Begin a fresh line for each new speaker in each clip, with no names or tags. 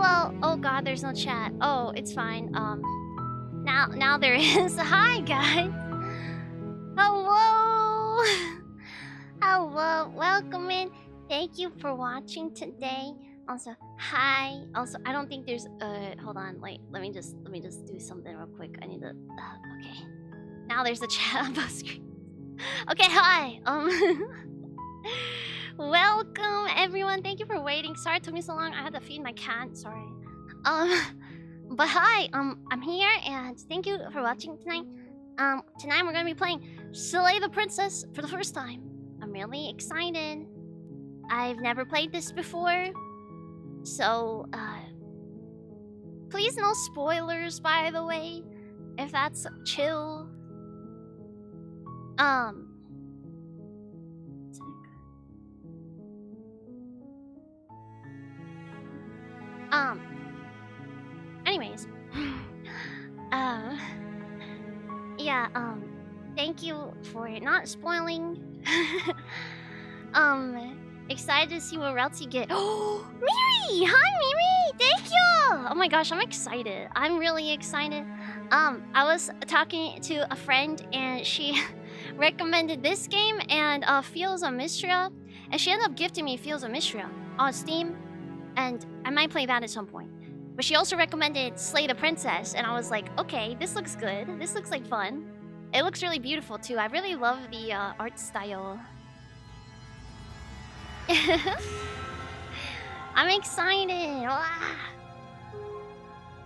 hello. Oh god, there's no chat. Oh, it's fine. Now there is. Hi guys. Hello. Hello. Welcome in. Thank you for watching today. Also, hi. Also, I don't think there's hold on, wait, let me just do something real quick. I need to okay. Now there's a chat above screen. Okay, hi. Welcome everyone. Thank you for waiting. Sorry it took me so long. I had to feed my cat. Sorry. But hi. I'm here and thank you for watching tonight. Tonight we're gonna be playing Slay the Princess for the first time. I'm really excited. I've never played this before. So, please no spoilers, by the way, if that's chill. Anyways, yeah, thank you for not spoiling. Excited to see what routes you get. Oh, Miri! Hi, Miri! Thank you! Oh my gosh, I'm excited. I'm really excited. I was talking to a friend and she recommended this game and 𝚂𝚘𝚕𝚎𝘢, and she ended up gifting me 𝚂𝚘𝚕𝚎𝘢 on Steam, and I might play that at some point. But she also recommended Slay the Princess, and I was like, okay, this looks good. This looks like fun. It looks really beautiful too. I really love the art style. I'm excited.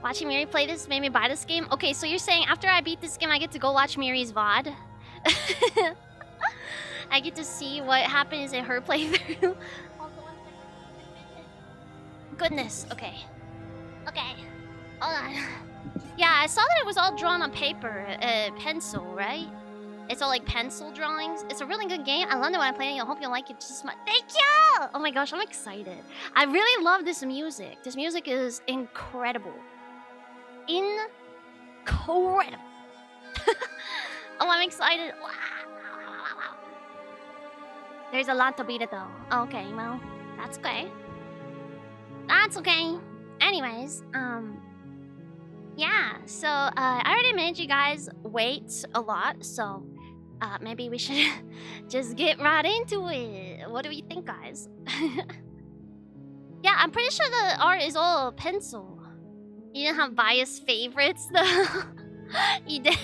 Watching Miri play this made me buy this game. Okay, so you're saying after I beat this game, I get to go watch Miri's VOD? I get to see what happens in her playthrough. Goodness. Okay. Okay. Hold on. Yeah, I saw that it was all drawn on paper, pencil, right? It's all like pencil drawings. It's a really good game. I love it when I play it. I hope you like it just as much. Thank you! Oh my gosh, I'm excited. I really love this music. This music is incredible. Incredible. Oh, I'm excited. There's a lot to beat it though. Okay, well, that's okay. That's okay. Anyways, yeah, so I already made you guys wait a lot, so maybe we should just get right into it. What do you think, guys? Yeah, I'm pretty sure the art is all pencil. You didn't have biased favorites, though. You did.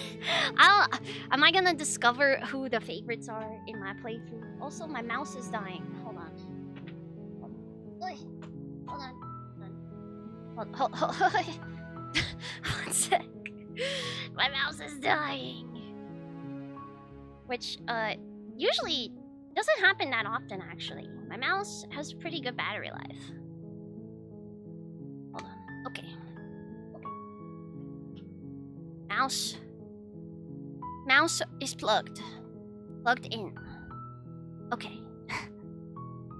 Am I gonna discover who the favorites are in my playthrough? Also, my mouse is dying. Hold on. Hold on. Hold. One sec. My mouse is dying. Which, usually doesn't happen that often, actually. My mouse has pretty good battery life. Hold on. Okay. Mouse is plugged. Plugged in. Okay.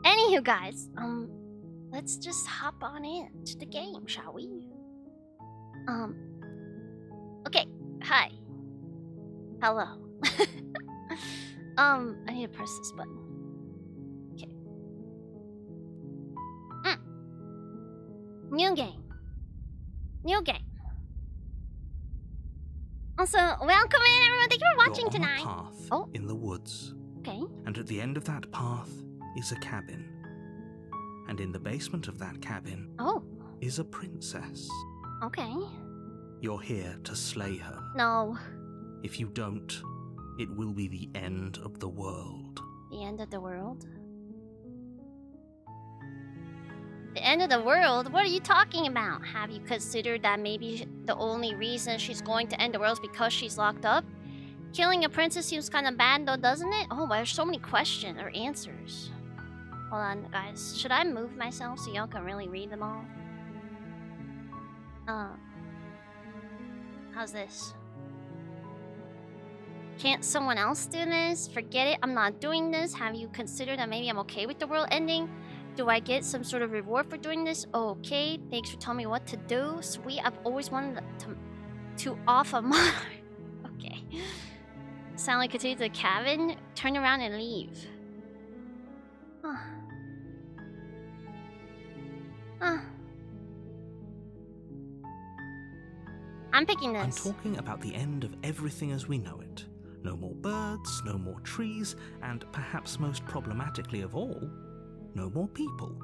Anywho, guys, let's just hop on in to the game, shall we? Okay. Hi. Hello. I need to press this button. Okay. New game. New game. Also, welcome in everyone. Thank you for watching tonight.
You're on a path in the woods.
Okay.
And at the end of that path is a cabin. And in the basement of that cabin is a princess.
Okay.
You're here to slay her.
No.
If you don't, it will be the end of the world.
The end of the world? The end of the world? What are you talking about? Have you considered that maybe the only reason she's going to end the world is because she's locked up? Killing a princess seems kind of bad though, doesn't it? Oh, there's so many questions or answers. Hold on, guys. Should I move myself so y'all can really read them all? How's this? Can't someone else do this? Forget it, I'm not doing this. Have you considered that maybe I'm okay with the world ending? Do I get some sort of reward for doing this? Okay, thanks for telling me what to do. Sweet, I've always wanted to off a monarch. Okay. Sound like continue to the cabin? Turn around and leave. I'm picking this.
I'm talking about the end of everything as we know it. No more birds, no more trees, and perhaps most problematically of all, no more people.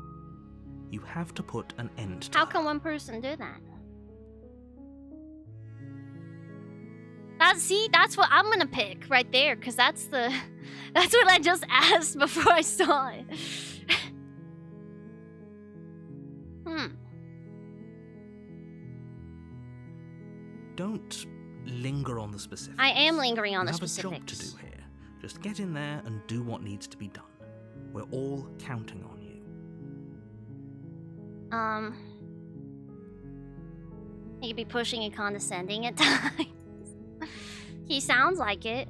You have to put an end to
How can one person do that? That's what I'm gonna pick right there, because that's what I just asked before I saw it.
Don't linger on the specifics.
I am lingering on the
You have
specifics.
a job to do here. Just get in there and do what needs to be done. We're all counting on you.
He could be pushing and condescending at times. He sounds like it.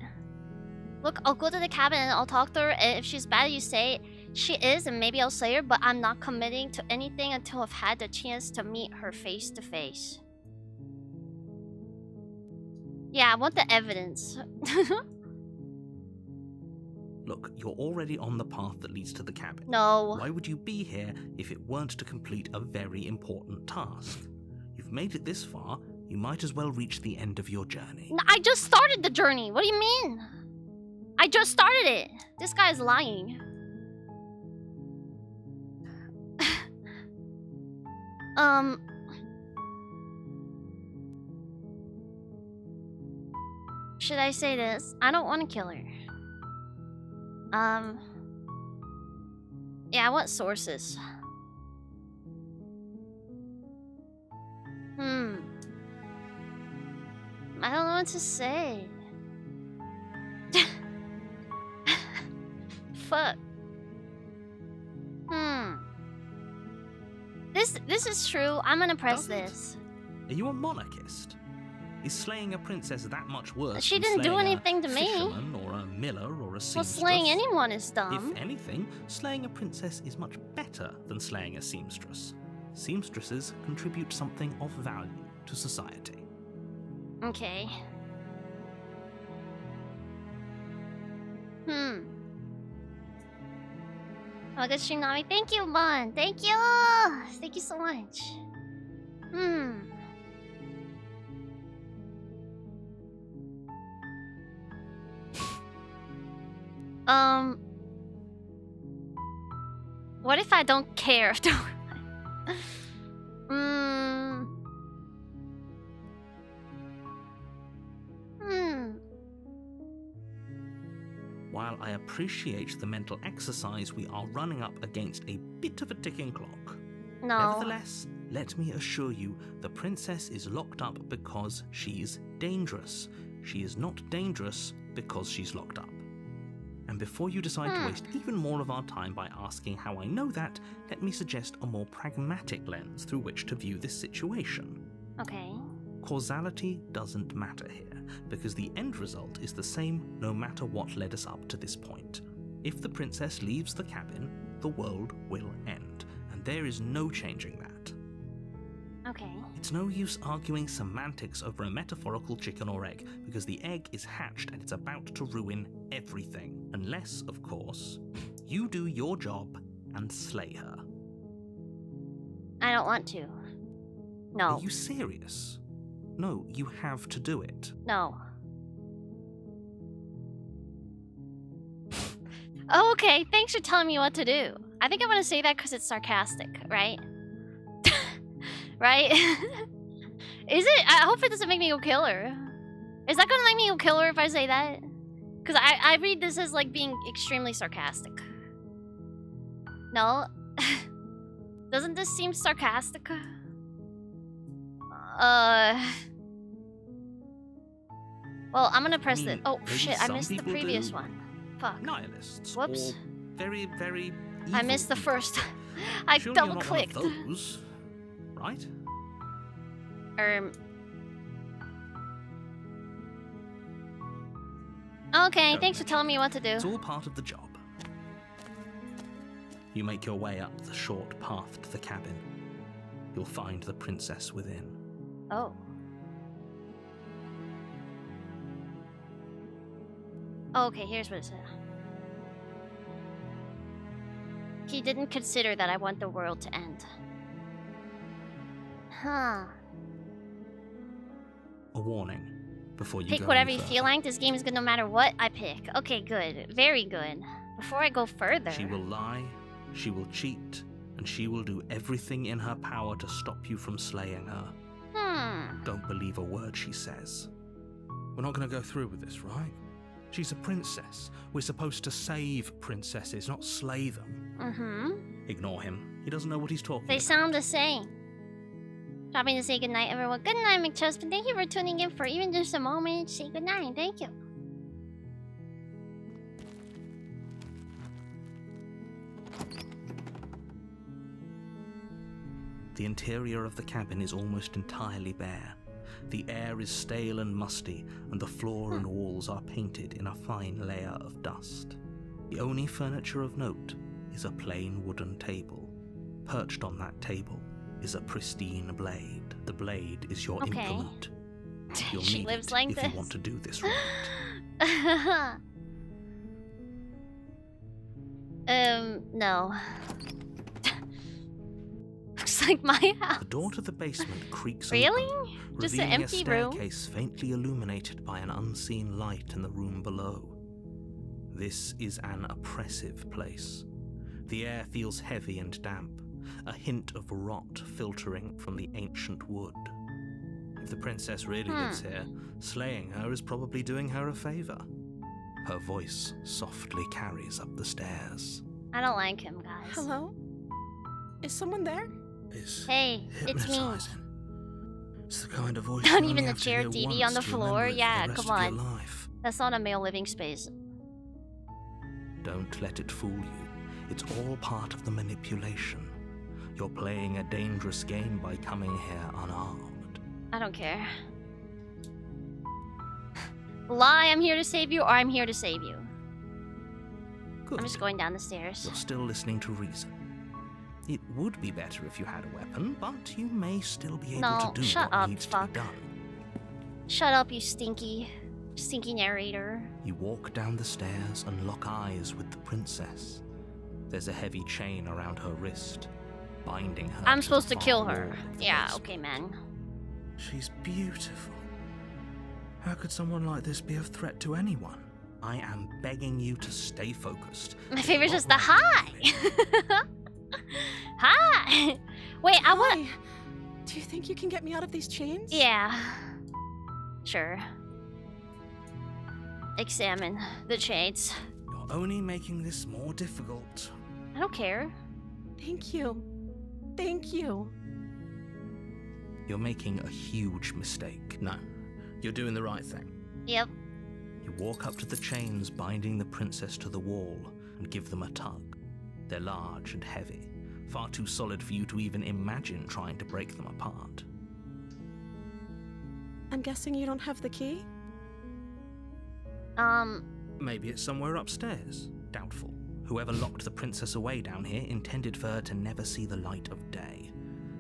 Look, I'll go to the cabin and I'll talk to her. If she's bad, you say she is, and maybe I'll say her, but I'm not committing to anything until I've had the chance to meet her face to face. Yeah, I want the evidence.
Look, you're already on the path that leads to the cabin.
No.
Why would you be here if it weren't to complete a very important task? You've made it this far, you might as well reach the end of your journey.
No, I just started the journey. What do you mean? I just started it. This guy's lying. Should I say this? I don't want to kill her. Yeah, I want sources. I don't know what to say. Fuck. This is true. I'm gonna press this.
Are you a monarchist? Is slaying a princess that much worse?
She
than
didn't do
slaying
anything to
a
me.
fisherman or a miller or a seamstress?
Well, slaying anyone is dumb.
If anything, slaying a princess is much better than slaying a seamstress. Seamstresses contribute something of value to society.
Okay. Oh, good stream, Navi. Thank you, Bon. Thank you. Thank you so much. What if I don't care?
While I appreciate the mental exercise, we are running up against a bit of a ticking clock.
No.
Nevertheless, let me assure you, the princess is locked up because she's dangerous. She is not dangerous because she's locked up. And before you decide to waste even more of our time by asking how I know that, let me suggest a more pragmatic lens through which to view this situation.
Okay.
Causality doesn't matter here, because the end result is the same no matter what led us up to this point. If the princess leaves the cabin, the world will end, and there is no changing that.
Okay.
It's no use arguing semantics over a metaphorical chicken or egg, because the egg is hatched and it's about to ruin everything. Unless, of course, you do your job and slay her.
I don't want to. No.
Are you serious? No, you have to do it.
No. Oh, okay, thanks for telling me what to do. I think I'm gonna say that because it's sarcastic, right? Right? Is it? I hope it doesn't make me go kill her. Is that gonna make me go kill her if I say that? Because I read this as like being extremely sarcastic. No? Doesn't this seem sarcastic? Well, I'm gonna press it. Oh shit, I missed the previous one. Fuck.
Nihilists.
Whoops.
Or very, very
I missed the first. I
Surely
double
you're not one of
clicked.
those, right?
Okay,
Don't
thanks for
mention
telling me
it.
what to do.
It's all part of the job. You make your way up the short path to the cabin. You'll find the princess within.
Oh. Okay, here's what it said. He didn't consider that I want the world to end. Huh.
a warning before you
Pick
go
whatever
any
you
further.
feel like. This game is good no matter what I pick. Okay, good. Very good. Before I go further.
She will lie, she will cheat, and she will do everything in her power to stop you from slaying her. Don't believe a word she says. We're not going to go through with this, right? She's a princess. We're supposed to save princesses, not slay them. Ignore him. He doesn't know what he's talking
They
about.
sound the same. Stopping to say goodnight, everyone. Good night, 𝘃𝘀𝘆𝘆. Thank you for tuning in for even just a moment. Say goodnight. Thank you.
The interior of the cabin is almost entirely bare. The air is stale and musty, and the floor and walls are painted in a fine layer of dust. The only furniture of note is a plain wooden table. Perched on that table is a pristine blade. The blade is your implement. You'll
She
need
lives
it
like
if
this.
you want to do this right.
No. Looks like my house.
The door to the basement creaks
Really?
open,
Just an
revealing
empty
a
room?
staircase faintly illuminated by an unseen light in the room below. This is an oppressive place. The air feels heavy and damp, a hint of rot filtering from the ancient wood. If the princess really lives here, slaying her is probably doing her a favor. Her voice softly carries up the stairs.
I don't like him, guys.
Hello? Is someone there?
It's
Hey, it's me.
hypnotizing. It's the kind of voice
Not
you
even
only
the
have to
chair
hear
TV
once
on the
to
floor?
remember it for
Yeah,
the rest
come
of your
on.
life.
That's not a male living space.
Don't let it fool you. It's all part of the manipulation. You're playing a dangerous game by coming here unarmed.
I don't care. Lie, I'm here to save you, or I'm here to save you.
Good.
I'm just going down the stairs.
You're still listening to reason. It would be better if you had a weapon, but you may still be able
No,
to do
shut
what
up,
needs
fuck.
to be done.
Shut up, you stinky narrator.
You walk down the stairs and lock eyes with the princess. There's a heavy chain around her wrist, binding her.
I'm
the
supposed to
far
kill
wall
her.
of the
Yeah,
basement.
okay, man.
She's beautiful. How could someone like this be a threat to anyone? I am begging you to stay focused.
My favorite's
You've
just the
got right
hi. Hi. Wait, I want.
Hi. Do you think you can get me out of these chains?
Yeah. Sure. Examine the chains.
You're only making this more difficult.
I don't care.
Thank you. Thank you.
You're making a huge mistake. No, you're doing the right thing.
Yep.
You walk up to the chains binding the princess to the wall and give them a tug. They're large and heavy, far too solid for you to even imagine trying to break them apart.
I'm guessing you don't have the key?
Maybe it's somewhere upstairs. Doubtful. Whoever locked the princess away down here intended for her to never see the light of day.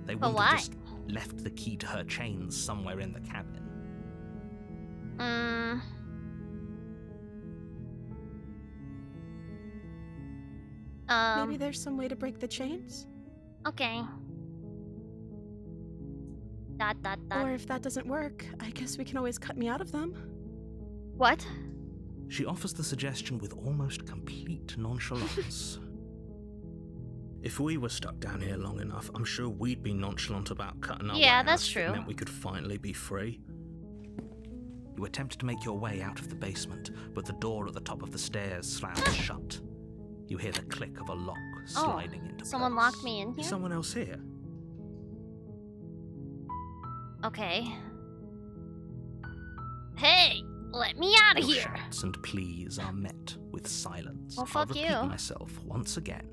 They
But
wouldn't have
why?
just left the key to her chains somewhere in the cabin.
Maybe there's some way to break the chains?
Okay. Dot.
Or if that doesn't work, I guess we can always cut me out of them.
What?
She offers the suggestion with almost complete nonchalance. If we were stuck down here long enough, I'm sure we'd be nonchalant about cutting our way
Yeah,
out
that's
if it
true.
meant we could finally be free. You attempt to make your way out of the basement, but the door at the top of the stairs slams shut. You hear the click of a lock sliding into
Someone
place.
locked me in
Is
here?
someone else here?
Okay. Hey, let me out of
Your
here.
shouts and pleas are met with silence.
Well,
I'll
fuck
repeat
you.
myself once again.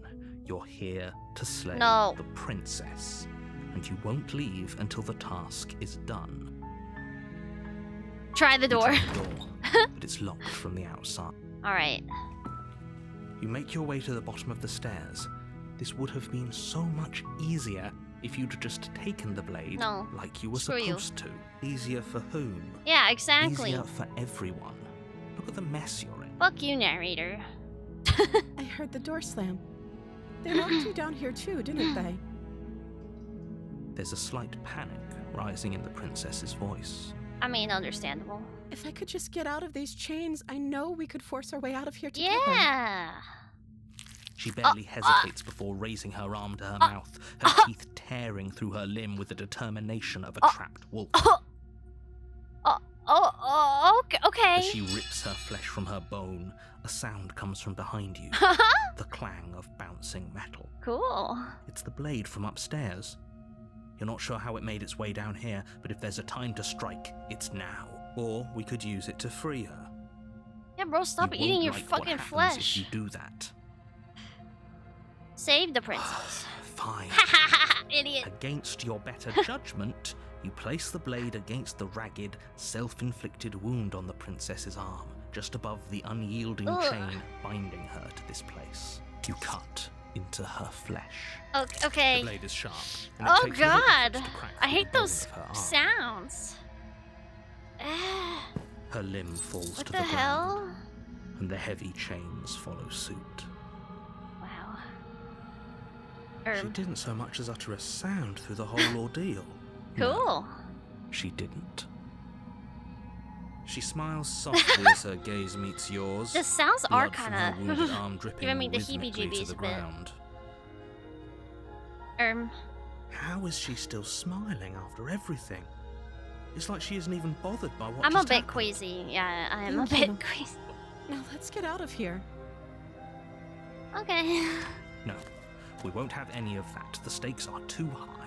You're here to slay
No.
the princess, and you won't leave until the task is done.
Try the
You
door.
try the door, but it's locked from the outside.
Alright.
You make your way to the bottom of the stairs. This would have been so much easier if you'd just taken the blade
No.
like you were
Screw you.
supposed to. Easier for whom?
Yeah, exactly.
Easier for everyone. Look at the mess you're in.
Fuck you, narrator.
I heard the door slam. They locked you down here too, didn't they?
There's a slight panic rising in the princess's voice.
I mean, understandable.
If I could just get out of these chains, I know we could force our way out of here together.
Yeah.
She barely hesitates before raising her arm to her mouth, her teeth tearing through her limb with the determination of a trapped wolf.
Okay.
As she rips her flesh from her bone, a sound comes from behind you. The clang of bouncing metal.
Cool.
It's the blade from upstairs. You're not sure how it made its way down here, but if there's a time to strike, it's now. Or we could use it to free her.
Yeah, bro, stop
You
eating
won't
your
like what
fucking
happens
flesh.
if you do that.
Save the princess.
Fine.
Idiot.
Against your better judgment, you place the blade against the ragged, self-inflicted wound on the princess's arm, just above the unyielding chain binding her to this place. You cut into her flesh.
Okay.
The blade is sharp. And it
Oh
takes little
god.
efforts to crack
I
through
hate
the
those
bone of her arm.
sounds.
Her limb falls
What
to
the
the
hell?
ground, and the heavy chains follow suit.
Wow.
She didn't so much as utter a sound through the whole ordeal.
Cool.
She didn't. She smiles softly as her gaze meets yours.
The sounds are
blood from
kind
her wounded
of
arm dripping
giving me the
rhythmically to
heebie-jeebies
the
a bit.
ground. How is she still smiling after everything? It's like she isn't even bothered by what
I'm a
just
bit
happened.
queasy. Yeah, I am a
Thank
bit
you.
queasy.
Now let's get out of here.
Okay.
No, we won't have any of that. The stakes are too high.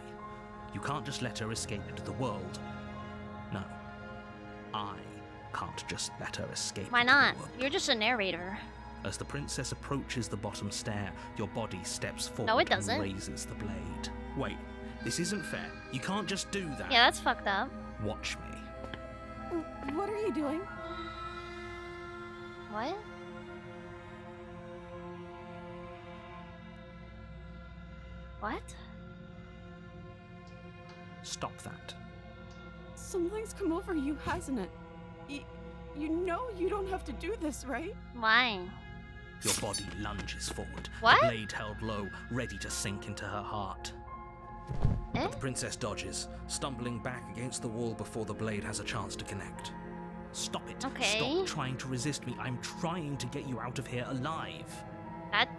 You can't just let her escape into the world. No, I can't just let her escape
Why
into
not?
the world.
You're just a narrator.
As the princess approaches the bottom stair, your body steps forward
No, it doesn't.
and raises the blade. Wait, this isn't fair. You can't just do that.
Yeah, that's fucked up.
Watch me.
What are you doing?
What? What?
Stop that.
Something's come over you, hasn't it? You know you don't have to do this, right?
Why?
Your body lunges forward,
What?
the blade held low, ready to sink into her heart.
Eh?
The princess dodges, stumbling back against the wall before the blade has a chance to connect. Stop it.
Okay.
Stop trying to resist me. I'm trying to get you out of here alive.
That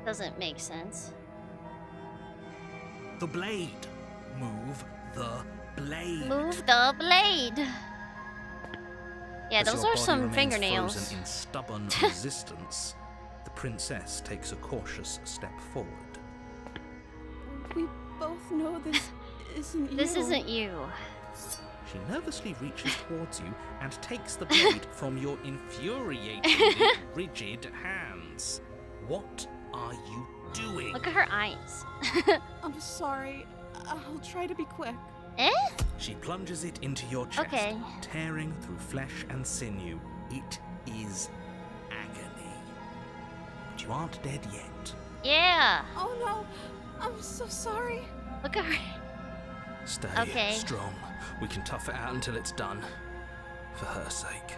doesn't make sense.
The blade. Move the blade.
Move the blade. Yeah,
As
those
your
are
body
some
remains
fingernails.
frozen in stubborn resistance, the princess takes a cautious step forward.
We both know this isn't you.
This isn't you.
She nervously reaches towards you and takes the blade from your infuriatingly rigid hands. What are you doing?
Look at her eyes.
I'm sorry. I'll try to be quick.
Eh?
She plunges it into your chest,
Okay.
tearing through flesh and sinew. It is agony. But you aren't dead yet.
Yeah.
Oh no, I'm so sorry.
Look at her.
Stay
Okay.
strong. We can tough it out until it's done. For her sake.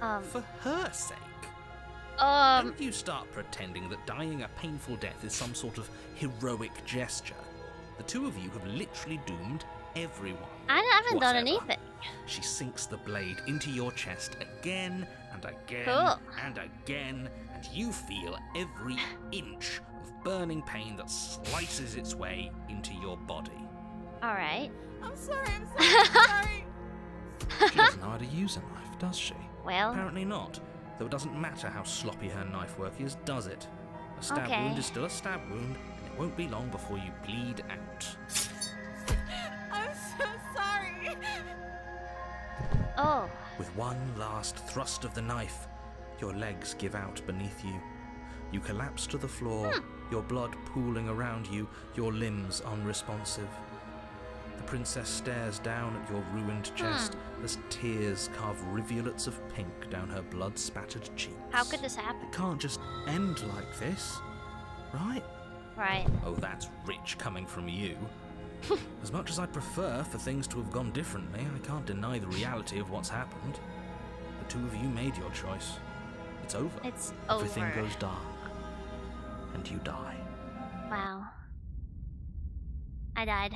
For her sake? Don't you start pretending that dying a painful death is some sort of heroic gesture. The two of you have literally doomed everyone.
I haven't done
Whatever.
anything.
She sinks the blade into your chest again and again
Cool.
and again, and you feel every inch of burning pain that slices its way into your body.
Alright.
I'm sorry, I'm sorry.
She doesn't know how to use a knife, does she?
Well,
Apparently not. Though it doesn't matter how sloppy her knife work is, does it? A stab
Okay.
wound is still a stab wound, and it won't be long before you bleed out.
I'm so sorry.
oh.
With one last thrust of the knife, your legs give out beneath you. You collapse to the floor, your blood pooling around you, your limbs unresponsive. The princess stares down at your ruined chest as tears carve rivulets of pink down her blood-spattered cheeks.
How could this happen?
It can't just end like this, right?
Right.
Oh, that's rich coming from you. As much as I'd prefer for things to have gone differently, I can't deny the reality of what's happened. The two of you made your choice. It's over.
It's
Everything
over.
goes dark. And you die.
Wow. I died.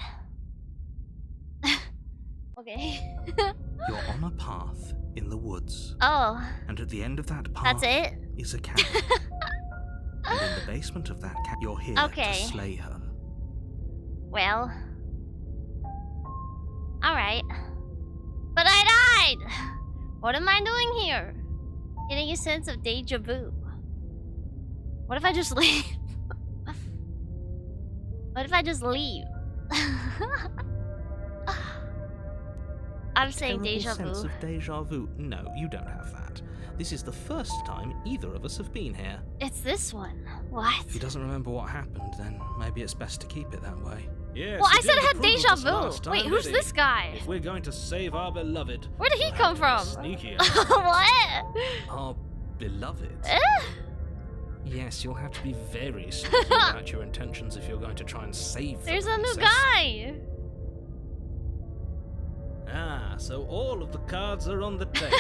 Okay.
You're on a path in the woods.
Oh.
And at the end of that path
That's it?
is a cabin. And in the basement of that cabin, you're here to slay her.
Well. Alright. But I died! What am I doing here? Getting a sense of deja vu. What if I just leave? What if I just leave? I'm saying deja vu.
Sense of deja vu. No, you don't have that. This is the first time either of us have been here.
It's this one. What?
If he doesn't remember what happened, then maybe it's best to keep it that way.
Yes,
well, I said I had deja vu. Wait, who's this guy?
If we're going to save our beloved,
where did he come from?
Sneaky.
What?
Our beloved? Yes, you'll have to be very sneaky about your intentions if you're going to try and save the
There's a new
princess.
guy.
Ah, so all of the cards are on the table.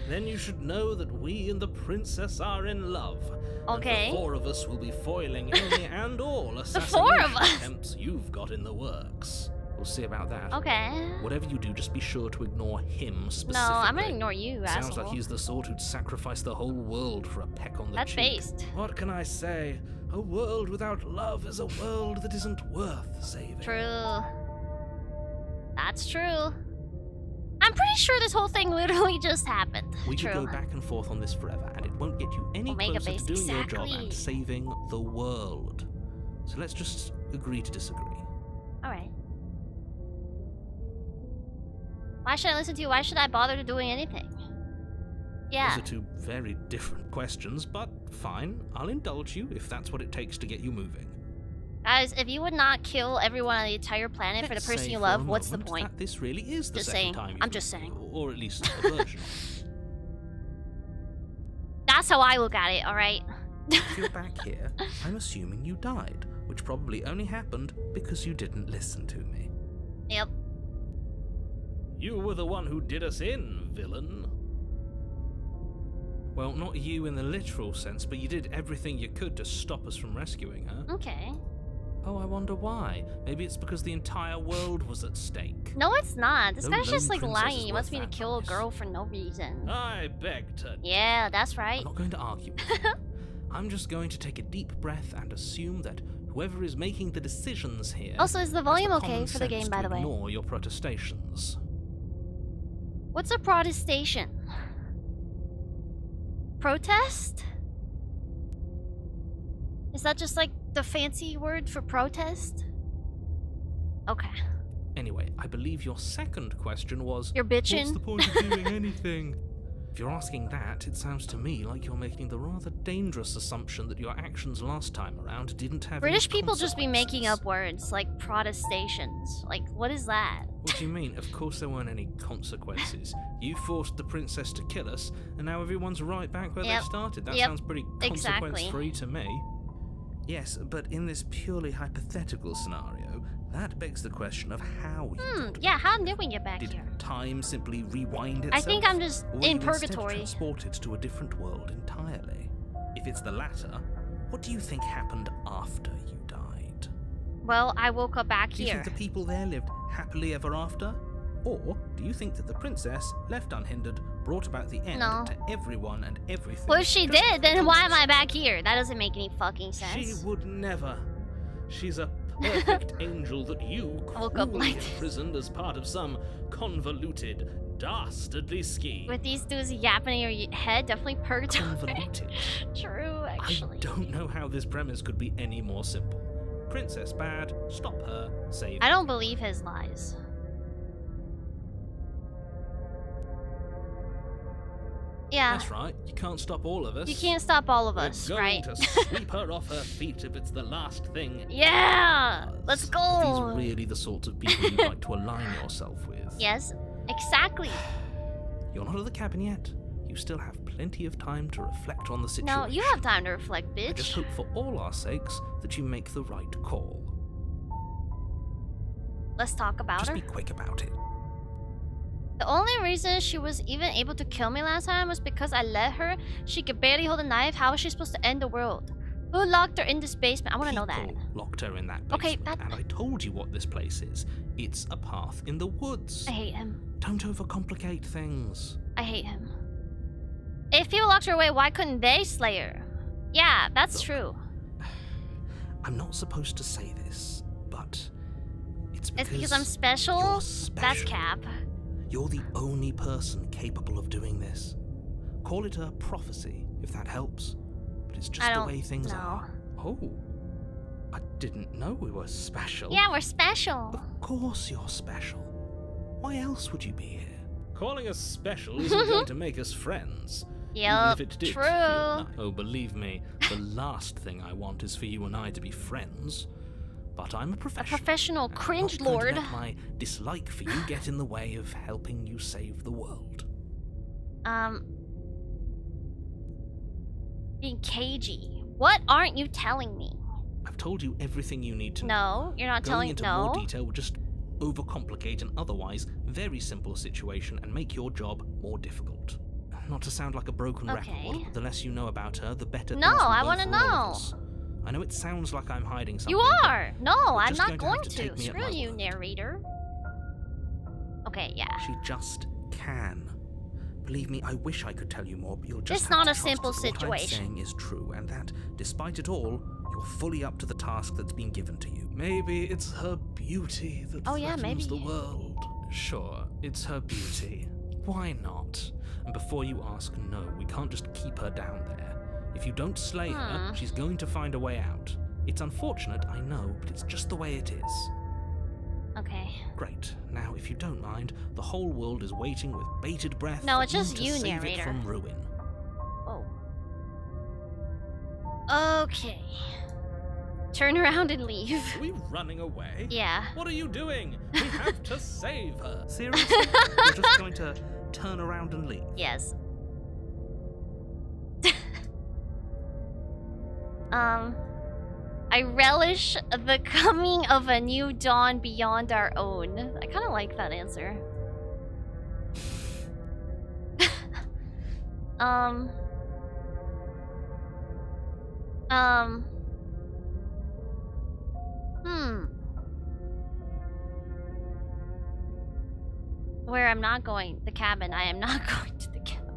Then you should know that we and the princess are in love.
Okay.
And the four of us will be foiling any and all
four of
assassination
us?
attempts you've got in the works.
We'll see about that.
Okay.
Whatever you do, just be sure to ignore him specifically.
No, I'm gonna ignore you,
Sounds
asshole.
like he's the sort who'd sacrifice the whole world for a peck on the
That's
cheek.
based.
What can I say? A world without love is a world that isn't worth saving.
True. That's true. I'm pretty sure this whole thing literally just happened.
We
True.
could go back and forth on this forever, and it won't get you any
Omega
closer to
based,
doing your job
exactly.
and saving the world. So let's just agree to disagree.
Alright. Why should I listen to you? Why should I bother doing anything? Yeah.
Those are two very different questions, but fine. I'll indulge you if that's what it takes to get you moving.
Guys, if you would not kill everyone on the entire planet for the
Let's
person
say
you
for
love,
a
what's the
moment
point?
that this really is the
Just
second
saying.
time you've
I'm just
met me,
saying.
or at least a version of it.
That's how I look at it, alright?
If you're back here, I'm assuming you died, which probably only happened because you didn't listen to me.
Yep.
You were the one who did us in, villain.
Well, not you in the literal sense, but you did everything you could to stop us from rescuing her.
Okay.
Oh, I wonder why. Maybe it's because the entire world was at stake.
No, it's not. This
No
guy's just
lone
like
princess
lying.
is
He wants
worth
me to
that
kill a
price.
girl for no reason.
I beg to.
Yeah, that's right.
I'm not going to argue with you. I'm just going to take a deep breath and assume that whoever is making the decisions here
Also, is the
has
volume
the
okay
common
for the
sense
game, by
to
the way?
ignore your protestations.
What's a protestation? Protest? Is that just like the fancy word for protest? Okay.
Anyway, I believe your second question was,
You're bitching?
what's the point of doing anything? If you're asking that, it sounds to me like you're making the rather dangerous assumption that your actions last time around didn't have
British
any
people just be making
consequences.
up words like protestations. Like, what is that?
What do you mean? Of course there weren't any consequences. You forced the princess to kill us, and now everyone's right back where
Yep.
they started. That
Yep.
sounds pretty
Exactly.
consequence-free to me. Yes, but in this purely hypothetical scenario, that begs the question of how you got
Yeah,
back
how
here.
did we get back
Did
here?
time simply rewind itself?
I think I'm just
or were
in
you instead
purgatory.
transported to a different world entirely? If it's the latter, what do you think happened after you died?
Well, I woke up back
Do you
here.
think the people there lived happily ever after? Or do you think that the princess, left unhindered, brought about the end
No.
to everyone and everything?
Well, if she
just
did, then why am I
because
back here? That doesn't make any fucking
She
sense.
would never. She's a perfect angel that you
I woke up
cruelly
like this.
imprisoned as part of some convoluted, dastardly scheme.
With these dudes yapping in your head, definitely purgatory.
Convoluted.
True, actually.
I don't know how this premise could be any more simple. Princess bad, stop her, save
I don't believe his lies. Yeah,
That's right, you can't stop all of us.
you can't stop all of
We're
us,
going
right?
to sweep her off her feet if it's the last thing.
Yeah, let's
Are
go.
these really the sorts of people you'd like to align yourself with?
Yes, exactly.
You're not at the cabin yet. You still have plenty of time to reflect on the situation.
No, you have time to reflect,
I just
bitch.
hope for all our sakes that you make the right call.
Let's talk about
Just
her.
be quick about it.
The only reason she was even able to kill me last time was because I let her. She could barely hold a knife. How is she supposed to end the world? Who locked her in this basement? I want to know that.
People locked her in that
Okay,
basement, and I told you what this place is. It's a path in the woods.
I hate him.
Don't overcomplicate things.
I hate him. If people locked her away, why couldn't they slay her? Yeah, that's
Look,
true.
I'm not supposed to say this, but it's
Because I'm special?
you're special.
That's cap.
You're the only person capable of doing this. Call it a prophecy, if that helps. But it's just
I
the
don't
way things
know.
are. Oh, I didn't know we were special.
Yeah, we're special.
Of course you're special. Why else would you be here?
Calling us special isn't going to make us friends. Even
Yup,
if it did
true.
feel nice. Oh, believe me, the last thing I want is for you and I to be friends. But I'm a professional.
Professional
and I'm
cringe
not going
lord.
to let my dislike for you get in the way of helping you save the world.
Being cagey. What aren't you telling me?
I've told you everything you need to know.
No, you're not
Going
telling.
into
No.
more detail would just overcomplicate an otherwise very simple situation and make your job more difficult. Not to sound like a broken
Okay.
record, but the less you know about her, the better.
No,
things will
I
go
wanna
for all of
know.
us. I know it sounds like I'm hiding something.
You
but
are. No,
you're
I'm
just
not
going
going
to have to
to.
take me at
Screw
my
you,
word.
narrator. Okay, yeah.
She just can. Believe me, I wish I could tell you more, but you'll just
It's
have
not
to
a
trust
simple
that what I'm
situation.
saying is true, and that, despite it all, you're fully up to the task that's been given to you.
Maybe it's her beauty that
Oh, yeah,
threatens
maybe.
the world. Sure, it's her beauty.
Why not? And before you ask, no, we can't just keep her down there. If you don't slay her, she's going to find a way out. It's unfortunate, I know, but it's just the way it is.
Okay.
Great. Now, if you don't mind, the whole world is waiting with bated breath
No,
for
it's just
to
you,
save
narrator.
it from ruin.
Oh. Okay. Turn around and leave.
Are we running away?
Yeah.
What are you doing? We have to save her.
Seriously? You're just going to turn around and leave?
Yes. I relish the coming of a new dawn beyond our own. I kind of like that answer. Where I'm not going, the cabin. I am not going to the cabin.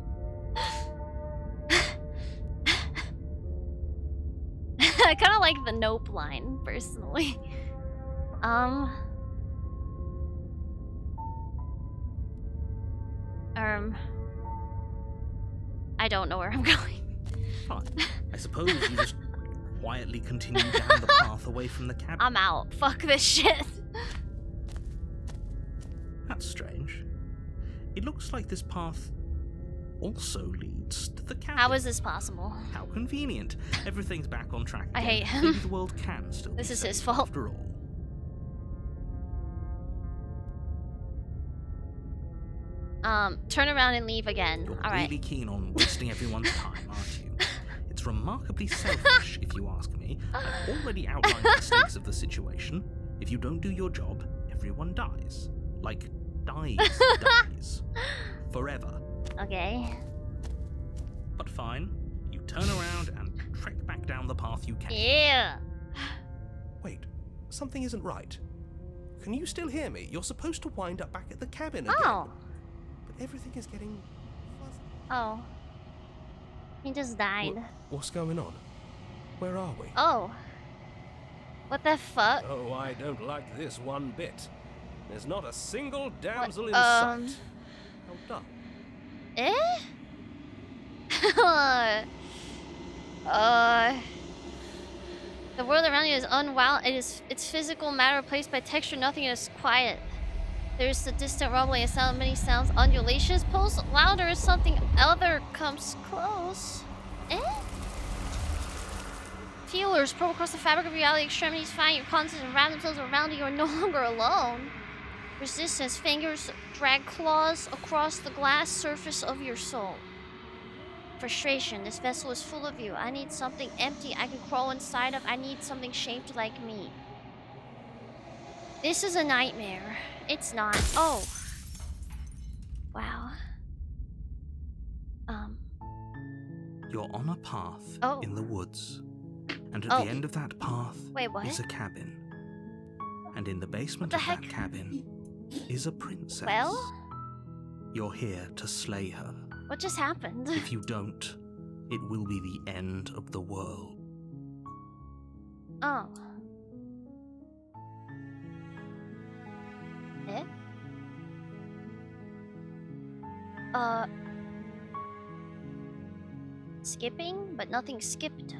I kind of like the nope line, personally. I don't know where I'm going.
Fine. I suppose you just quietly continue down the path away from the cabin.
I'm out. Fuck this shit.
That's strange. It looks like this path also leads to the cabin.
How is this possible?
How convenient. Everything's back on track
I
again.
hate him.
Maybe the world can still
This
be
is his
saved
fault.
after all.
Turn around and leave again.
You're
All right.
really keen on wasting everyone's time, aren't you? It's remarkably selfish, if you ask me. I've already outlined the stakes of the situation. If you don't do your job, everyone dies. Like, dies. Forever.
Okay.
But fine, you turn around and trek back down the path you came.
Yeah.
Wait, something isn't right. Can you still hear me? You're supposed to wind up back at the cabin again.
Oh.
But everything is getting fuzzy.
Oh. He just died.
What's going on? Where are we?
Oh. What the fuck?
Oh, I don't like this one bit. There's not a single damsel in
What,
sight. How dumb.
Eh? The world around you is unwound. It's physical matter replaced by texture. Nothing is quiet. There's the distant rumbling, a sound of many sounds. Undulations pulse louder as something other comes close. Eh? Feelers probe across the fabric of reality. Extremities find your conscience and wrap themselves around you. You are no longer alone. Resistance. Fingers drag claws across the glass surface of your soul. Frustration. This vessel is full of you. I need something empty I can crawl inside of. I need something shaped like me. This is a nightmare. It's not. Oh. Wow.
You're on a path
Oh.
in the woods. And at
Oh.
the end of that path
Wait, what?
is a cabin. And in the basement
What
of
the
that
heck?
cabin is a princess.
Well?
You're here to slay her.
What just happened?
If you don't, it will be the end of the world.
Oh. Eh? Skipping, but nothing skipped.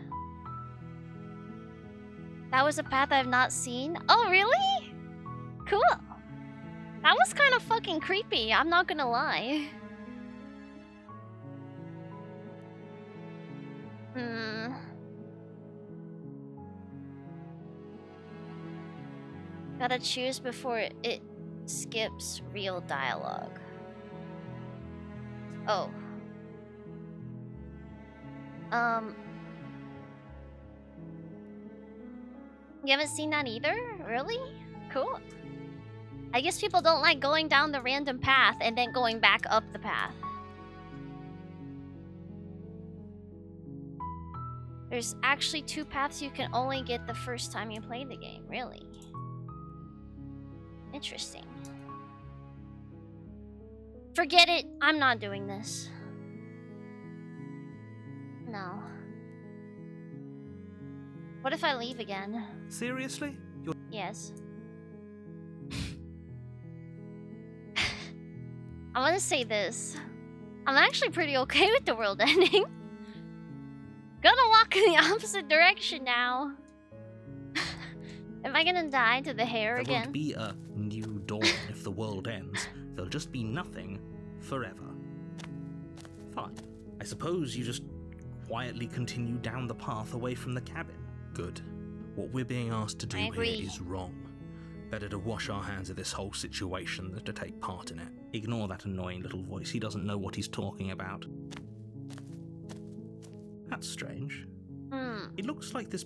That was a path I've not seen. Oh, really? Cool. That was kind of fucking creepy, I'm not gonna lie. Gotta choose before it skips real dialogue. Oh. You haven't seen that either? Really? Cool. I guess people don't like going down the random path and then going back up the path. There's actually 2 paths you can only get the first time you play the game, really. Interesting. Forget it, I'm not doing this. No. What if I leave again?
Seriously?
Yes. I want to say this. I'm actually pretty okay with the world ending. Gonna walk in the opposite direction now. Am I gonna die to the hair
There
again?
won't be a new dawn if the world ends. There'll just be nothing forever. Fine. I suppose you just quietly continue down the path away from the cabin. Good. What we're being asked to do
I
here
agree.
is wrong. Better to wash our hands of this whole situation than to take part in it. Ignore that annoying little voice. He doesn't know what he's talking about. That's strange. It looks like this...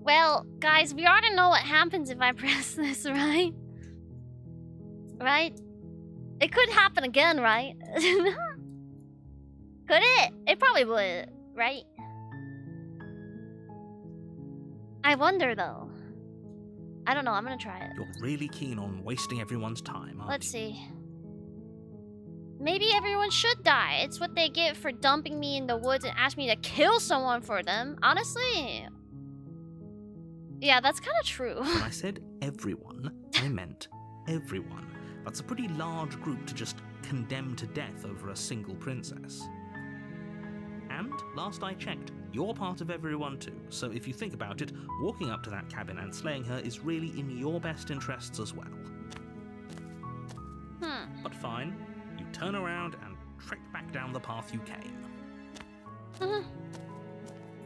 Well, guys, we already know what happens if I press this, right? Right? It could happen again, right? Could it? It probably would, right? I wonder, though. I don't know, I'm gonna try it.
You're really keen on wasting everyone's time, aren't
Let's
you?
see. Maybe everyone should die. It's what they get for dumping me in the woods and ask me to kill someone for them. Honestly. Yeah, that's kind of true.
When I said everyone, I meant everyone. That's a pretty large group to just condemn to death over a single princess. And, last I checked, you're part of everyone too. So if you think about it, walking up to that cabin and slaying her is really in your best interests as well. But fine. You turn around and trek back down the path you came.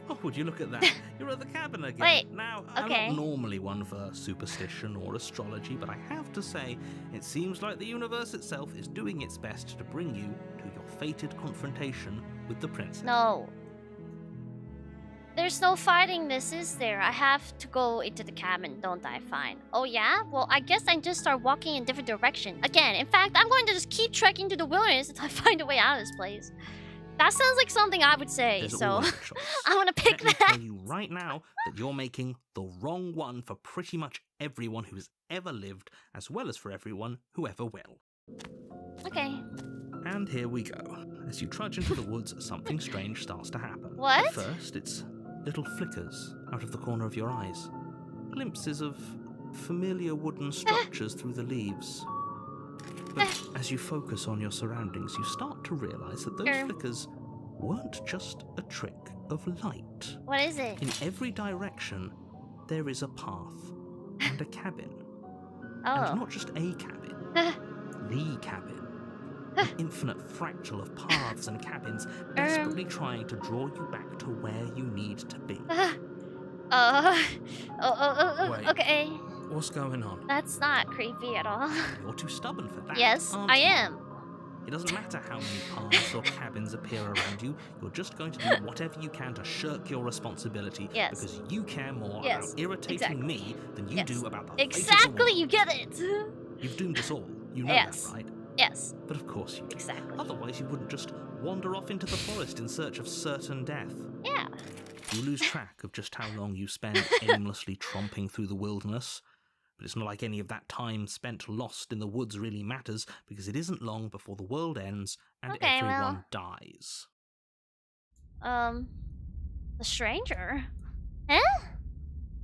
Oh, would you look at that? You're at the cabin again.
Wait,
Now,
okay.
I'm not normally one for superstition or astrology, but I have to say, it seems like the universe itself is doing its best to bring you to your fated confrontation with the princess.
No. There's no fighting this, is there? I have to go into the cabin, don't I? Fine. Oh yeah? Well, I guess I just start walking in different direction. Again, in fact, I'm going to just keep trekking to the wilderness until I find a way out of this place. That sounds like something I would say,
There's
so
always a choice.
I want to pick
Let me
that.
tell you right now that you're making the wrong one for pretty much everyone who's ever lived, as well as for everyone who ever will.
Okay.
And here we go. As you trudge into the woods, something strange starts to happen.
What?
At first, it's little flickers out of the corner of your eyes. Glimpses of familiar wooden structures through the leaves. But as you focus on your surroundings, you start to realize that those flickers weren't just a trick of light.
What is it?
In every direction, there is a path and a cabin.
Oh.
And not just a cabin, the cabin. An infinite fractal of paths and cabins, desperately trying to draw you back to where you need to be. Wait.
Okay.
What's going on?
That's not creepy at all.
You're too stubborn for that.
Yes,
aren't
I
you?
am.
It doesn't matter how many paths or cabins appear around you, you're just going to do whatever you can to shirk your responsibility because you care more about irritating me than you do about the fate of the
Exactly,
world.
you get it.
You've doomed us all. You know
Yes.
that, right?
Yes.
But of course you do.
Exactly.
Otherwise you wouldn't just wander off into the forest in search of certain death.
Yeah.
You lose track of just how long you spend aimlessly tromping through the wilderness. But it's not like any of that time spent lost in the woods really matters, because it isn't long before the world ends and
Okay,
everyone dies.
The stranger? Huh?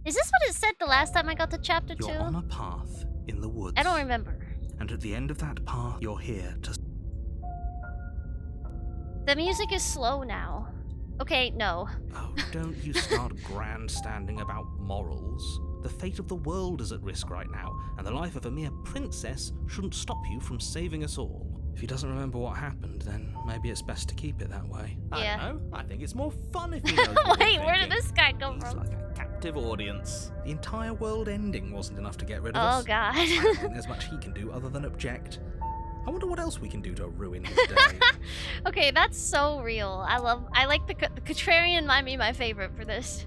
Is this what it said the last time I got to chapter 2?
You're on a path in the woods.
I don't remember.
And at the end of that path, you're here to...
The music is slow now. Okay, no.
Oh, don't you start grandstanding about morals. The fate of the world is at risk right now, and the life of a mere princess shouldn't stop you from saving us all. If he doesn't remember what happened, then maybe it's best to keep it that way.
Yeah.
I don't know. I think it's more fun if he knows what
Wait,
we're
where did
thinking.
this guy come
He's
from?
like a captive audience. The entire world ending wasn't enough to get rid of
Oh
us.
god.
I don't think there's much he can do other than object. I wonder what else we can do to ruin his day.
Okay, that's so real. I like the Contrarian might be my favorite for this.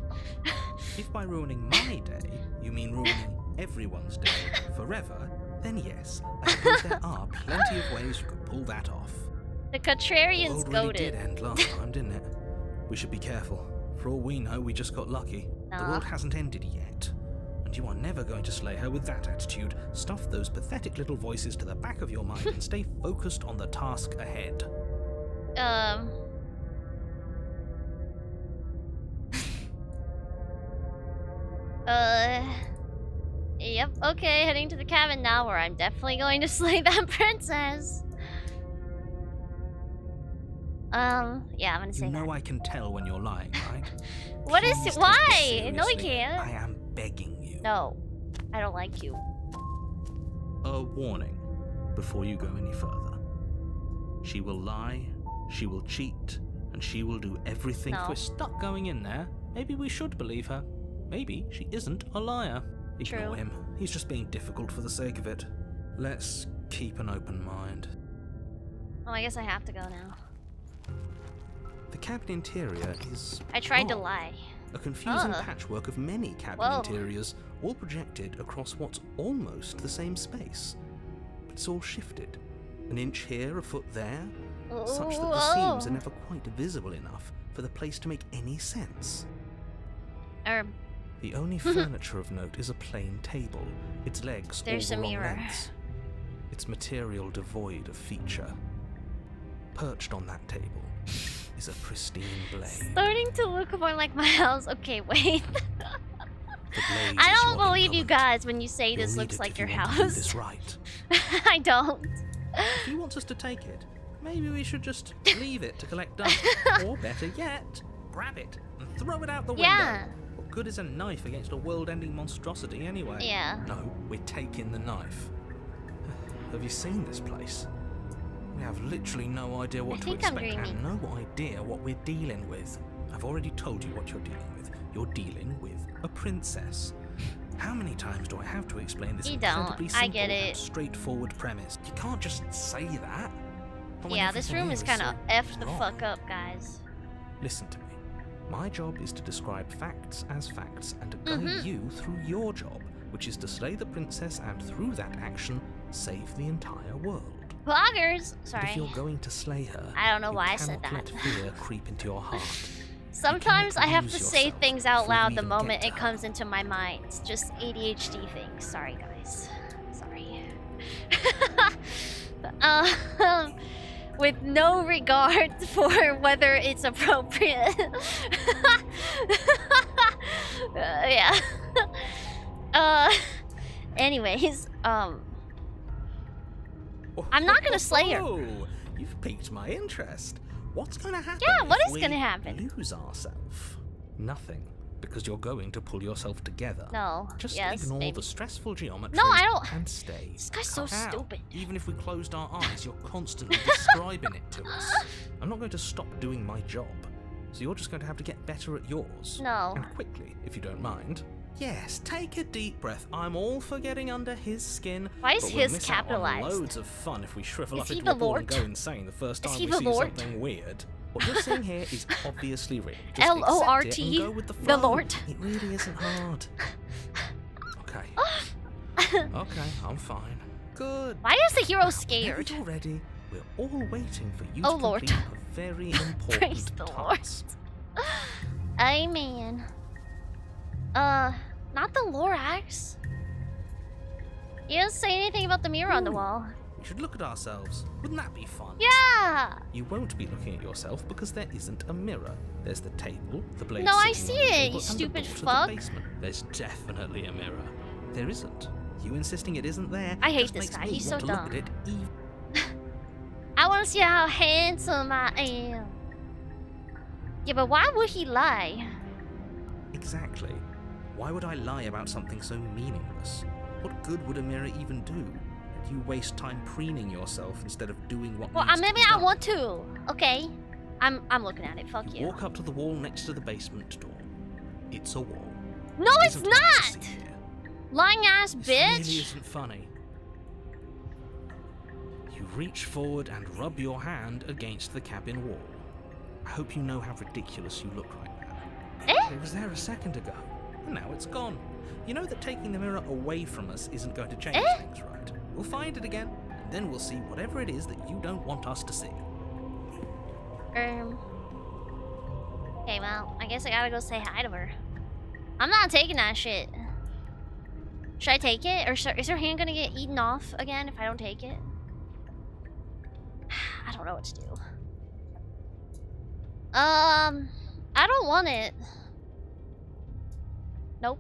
If by ruining my day, you mean ruining everyone's day forever, then yes, I suppose there are plenty of ways you could pull that off.
The
The
Contrarian's
world really did
goated.
end last time, didn't it? We should be careful. For all we know, we just got lucky. The
Nah.
world hasn't ended yet. And you are never going to slay her with that attitude. Stuff those pathetic little voices to the back of your mind and stay focused on the task ahead.
Yep, okay, heading to the cabin now where I'm definitely going to slay that princess. Yeah, I'm gonna say
You know
that.
I can tell when you're lying, right?
What is
Please
it?
take
Why?
this
No, I
seriously.
can't.
I am begging you.
No, I don't like you.
A warning before you go any further. She will lie, she will cheat, and she will do everything.
No.
If we're stuck going in there, maybe we should believe her. Maybe she isn't a liar. Ignore
True.
him. He's just being difficult for the sake of it. Let's keep an open mind.
Oh, I guess I have to go now.
The cabin interior is...
I tried to
wrong.
lie.
A confusing
Ugh.
patchwork of many cabin
Whoa.
interiors, all projected across what's almost the same space. But it's all shifted. An inch here, a foot there, such that the seams are never quite visible enough for the place to make any sense. The only furniture of note is a plain table, its legs
There's
all
a
the wrong
mirror.
lengths. Its material devoid of feature. Perched on that table is a pristine blade.
Starting to look more like my house. Okay, wait.
The blade
I
is
don't
your
believe you
incumbent.
guys when you say
You'll
this
need
looks
it
like
if
your
you want to do
house.
this right.
I don't.
If he wants us to take it, maybe we should just leave it to collect dust. Or better yet, grab it and throw it out the window.
Yeah.
What good is a knife against a world-ending monstrosity anyway?
Yeah.
No, we're taking the knife. Have you seen this place? We have literally no idea what
I
to
think I'm
expect and
dreaming.
no idea what we're dealing with. I've already told you what you're dealing with. You're dealing with a princess. How many times do I have to explain this
You don't.
incredibly
I
simple
get
and
it.
straightforward premise? You can't just say that. Not when
Yeah, this
everything
room
here
is kind of
so
effed the
wrong.
fuck up, guys.
Listen to me. My job is to describe facts as facts and to guide
Mhm.
you through your job, which is to slay the princess and through that action, save the entire world.
Vloggers!
And if
Sorry.
you're going to slay her,
I don't know
you
why I said
cannot
that.
let fear creep into your heart.
Sometimes I have to
lose
say
yourself
things out
before you
loud the
even get
moment
to
it
her.
comes into my mind. It's just ADHD things. Sorry, guys. Sorry. With no regard for whether it's appropriate. Yeah. Anyways, I'm not gonna slay her.
Oh, you've piqued my interest. What's going to happen?
Yeah, what
if
is
we
gonna happen?
Lose ourselves. Nothing, because you're going to pull yourself together.
No.
Just
yes,
ignore
maybe.
the stressful geometry.
No, I don't-
And stay.
This guy's so
How?
stupid.
Even if we closed our eyes, you're constantly describing it to us. I'm not going to stop doing my job, so you're just going to have to get better at yours.
No.
And quickly, if you don't mind. Yes, take a deep breath. I'm all for getting under his skin.
Why is
but we'll
his
miss out on
capitalized?
loads of fun if we shrivel
Is
up
he
into
the
a ball
Lord?
and go insane the first
Is
time
he
we
the
see
Lord?
something weird. What you're seeing here is obviously real. Just
L-O-R-T,
accept it and go with the
the
flow.
Lord.
It really isn't hard. Okay. Okay, I'm fine.
Good.
Why is the hero
Now,
scared?
whenever you're ready, we're all waiting for you
Oh,
to
Lord.
complete a very important
Praise the Lord.
task.
Amen. Not the Lorax. He doesn't say anything about the mirror on the wall.
We should look at ourselves. Wouldn't that be fun?
Yeah!
You won't be looking at yourself because there isn't a mirror. There's the table, the blade.
No, I
sitting
see
on the
it,
table,
you
and the
stupid
door to
fuck.
The basement. There's definitely a mirror. There isn't. You insisting it isn't there?
I hate
just
this
makes
guy.
me
He's
want
so
to
dumb.
Look at it even.
I want to see how handsome I am. Yeah, but why would he lie?
Exactly. Why would I lie about something so meaningless? What good would a mirror even do? You waste time preening yourself instead of doing what
Well,
needs
maybe
to be
I
done.
want to. Okay. I'm looking at it. Fuck you.
Walk up to the wall next to the basement door. It's a wall.
No,
It
it's
isn't what you see
not!
here.
Lying ass
This really
bitch.
isn't funny. You reach forward and rub your hand against the cabin wall. I hope you know how ridiculous you look right now.
Eh?
It was there a second ago, and now it's gone. You know that taking the mirror away from us isn't going to change things, right? We'll find it again, and then we'll see whatever it is that you don't want us to see.
Okay, well, I guess I gotta go say hi to her. I'm not taking that shit. Should I take it? Or is her hand gonna get eaten off again if I don't take it? I don't know what to do. I don't want it. Nope.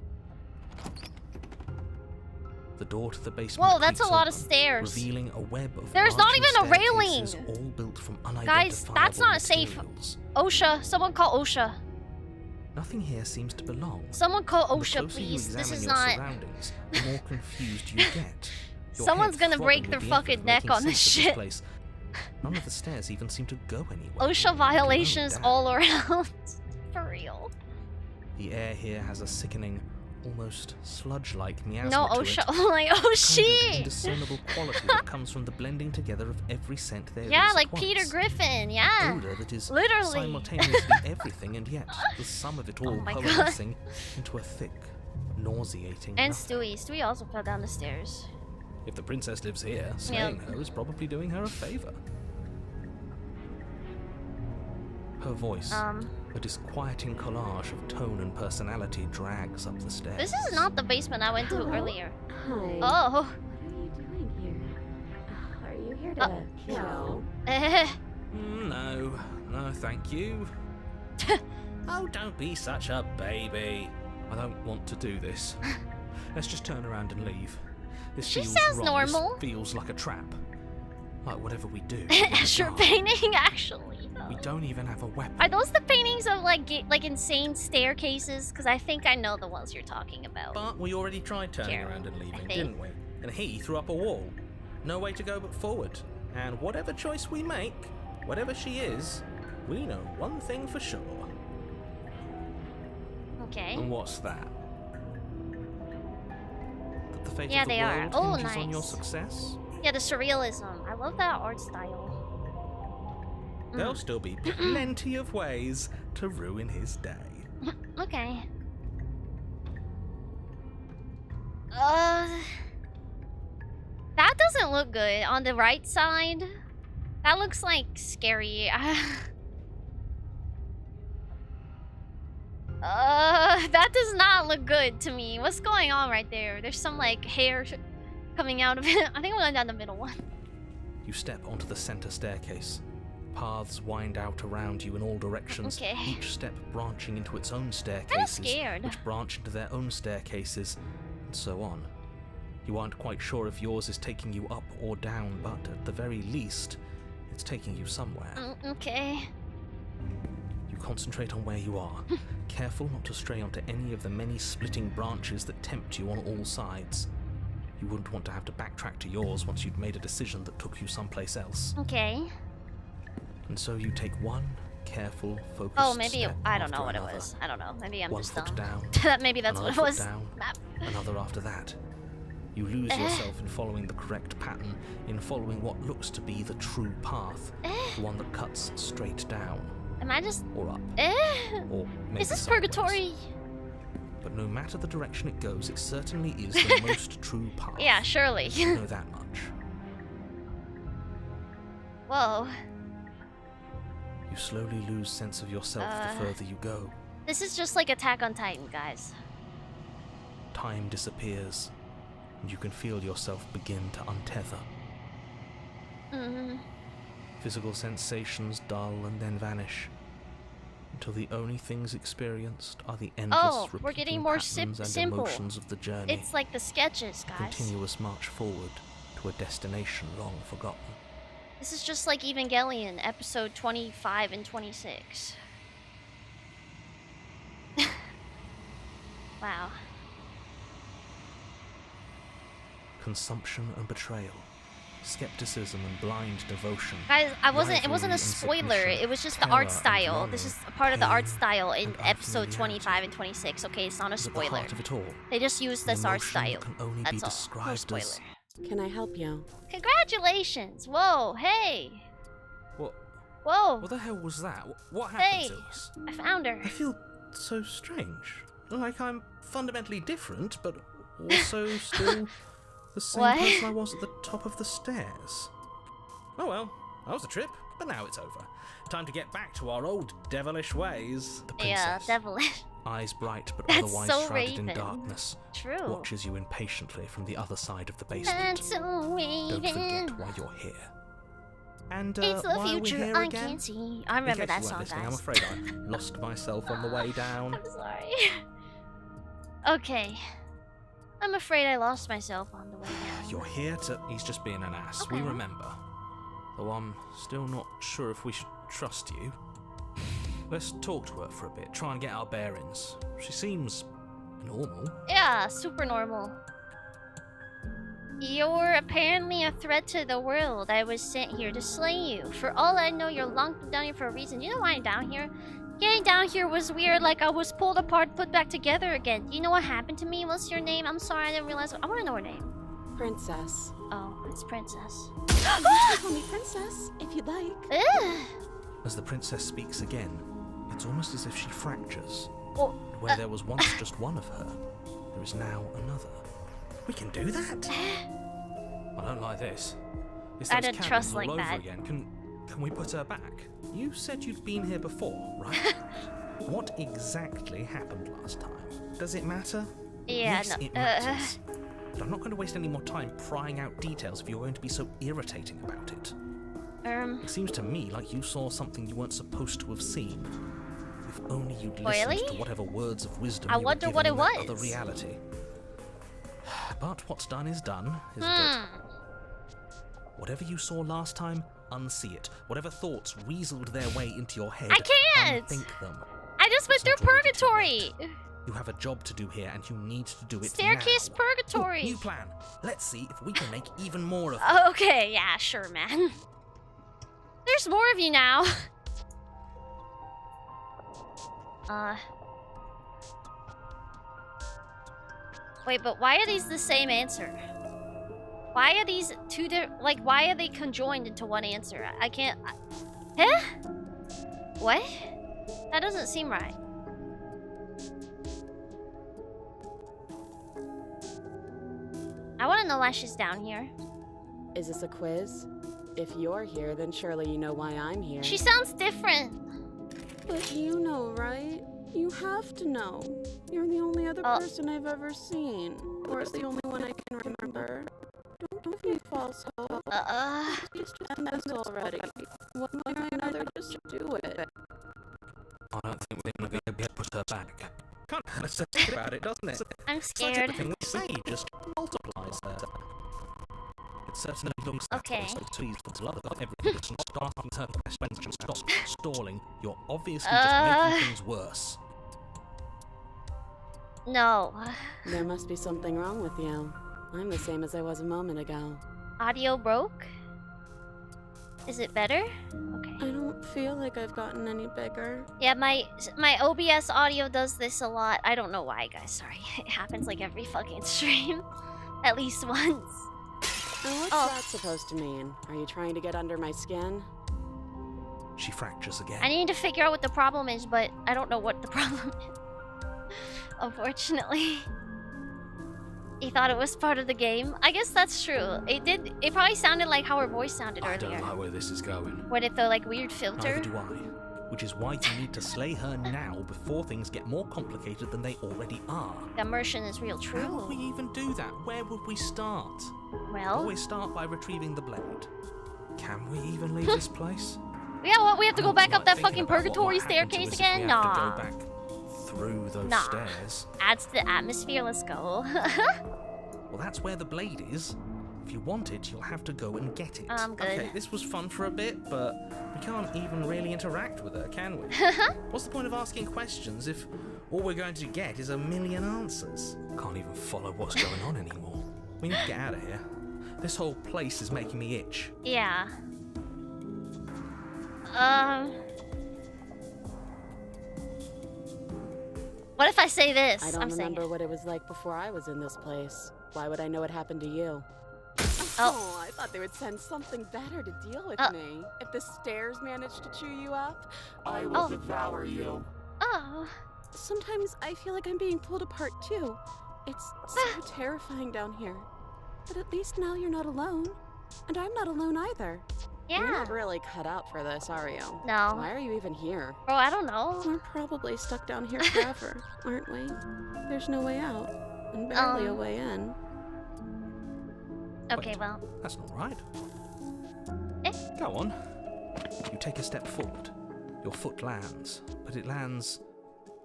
The door to the basement.
Whoa, that's a
creaks
lot of
open,
stairs.
revealing a web of
There's not
arching
even a railing.
staircases, all built from
Guys, that's
unidentifiable
not safe.
materials.
OSHA. Someone call OSHA.
Nothing here seems to belong.
Someone call
And the
OSHA,
closer you
please. This
examine
is
your
not...
surroundings, the more confused you get. Your
Someone's
head
gonna break
throbbing
their
with the effort
fucking
of
neck
making
on this
sense of
shit.
place. None of the stairs even seem to go anywhere.
OSHA
let alone
violations
down.
all around. For real.
The air here has a sickening, almost sludge-like miasma
No,
to
OSHA.
it.
Oh my, oh
Kind of
shit!
indiscernible quality that comes from the blending together of every scent there
Yeah,
is
like
at
Peter
once.
Griffin, yeah.
Odor that is
Literally.
simultaneously everything and yet the sum of it all
Oh my God.
coalescing into a thick, nauseating
And
nothing.
Stewie. Stewie also fell down the stairs.
If the princess lives here, slaying her is probably doing her a favor. Her voice, a disquieting collage of tone and personality, drags up the stairs.
This is not the basement I went to earlier.
Hi.
Oh.
What are you doing here? Are you here to kill?
No, thank you. Oh, don't be such a baby. I don't want to do this. Let's just turn around and leave. This
She
feels
sounds
wrong. This
normal.
feels like a trap. Like whatever we do.
Extra painting, actually.
We don't even have a weapon.
Are those the paintings of like insane staircases? Because I think I know the ones you're talking about.
But we already tried turning
Karen,
around and
I
leaving,
think.
didn't we? And he threw up a wall. No way to go but forward. And whatever choice we make, whatever she is, we know one thing for sure.
Okay.
And what's that? That the fate
Yeah,
of the
they are.
world
Oh,
hinges on your
nice.
success?
Yeah, the surrealism. I love that art style.
There'll still be plenty of ways to ruin his day.
Okay. That doesn't look good. On the right side, that looks like scary. That does not look good to me. What's going on right there? There's some like hair coming out of it. I think I'm going down the middle one.
You step onto the center staircase. Paths wind out around you in all directions,
Okay.
each step branching into its own
Kinda
staircases,
scared.
which branch into their own staircases, and so on. You aren't quite sure if yours is taking you up or down, but at the very least, it's taking you somewhere.
Okay.
You concentrate on where you are, careful not to stray onto any of the many splitting branches that tempt you on all sides. You wouldn't want to have to backtrack to yours once you'd made a decision that took you someplace else.
Okay.
And so you take one careful, focused
Oh, maybe
step
I don't know
after
what
another.
it was. I don't know. Maybe I'm
One
just
foot
dumb.
down,
Maybe that's what
another
it
foot
was.
down,
Map.
another after that. You lose yourself in following the correct pattern, in following what looks to be the true path, the one that cuts straight down,
Am I just?
or up,
Eh?
or maybe
Is this
sideways.
purgatory?
But no matter the direction it goes, it certainly is the most true path.
Yeah, surely.
You know that much.
Whoa.
You slowly lose sense of yourself the further you go.
This is just like Attack on Titan, guys.
Time disappears, and you can feel yourself begin to untether. Physical sensations dull and then vanish, until the only things experienced are the endless
we're getting more
patterns and
simple.
emotions of the journey.
It's like the sketches,
A
guys.
continuous march forward to a destination long forgotten.
This is just like Evangelion, episode 25 and 26. Wow.
Consumption and betrayal, skepticism and blind devotion.
Guys, it wasn't
rivalry
a
and
spoiler,
submission,
it was just the
terror
art
and
style.
longing,
This is a part of the art
pain
style in
and
episode
unfamiliarity.
25 and 26, okay? It's not a
At the
spoiler.
heart of it all,
They just used
an
this art
emotion
style.
can only be
That's all. No
described
spoiler.
as
Can I help you?
Congratulations! Whoa, hey!
what?
Whoa!
What the hell was that? What happened
Hey!
to us?
I found her.
I feel so strange. Like I'm fundamentally different, but also still the same
What?
person I was at the top of the stairs. Oh well, that was a trip, but now it's over. Time to get back to our old devilish ways. The
Yeah,
princess,
devilish.
eyes bright but
That's
otherwise
so
shrouded in
Raven.
darkness,
True.
watches you impatiently from the other side of the basement.
That's so
Don't forget
Raven.
why you're here. And
It's the
why are we
future
here
I
again?
can't see. I
In
remember
case
that
you
song,
weren't listening,
guys.
I'm afraid I lost myself on the way down.
I'm sorry. Okay. I'm afraid I lost myself on the way down.
You're here to... He's just being an ass.
Okay.
We remember. Though I'm still not sure if we should trust you. Let's talk to her for a bit, try and get our bearings. She seems normal.
Yeah, super normal. You're apparently a threat to the world. I was sent here to slay you. For all I know, you're locked down here for a reason. You know why I'm down here? Getting down here was weird, like I was pulled apart, put back together again. Do you know what happened to me? What's your name? I'm sorry, I didn't realize. I want to know her name.
Princess.
Oh, it's Princess.
You can call me Princess, if you'd like.
Ugh.
As the princess speaks again, it's almost as if she fractures.
Oh,
And where there was once just one of her, there is now another. We can do that? I don't like this. It's
I
those
don't
cabins
trust
all
like
over
that.
Again. Can we put her back? You said you'd been here before, right? What exactly happened last time? Does it matter?
yeah,
Yes,
no.
it matters. But I'm not going to waste any more time prying out details if you're going to be so irritating about it. It seems to me like you saw something you weren't supposed to have seen. If only you'd listened
Really?
to whatever words of wisdom
I
you were
wonder
given
what it
in that
was.
other reality. But what's done is done, isn't
Hmm.
it? Whatever you saw last time, unsee it. Whatever thoughts weaseled their way into your head,
I can't!
unthink them.
I just went
It's not
through
already too
purgatory.
late. You have a job to do here, and you need to do it
Staircase
now.
purgatory.
Ooh, new plan. Let's see if we can make even more of it.
Oh, okay, yeah, sure, man. There's more of you now. Wait, but why are these the same answer? Why are these two different? Like, why are they conjoined into one answer? I can't. Huh? What? That doesn't seem right. I want to know why she's down here.
Is this a quiz? If you're here, then surely you know why I'm here.
She sounds different.
But you know, right? You have to know. You're the only other
Oh.
person I've ever seen. Or the only one I can remember. Don't give me false hope. Just end this already. One way or another, just do it.
I don't think we're going to be able to put her back. Kind of less think about it, doesn't it?
I'm
It's like
scared.
everything we say just multiplies her. It certainly looks that
Okay.
way, so please, for the love of God, everything just start interpreting questions, stop stalling. You're obviously just making things worse.
No.
There must be something wrong with you. I'm the same as I was a moment ago.
Audio broke? Is it better? Okay.
I don't feel like I've gotten any bigger.
Yeah, my OBS audio does this a lot. I don't know why, guys. Sorry. It happens like every fucking stream. At least once.
And what's
Oh.
that supposed to mean? Are you trying to get under my skin?
She fractures again.
I need to figure out what the problem is, but I don't know what the problem is. Unfortunately. He thought it was part of the game. I guess that's true. It did. It probably sounded like how her voice sounded
I
earlier.
don't like where this is going.
When it the like weird filter.
Neither do I. Which is why you need to slay her now before things get more complicated than they already are.
The immersion is real true.
How would we even do that? Where would we start?
Well,
Always start by retrieving the blade. Can we even leave this place?
yeah, what, we have to go back up that
Thinking
fucking
about what
purgatory
might happen to
staircase
us if
again?
we have to
Nah.
go back through those
Nah.
stairs.
Adds to the atmosphere, let's go.
Well, that's where the blade is. If you want it, you'll have to go and get it.
I'm good.
Okay, this was fun for a bit, but we can't even really interact with her, can we? What's the point of asking questions if all we're going to get is a million answers? Can't even follow what's going on anymore. We need to get out of here. This whole place is making me itch.
Yeah. What if I say this?
I don't
I'm saying
remember
it.
what it was like before I was in this place. Why would I know what happened to you?
Oh.
I thought they would send something better to deal with me. If the stairs managed to chew you up, I will devour you.
Oh.
Sometimes I feel like I'm being pulled apart too. It's so terrifying down here. But at least now you're not alone. And I'm not alone either. You're
Yeah.
not really cut out for this, are you?
No.
Why are you even here?
Bro, I don't know.
We're probably stuck down here forever, aren't we? There's no way out, and barely a way in.
Okay,
Wait,
well.
That's not right.
Eh?
Go on. You take a step forward. Your foot lands, but it lands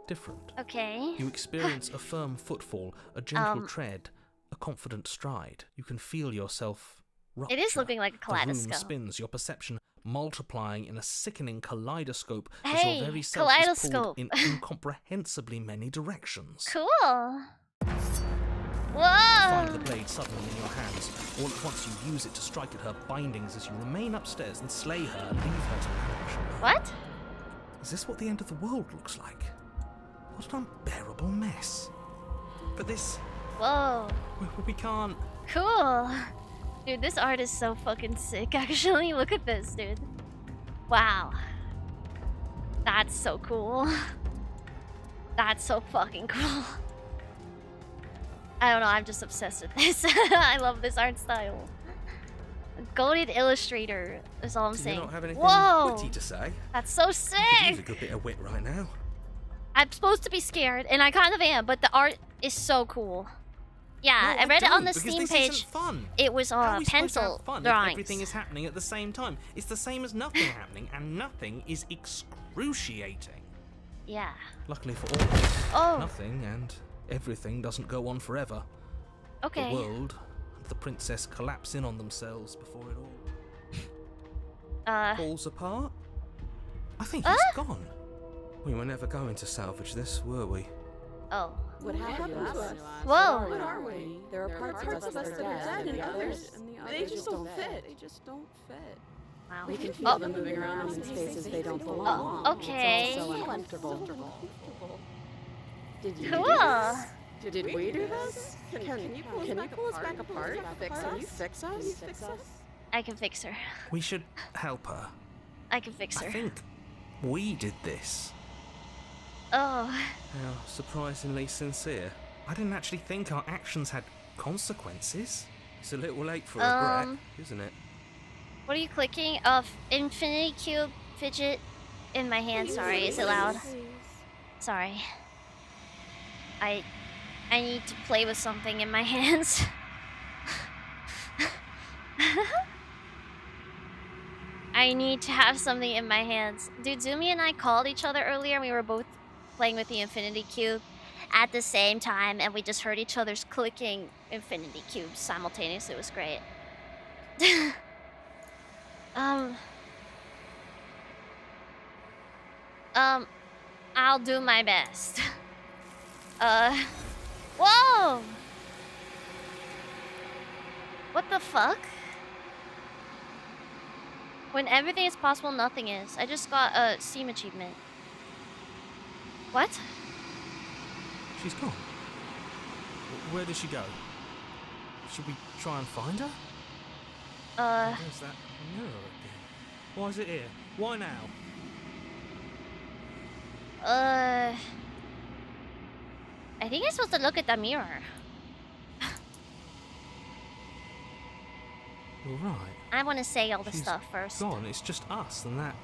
different.
Okay.
You experience a firm footfall, a gentle tread, a confident stride. You can feel yourself rupture.
It is looking like a
The room
kaleidoscope.
spins, your perception multiplying in a sickening kaleidoscope as
Hey,
your very self is pulled
kaleidoscope.
in incomprehensibly many directions.
Cool.
You find the
Whoa.
blade suddenly in your hands. All at once you use it to strike at her bindings as you remain upstairs and slay her and leave her to perish.
What?
Is this what the end of the world looks like? What an unbearable mess. But this...
Whoa.
we can't...
Cool. Dude, this art is so fucking sick, actually. Look at this, dude. Wow. That's so cool. That's so fucking cool. I don't know, I'm just obsessed with this. I love this art style. Goated illustrator is all I'm
Do
saying.
you not have anything
Whoa!
witty to say?
That's so
You could use a
sick!
good bit of wit right now.
I'm supposed to be scared, and I kind of am, but the art is so cool. Yeah,
No,
I read it on
don't,
the
because
Steam
this
page.
isn't fun.
It was
How are we supposed to
pencil
have fun if
drawings.
everything is happening at the same time? It's the same as nothing happening, and nothing is excruciating.
Yeah.
Luckily for all of us,
Oh.
nothing and everything doesn't go on forever.
Okay.
The world and the princess collapse in on themselves before it all falls apart. I think he's gone. We were never going to salvage this, were we?
Oh.
What happened to us?
Whoa.
What are we? There are parts of us that are dead, and others,
They just don't fit. They just don't fit.
Wow.
We can feel them moving around in spaces they don't belong.
Okay.
It's all so uncomfortable. Did you
Cool.
do this? Did we do this? Can you pull us back apart? Fix us?
I can fix her.
We should help her.
I can fix
I
her.
think we did this.
Oh.
How surprisingly sincere. I didn't actually think our actions had consequences. It's a little late for regret, isn't it?
What are you clicking? Infinity cube fidget in my hand. Sorry, is it loud? Sorry. I need to play with something in my hands. I need to have something in my hands. Dude, Zumi and I called each other earlier and we were both playing with the Infinity Cube at the same time and we just heard each other's clicking Infinity Cubes simultaneously. It was great. I'll do my best. Whoa! What the fuck? When everything is possible, nothing is. I just got a Steam achievement. What?
She's gone. Where did she go? Should we try and find her? There's that mirror again. Why is it here? Why now?
I think I'm supposed to look at the mirror.
You're right.
I want to say all the
She's
stuff first.
gone. It's just us and that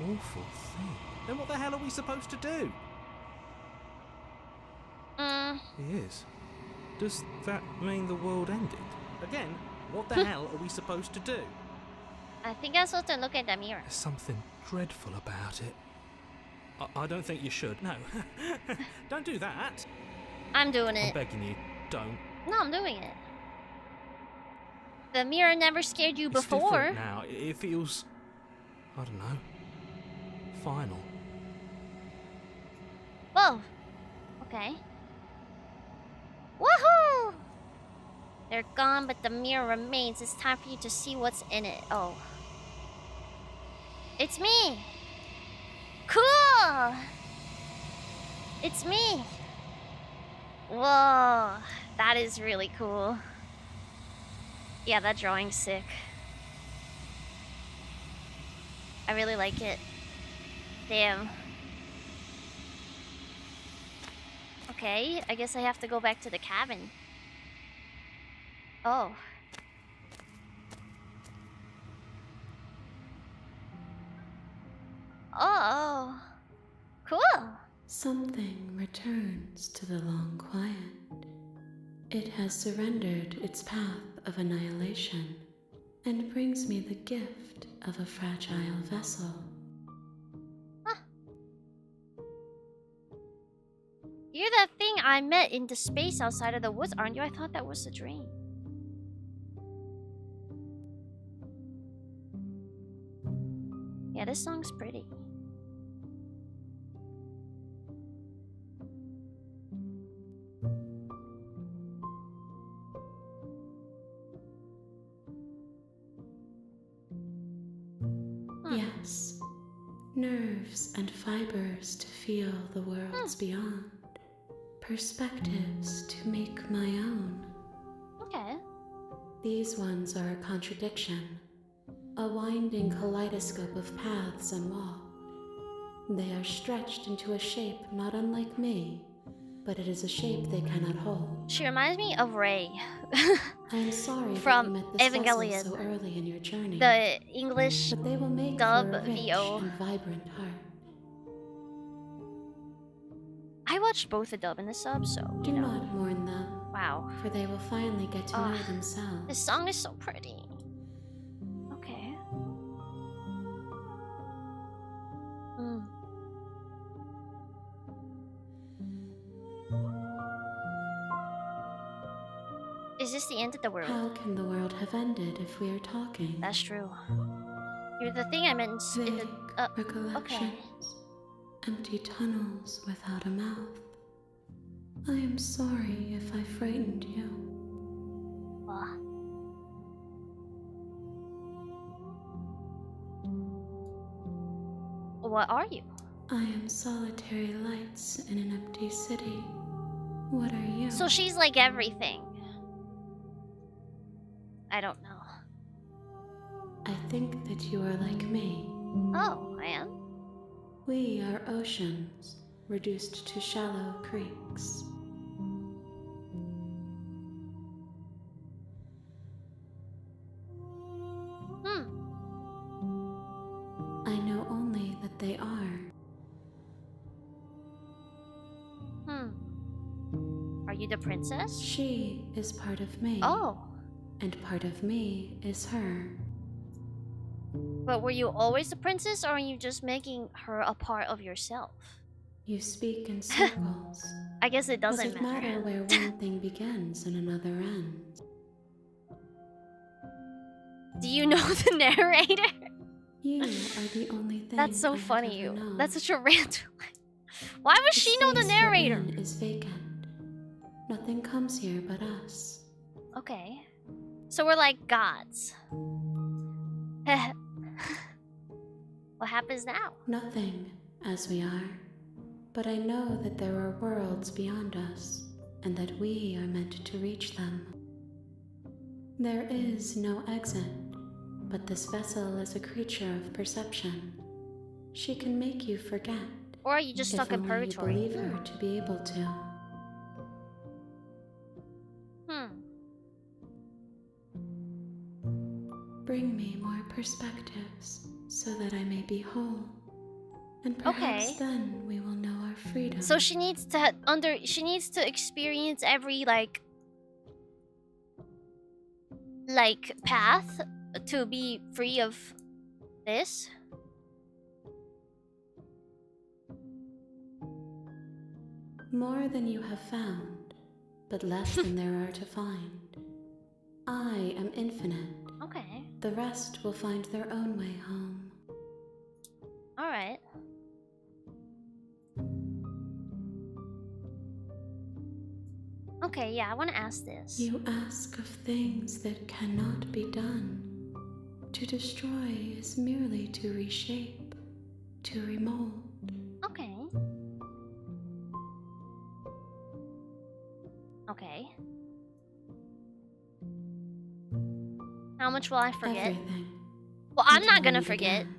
awful thing. Then what the hell are we supposed to do? It is. Does that mean the world ended? Again, what the hell are we supposed to do?
I think I'm supposed to look at the mirror.
There's something dreadful about it. I don't think you should. No. Don't do that.
I'm doing
I'm
it.
begging you, don't.
No, I'm doing it. The mirror never scared you
It's
before.
different now. It feels, I don't know, final.
Whoa. Okay. Woohoo! They're gone, but the mirror remains. It's time for you to see what's in it. Oh. It's me! Cool! It's me! Whoa. That is really cool. Yeah, that drawing's sick. I really like it. Damn. Okay, I guess I have to go back to the cabin. Oh. Oh. Cool.
Something returns to the long quiet. It has surrendered its path of annihilation and brings me the gift of a fragile vessel.
You're that thing I met in the space outside of the woods, aren't you? I thought that was a dream. Yeah, this song's pretty.
Yes, nerves and fibers to feel the worlds beyond, perspectives to make my own.
Okay.
These ones are a contradiction, a winding kaleidoscope of paths and walk. They are stretched into a shape not unlike me, but it is a shape they cannot hold.
She reminds me of Ray.
I am sorry
From
that you met this
Evangelion.
vessel so early in your journey.
The English
But they will make
dub
for a rich
VO.
and vibrant heart.
I watched both the dub and the sub, so
Do
you know.
not mourn them,
Wow.
for they will finally get to know themselves.
This song is so pretty. Okay. Is this the end of the world?
How can the world have ended if we are talking?
That's true. You're the thing I meant in the...
Vague recollections, empty tunnels without a mouth. I am sorry if I frightened you.
What are you?
I am solitary lights in an empty city. What are you?
So she's like everything. I don't know.
I think that you are like me.
Oh, I am?
We are oceans, reduced to shallow creeks. I know only that they are.
Are you the princess?
She is part of me.
Oh.
And part of me is her.
But were you always the princess, or are you just making her a part of yourself?
You speak in circles.
I guess it doesn't
Does it matter where one thing begins and another ends?
Do you know the narrator?
You are the only thing.
That's so
I have
funny.
ever known.
That's such a random. Why would she know the
space we're
narrator?
in is vacant. Nothing comes here but us.
Okay. So we're like gods. What happens now?
Nothing, as we are. But I know that there are worlds beyond us, and that we are meant to reach them. There is no exit, but this vessel is a creature of perception. She can make you forget.
Or are you just stuck in
if only
purgatory?
you believe her to be able to. Bring me more perspectives so that I may be whole. And perhaps then we will know our freedom.
So she needs to experience every like path to be free of this.
More than you have found, but less than there are to find. I am infinite.
Okay.
The rest will find their own way home.
Alright. Okay, yeah, I want to ask this.
You ask of things that cannot be done. To destroy is merely to reshape, to remold.
Okay. Okay. How much will I forget?
Everything.
Well, I'm not
Until
gonna
we
forget.
begin.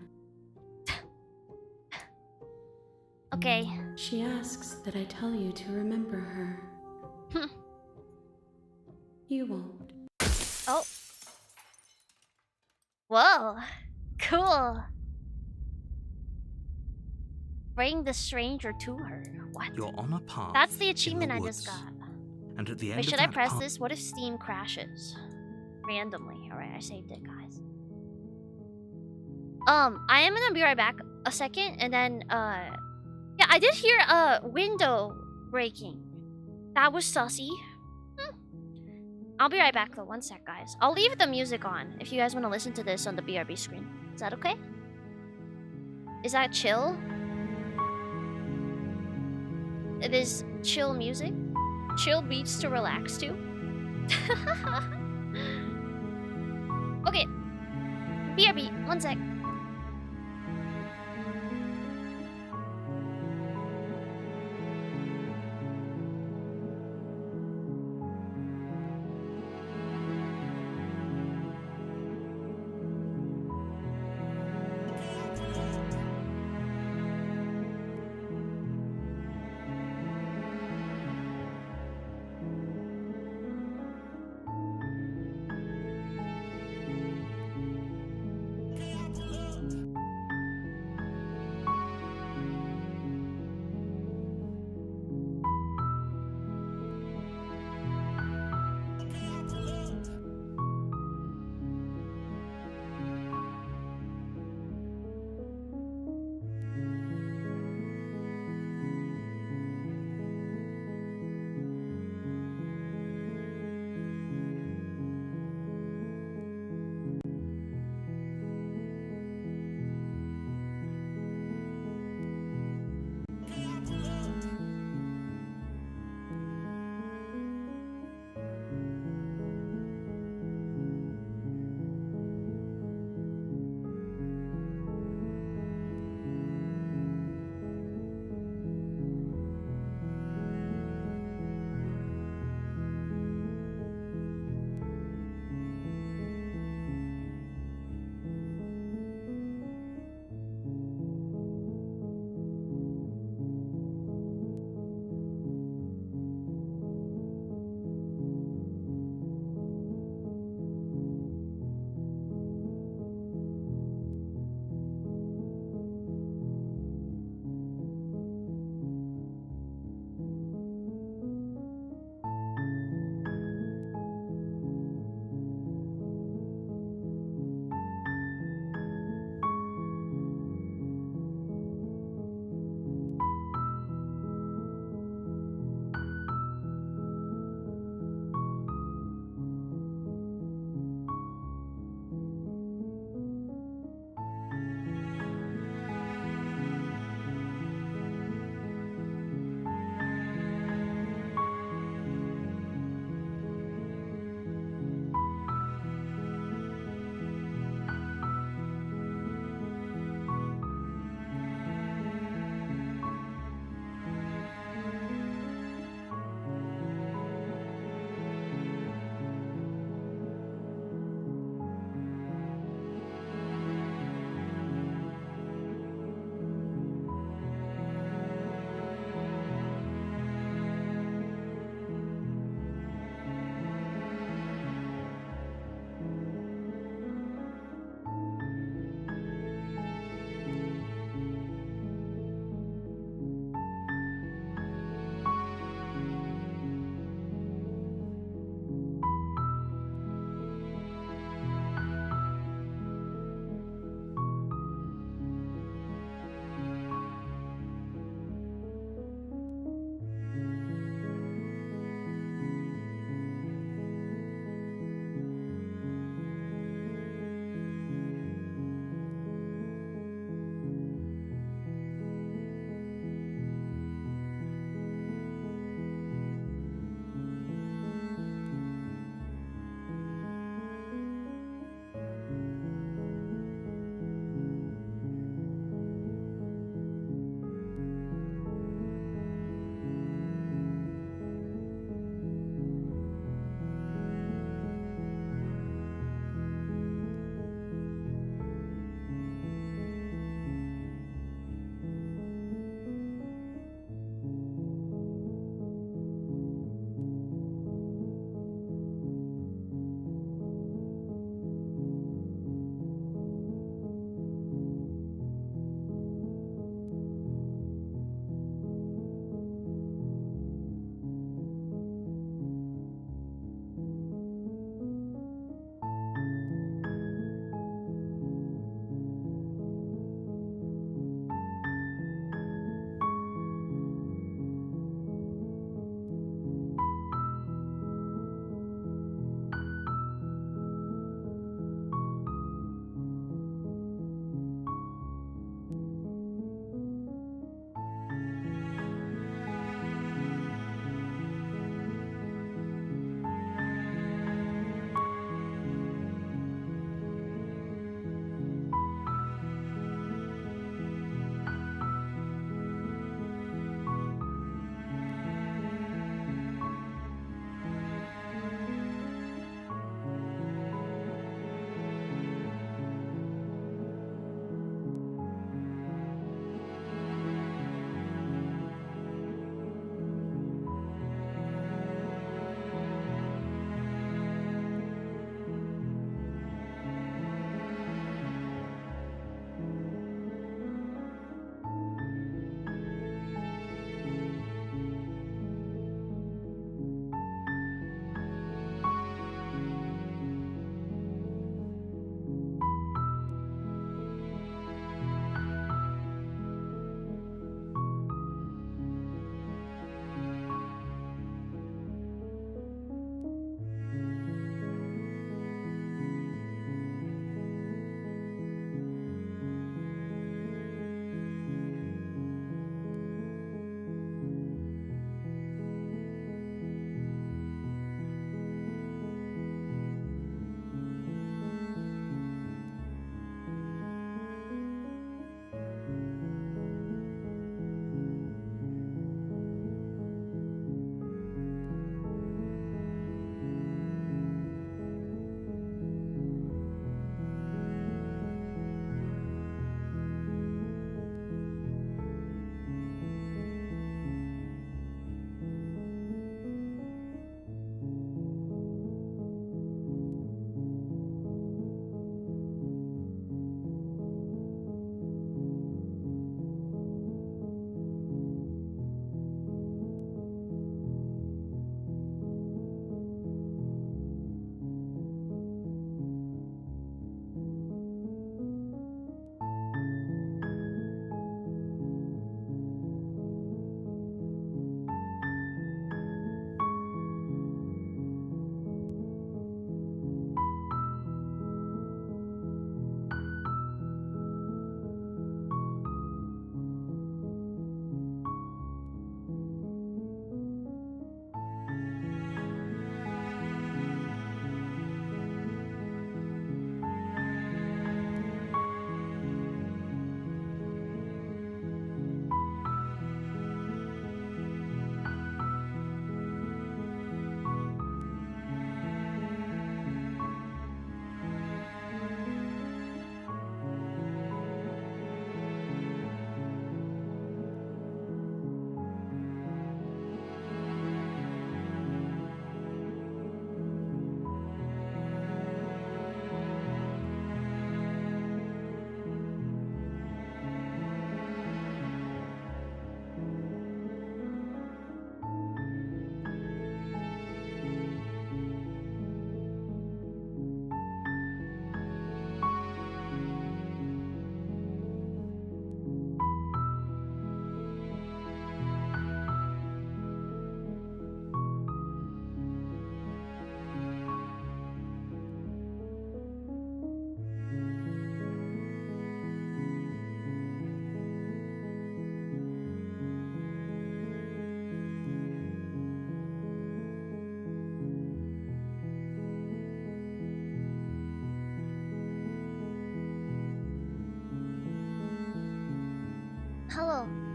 Okay.
She asks that I tell you to remember her. You won't.
Oh. Whoa. Cool. Bring the stranger to her. What?
You're on a path.
That's the
in
achievement I just
woods.
got.
And at the end
Wait,
of
should I
that
press
path-
this? What if Steam crashes? Randomly. Alright, I saved it, guys. I am gonna be right back a second, and then, yeah, I did hear a window breaking. That was sussy. I'll be right back though, one sec, guys. I'll leave the music on if you guys want to listen to this on the BRB screen. Is that okay? Is that chill? It is chill music? Chill beats to relax to? Okay. BRB, one sec.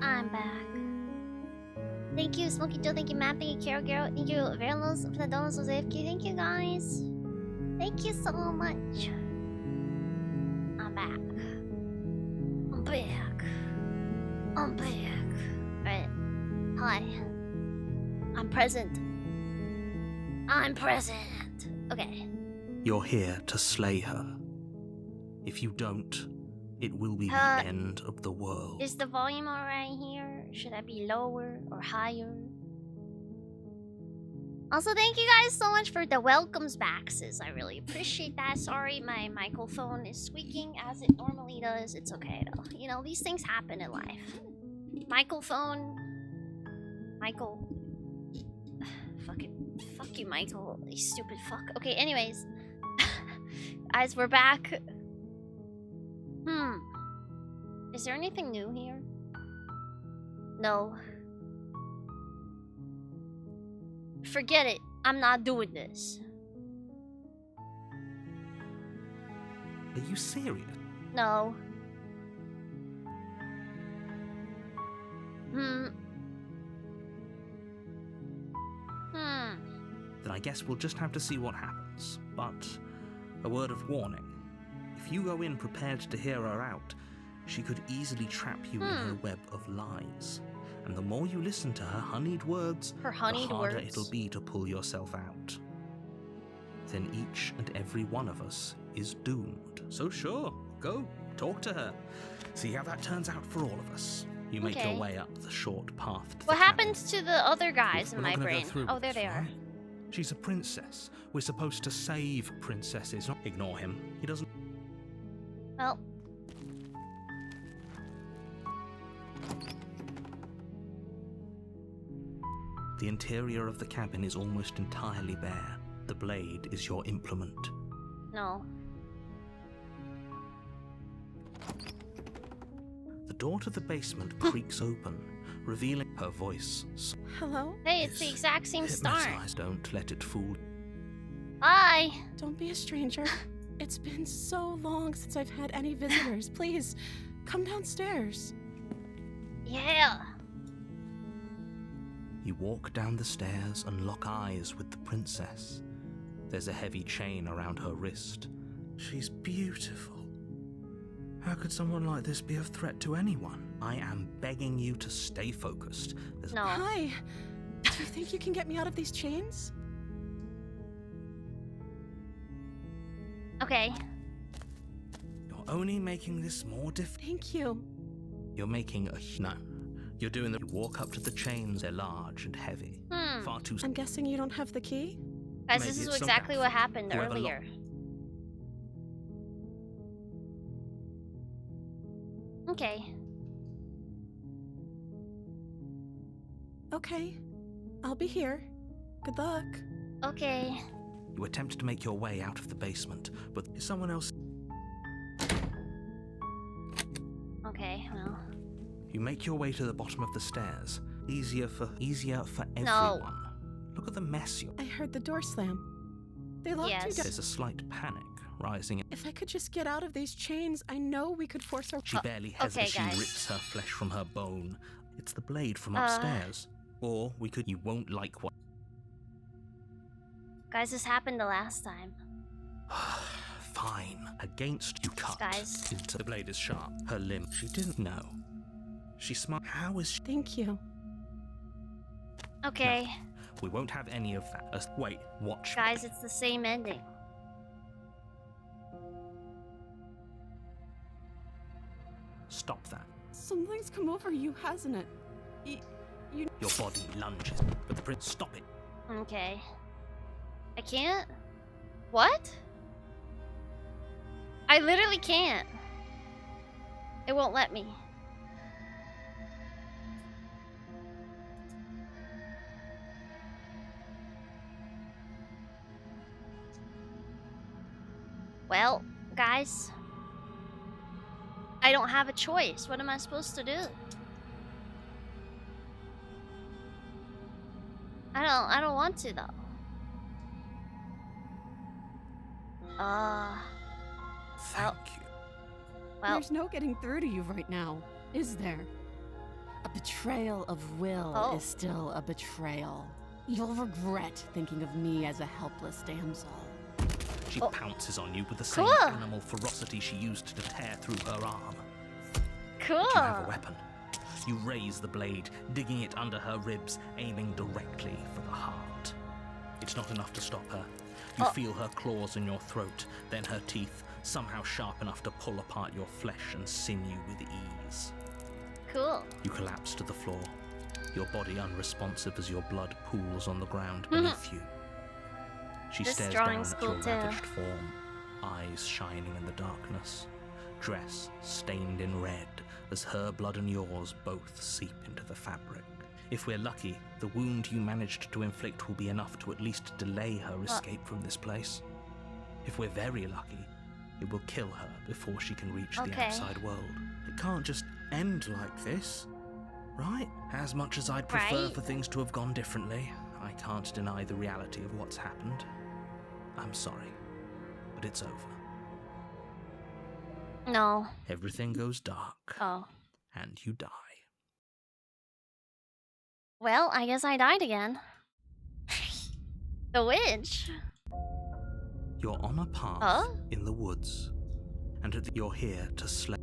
I'm back. Thank you, Smoky Joe. Thank you, Matt. Thank you, Carol. Thank you, Verlos, for the donuts of AFK. Thank you, guys. Thank you so much. I'm back. I'm back. I'm back. Right. Hi. I'm present. I'm present. Okay.
You're here to slay her. If you don't, it will be the end of the world.
Is the volume alright here? Should I be lower or higher? Also, thank you guys so much for the welcomes backs. I really appreciate that. Sorry, my microphone is squeaking as it normally does. It's okay though. You know, these things happen in life. Michael. Fuck you, Michael. You stupid fuck. Okay, anyways. Guys, we're back. Is there anything new here? No. Forget it. I'm not doing this.
Are you serious?
No.
Then I guess we'll just have to see what happens. But a word of warning. If you go in prepared to hear her out, she could easily trap you in her web of lies. And the more you listen to her honeyed words, the harder it'll be to pull yourself out. Then each and every one of us is doomed. So sure, go, talk to her. See how that turns out for all of us. You make your way up the short path to
what happens to the other guys in my brain? Oh, there they are.
She's a princess. We're supposed to save princesses, not ignore him. He doesn't...
Well...
The interior of the cabin is almost entirely bare. The blade is your implement.
No.
The door to the basement creaks open, revealing her voice.
Hello?
Hey, it's the exact same start.
Don't let it fool.
Hi.
Don't be a stranger. It's been so long since I've had any visitors. Please, come downstairs.
Yeah.
You walk down the stairs and lock eyes with the princess. There's a heavy chain around her wrist. She's beautiful. How could someone like this be a threat to anyone? I am begging you to stay focused.
No.
Hi. Do you think you can get me out of these chains?
Okay.
You're only making this more difficult.
Thank you.
You're making a... No. You're doing the... Walk up to the chains. They're large and heavy. Far too...
I'm guessing you don't have the key?
Guys, this is exactly what happened earlier. Okay.
Okay. I'll be here. Good luck.
Okay.
You attempt to make your way out of the basement, but someone else...
Okay, well...
You make your way to the bottom of the stairs. Easier for everyone.
No.
Look at the mess you...
I heard the door slam. They locked you down.
There's a slight panic rising.
If I could just get out of these chains, I know we could force our...
She barely hesitates.
Okay,
she rips her flesh from her bone. It's the blade from upstairs. Or we could... You won't like what...
Guys, this happened the last time.
Fine. Against you cut.
Guys.
The blade is sharp. Her limb. She didn't know. She smart. How is she...
Thank you.
Okay.
No, we won't have any of that. Wait, watch.
Guys, it's the same ending.
Stop that.
Something's come over you, hasn't it? You...
Your body lunges, but the prince... Stop it.
Okay. I can't? What? I literally can't. It won't let me. Well, guys, I don't have a choice. What am I supposed to do? I don't want to though.
Thank you.
Well,
there's no getting through to you right now, is there? A betrayal of will is still a betrayal. You'll regret thinking of me as a helpless damsel.
She pounces on you with the same animal ferocity she used to tear through her arm.
Cool.
But you have a weapon. You raise the blade, digging it under her ribs, aiming directly for the heart. It's not enough to stop her. You feel her claws in your throat, then her teeth, somehow sharp enough to pull apart your flesh and sinew with ease.
Cool.
You collapse to the floor, your body unresponsive as your blood pools on the ground beneath you. She stares down at your ravaged form, eyes shining in the darkness, dress stained in red as her blood and yours both seep into the fabric. If we're lucky, the wound you managed to inflict will be enough to at least delay her escape from this place. If we're very lucky, it will kill her before she can reach the outside world. It can't just end like this, right? As much as I'd prefer for things to have gone differently, I can't deny the reality of what's happened. I'm sorry, but it's over.
No.
Everything goes dark.
Oh.
And you die.
Well, I guess I died again. The witch.
You're on a path in the woods, and you're here to slay.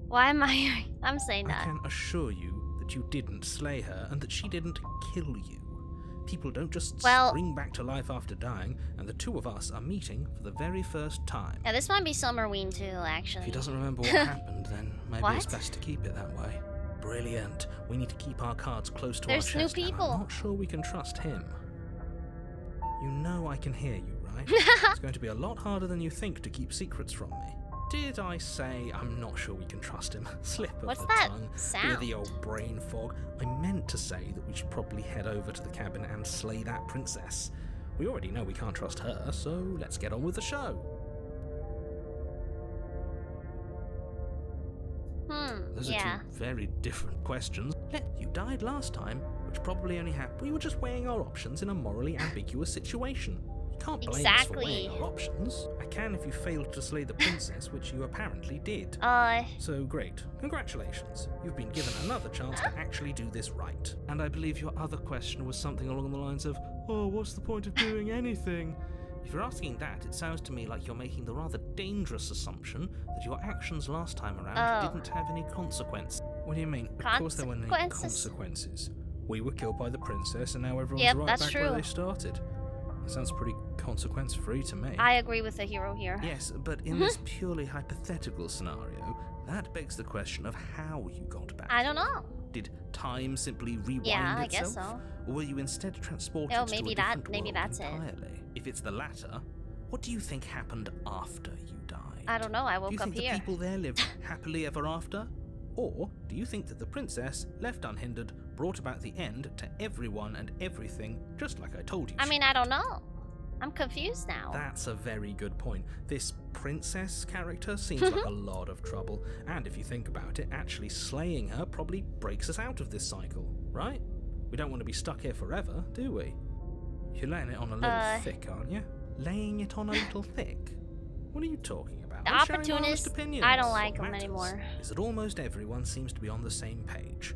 Why am I'm saying that.
I can assure you that you didn't slay her and that she didn't kill you. People don't just spring back to life after dying, and the two of us are meeting for the very first time.
Yeah, this might be Summerween too, actually.
If he doesn't remember what happened, then maybe it's best to keep it that way. Brilliant. We need to keep our cards close to our chest.
There's new people.
I'm not sure we can trust him. You know I can hear you, right? It's going to be a lot harder than you think to keep secrets from me. Did I say I'm not sure we can trust him? Slip of the tongue. Hear the old brain fog. I meant to say that we should probably head over to the cabin and slay that princess. We already know we can't trust her, so let's get on with the show. Those are two very different questions. You died last time, which probably only happened. We were just weighing our options in a morally ambiguous situation. You can't blame us for weighing our options. I can if you failed to slay the princess, which you apparently did. So great. Congratulations. You've been given another chance to actually do this right. And I believe your other question was something along the lines of, oh, what's the point of doing anything? If you're asking that, it sounds to me like you're making the rather dangerous assumption that your actions last time around didn't have any consequence. What do you mean? Of course there weren't any consequences. We were killed by the princess and now everyone's right back where they started. That sounds pretty consequence-free to me.
I agree with the hero here.
Yes, but in this purely hypothetical scenario, that begs the question of how you got back.
I don't know.
Did time simply rewind
itself?
I guess so. Or were you instead transported to a different world entirely? If it's the latter, what do you think happened after you died?
I don't know, I woke up here.
Do you think the people there lived happily ever after? Or do you think that the princess, left unhindered, brought about the end to everyone and everything, just like I told you?
I mean, I don't know. I'm confused now.
That's a very good point. This princess character seems like a lot of trouble, and if you think about it, actually slaying her probably breaks us out of this cycle, right? We don't want to be stuck here forever, do we? You're laying it on a little thick, aren't you? Laying it on a little thick? What are you talking about?
The opportunist, I don't like him anymore.
Is that almost everyone seems to be on the same page.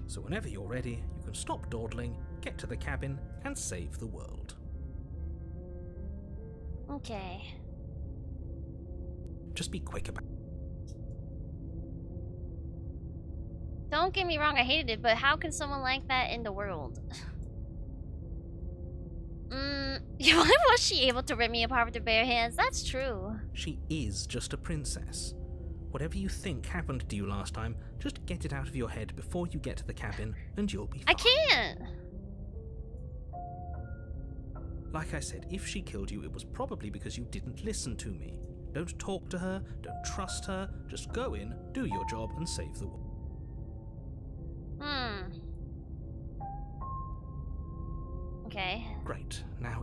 So whenever you're ready, you can stop dawdling, get to the cabin, and save the world.
Okay.
Just be quick about it.
Don't get me wrong, I hated it, but how can someone like that in the world? Why was she able to rip me apart with her bare hands? That's true.
She is just a princess. Whatever you think happened to you last time, just get it out of your head before you get to the cabin, and you'll be fine.
I can't!
Like I said, if she killed you, it was probably because you didn't listen to me. Don't talk to her, don't trust her, just go in, do your job, and save the world.
Okay.
Great, now...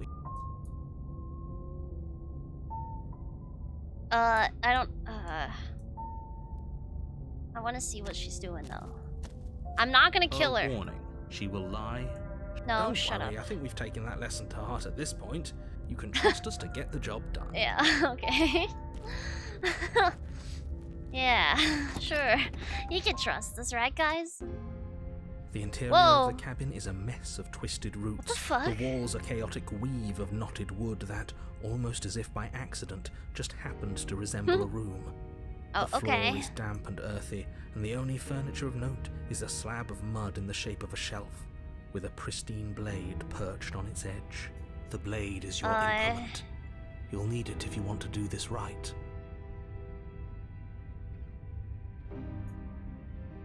I don't... I want to see what she's doing, though. I'm not gonna kill her.
Warning. She will lie.
No,
Don't
shut
worry,
up.
I think we've taken that lesson to heart at this point. You can trust us to get the job done.
Yeah, okay. Yeah, sure. You can trust us, right, guys?
The interior
Whoa.
of the cabin is a mess of twisted roots.
the fuck?
The walls a chaotic weave of knotted wood that, almost as if by accident, just happened to resemble a room.
Oh,
The floor
okay.
is damp and earthy, and the only furniture of note is a slab of mud in the shape of a shelf, with a pristine blade perched on its edge. The blade is your implement. You'll need it if you want to do this right.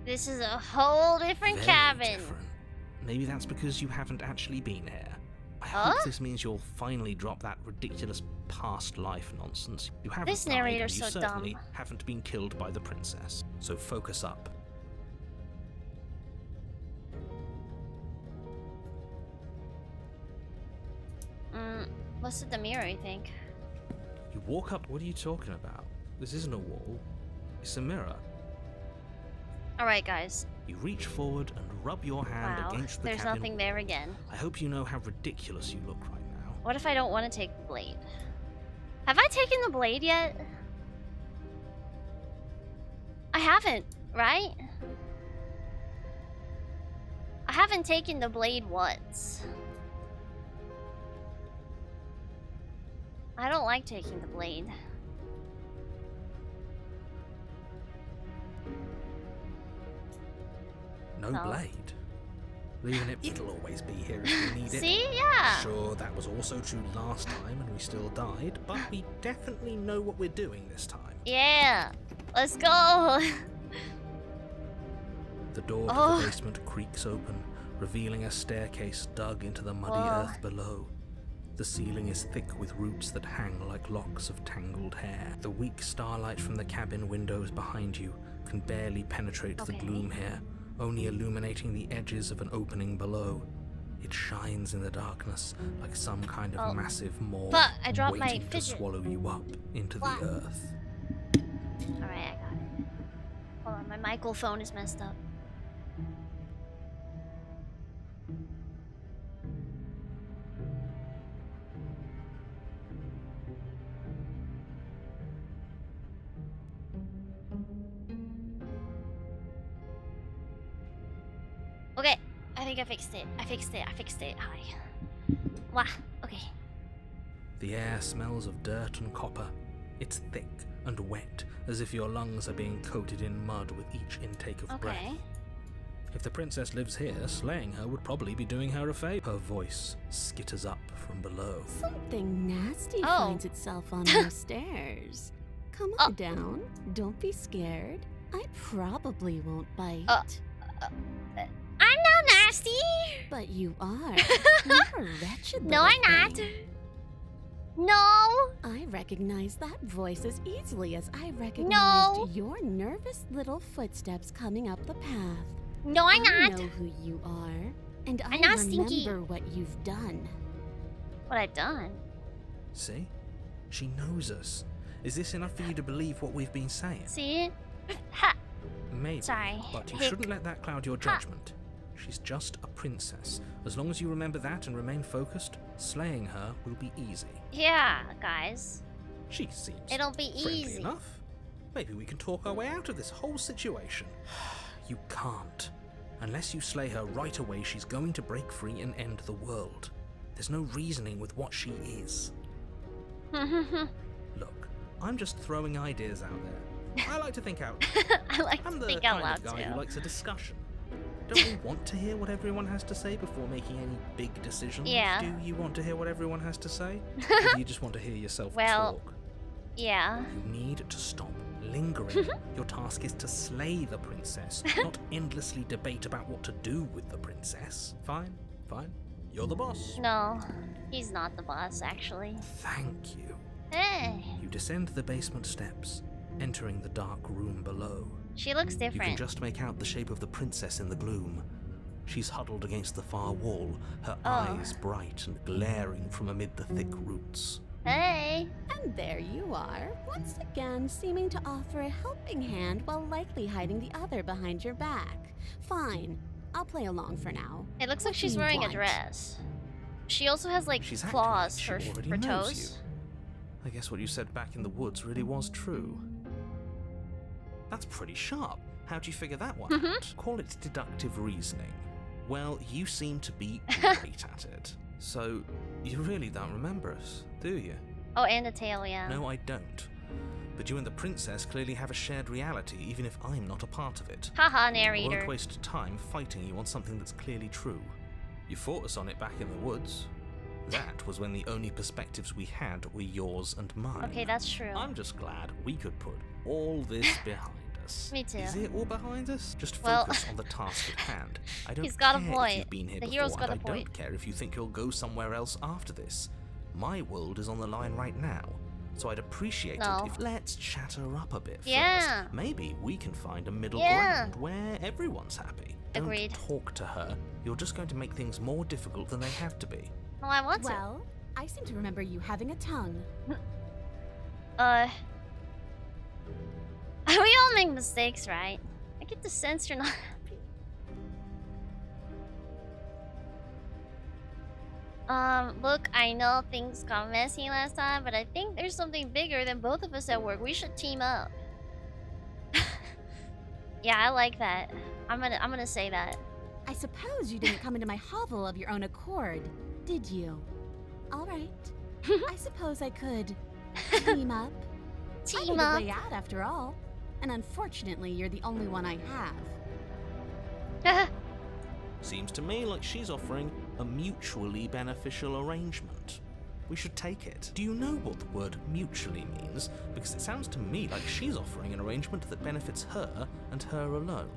This is a whole different
Very
cabin.
different. Maybe that's because you haven't actually been here. I
Huh?
hope this means you'll finally drop that ridiculous past life nonsense. You haven't
This
died,
narrator's
and you
so
certainly
dumb.
haven't been killed by the princess. So focus up.
What's with the mirror, you think?
You walk up. What are you talking about? This isn't a wall. It's a mirror.
Alright, guys.
You reach forward and rub your hand
Wow.
against the
There's
cabin
nothing
wall.
there again.
I hope you know how ridiculous you look right now.
What if I don't want to take the blade? Have I taken the blade yet? I haven't, right? I haven't taken the blade once. I don't like taking the blade.
No
No.
blade. Leaving it, it'll always be here if you need it.
See? Yeah.
Sure, that was also true last time and we still died, but we definitely know what we're doing this time.
Yeah. Let's go.
The door to
Oh.
the basement creaks open, revealing a staircase dug into the muddy
Whoa.
earth below. The ceiling is thick with roots that hang like locks of tangled hair. The weak starlight from the cabin windows behind you can barely penetrate the
Okay.
gloom here, only illuminating the edges of an opening below. It shines in the darkness like some kind of
Oh.
massive maw
Fuck, I dropped my
waiting to
fidget.
swallow you up into
Fuck.
the earth.
Alright, I got it. Hold on, my microphone is messed up. Okay, I think I fixed it. I fixed it. Hi. Wow, okay.
The air smells of dirt and copper. It's thick and wet, as if your lungs are being coated in mud with each intake of breath.
Okay.
If the princess lives here, slaying her would probably be doing her a favor. Her voice skitters up from below.
Something nasty
Oh.
finds itself on your stairs. Come on down. Don't be scared. I probably won't bite.
I'm not nasty!
But you are. You're a wretched
No,
little
I'm not.
thing.
No!
I recognize that voice as easily as I recognized
No.
your nervous little footsteps coming up the path.
No, I'm
I
not!
know who you are, and I
I'm not
remember
stinky.
what you've done.
What I've done?
See? She knows us. Is this enough for you to believe what we've been saying?
See? Ha!
Maybe,
Sorry.
but you
Hick.
shouldn't let that cloud your judgment. She's just a princess. As long as you remember that and remain focused, slaying her will be easy.
Yeah, guys.
She seems
It'll be
friendly
easy.
enough. Maybe we can talk our way out of this whole situation. You can't. Unless you slay her right away, she's going to break free and end the world. There's no reasoning with what she is. Look, I'm just throwing ideas out there. I like to think out loud.
I like
I'm
to
the
think out
kind of
loud
guy who
too.
likes a discussion. Don't we want to hear what everyone has to say before making any big decisions?
Yeah.
Do you want to hear what everyone has to say? Or do you just want to hear yourself
Well-
talk?
Yeah.
You need to stop lingering. Your task is to slay the princess, not endlessly debate about what to do with the princess. Fine, fine. You're the boss.
No, he's not the boss, actually.
Thank you.
Hey,
You descend the basement steps, entering the dark room below.
she looks
You can
different.
just make out the shape of the princess in the gloom. She's huddled against the far wall, her
Oh.
eyes bright and glaring from amid the thick roots.
Hey!
And there you are, once again seeming to offer a helping hand while likely hiding the other behind your back. Fine. I'll play along for now.
It looks like
What do
she's
you
wearing a
want?
dress. She also has like
She's acting
claws
like she
for
already knows
toes.
you. I guess what you said back in the woods really was true. That's pretty sharp. How'd you figure that one out? Call it deductive reasoning. Well, you seem to be great at it. So, you really don't remember us, do you?
Oh, and the tail, yeah.
No, I don't. But you and the princess clearly have a shared reality, even if I'm not a part of it.
Haha,
I
narrator.
won't waste time fighting you on something that's clearly true. You fought us on it back in the woods. That was when the only perspectives we had were yours and mine.
Okay, that's true.
I'm just glad we could put all this behind us.
Me too.
Is it all behind us? Just
Well,
focus on the task at hand. I don't
he's got a
care
point.
if you've been here
The
before,
hero's got
and
a
I
point.
don't care if you think you'll go somewhere else after this. My world is on the line right now, so I'd appreciate
No.
it if let's chat her up a bit
Yeah.
first. Maybe we can find a middle
Yeah.
ground where everyone's happy.
Agreed.
Don't talk to her. You're just going to make things more difficult than they have to be.
Well, I want
Well, I seem to remember you having a tongue.
to. We all make mistakes, right? I get the sense you're not happy. Look, I know things got messy last time, but I think there's something bigger than both of us at work. We should team up. Yeah, I like that. I'm gonna say that.
I suppose you didn't come into my hovel of your own accord, did you? All right. I suppose I could team up. I
Team
need a
up.
way out after all. And unfortunately, you're the only one I have.
Seems to me like she's offering a mutually beneficial arrangement. We should take it. Do you know what the word mutually means? Because it sounds to me like she's offering an arrangement that benefits her and her alone.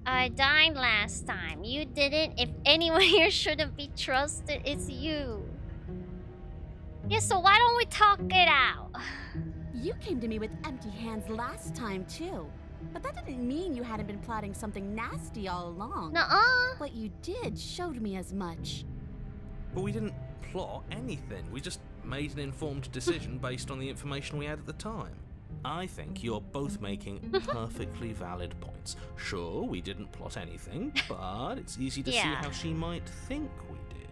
I died last time. You didn't. If anyone here shouldn't be trusted, it's you. Yeah, so why don't we talk it out?
You came to me with empty hands last time, too. But that didn't mean you hadn't been plotting something nasty all along.
Nuh-uh.
What you did showed me as much.
But we didn't plot anything. We just made an informed decision based on the information we had at the time. I think you're both making perfectly valid points. Sure, we didn't plot anything, but it's easy to see
Yeah.
how she might think we did.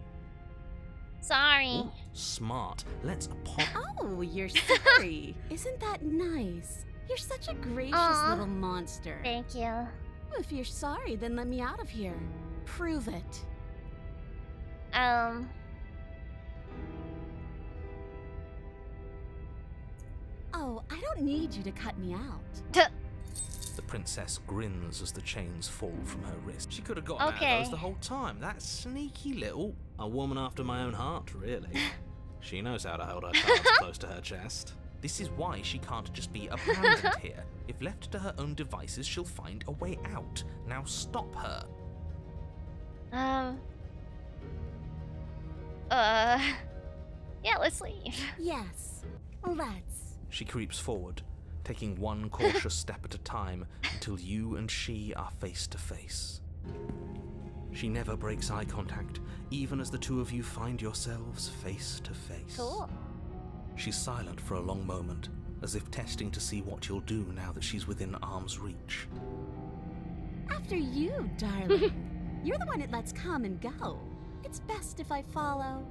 Sorry.
Ooh, smart. Let's apologize.
Oh, you're sorry. Isn't that nice? You're such a gracious
Aw.
little monster.
Thank you.
If you're sorry, then let me out of here. Prove it. Oh, I don't need you to cut me out.
The princess grins as the chains fall from her wrist. She could have gotten out
Okay.
of those the whole time. That sneaky little... A woman after my own heart, really. She knows how to hold her cards close to her chest. This is why she can't just be abandoned here. If left to her own devices, she'll find a way out. Now stop her.
Yeah, let's leave.
Yes, let's.
She creeps forward, taking one cautious step at a time until you and she are face to face. She never breaks eye contact, even as the two of you find yourselves face to face.
Cool.
She's silent for a long moment, as if testing to see what you'll do now that she's within arm's reach.
After you, darling. You're the one it lets come and go. It's best if I follow.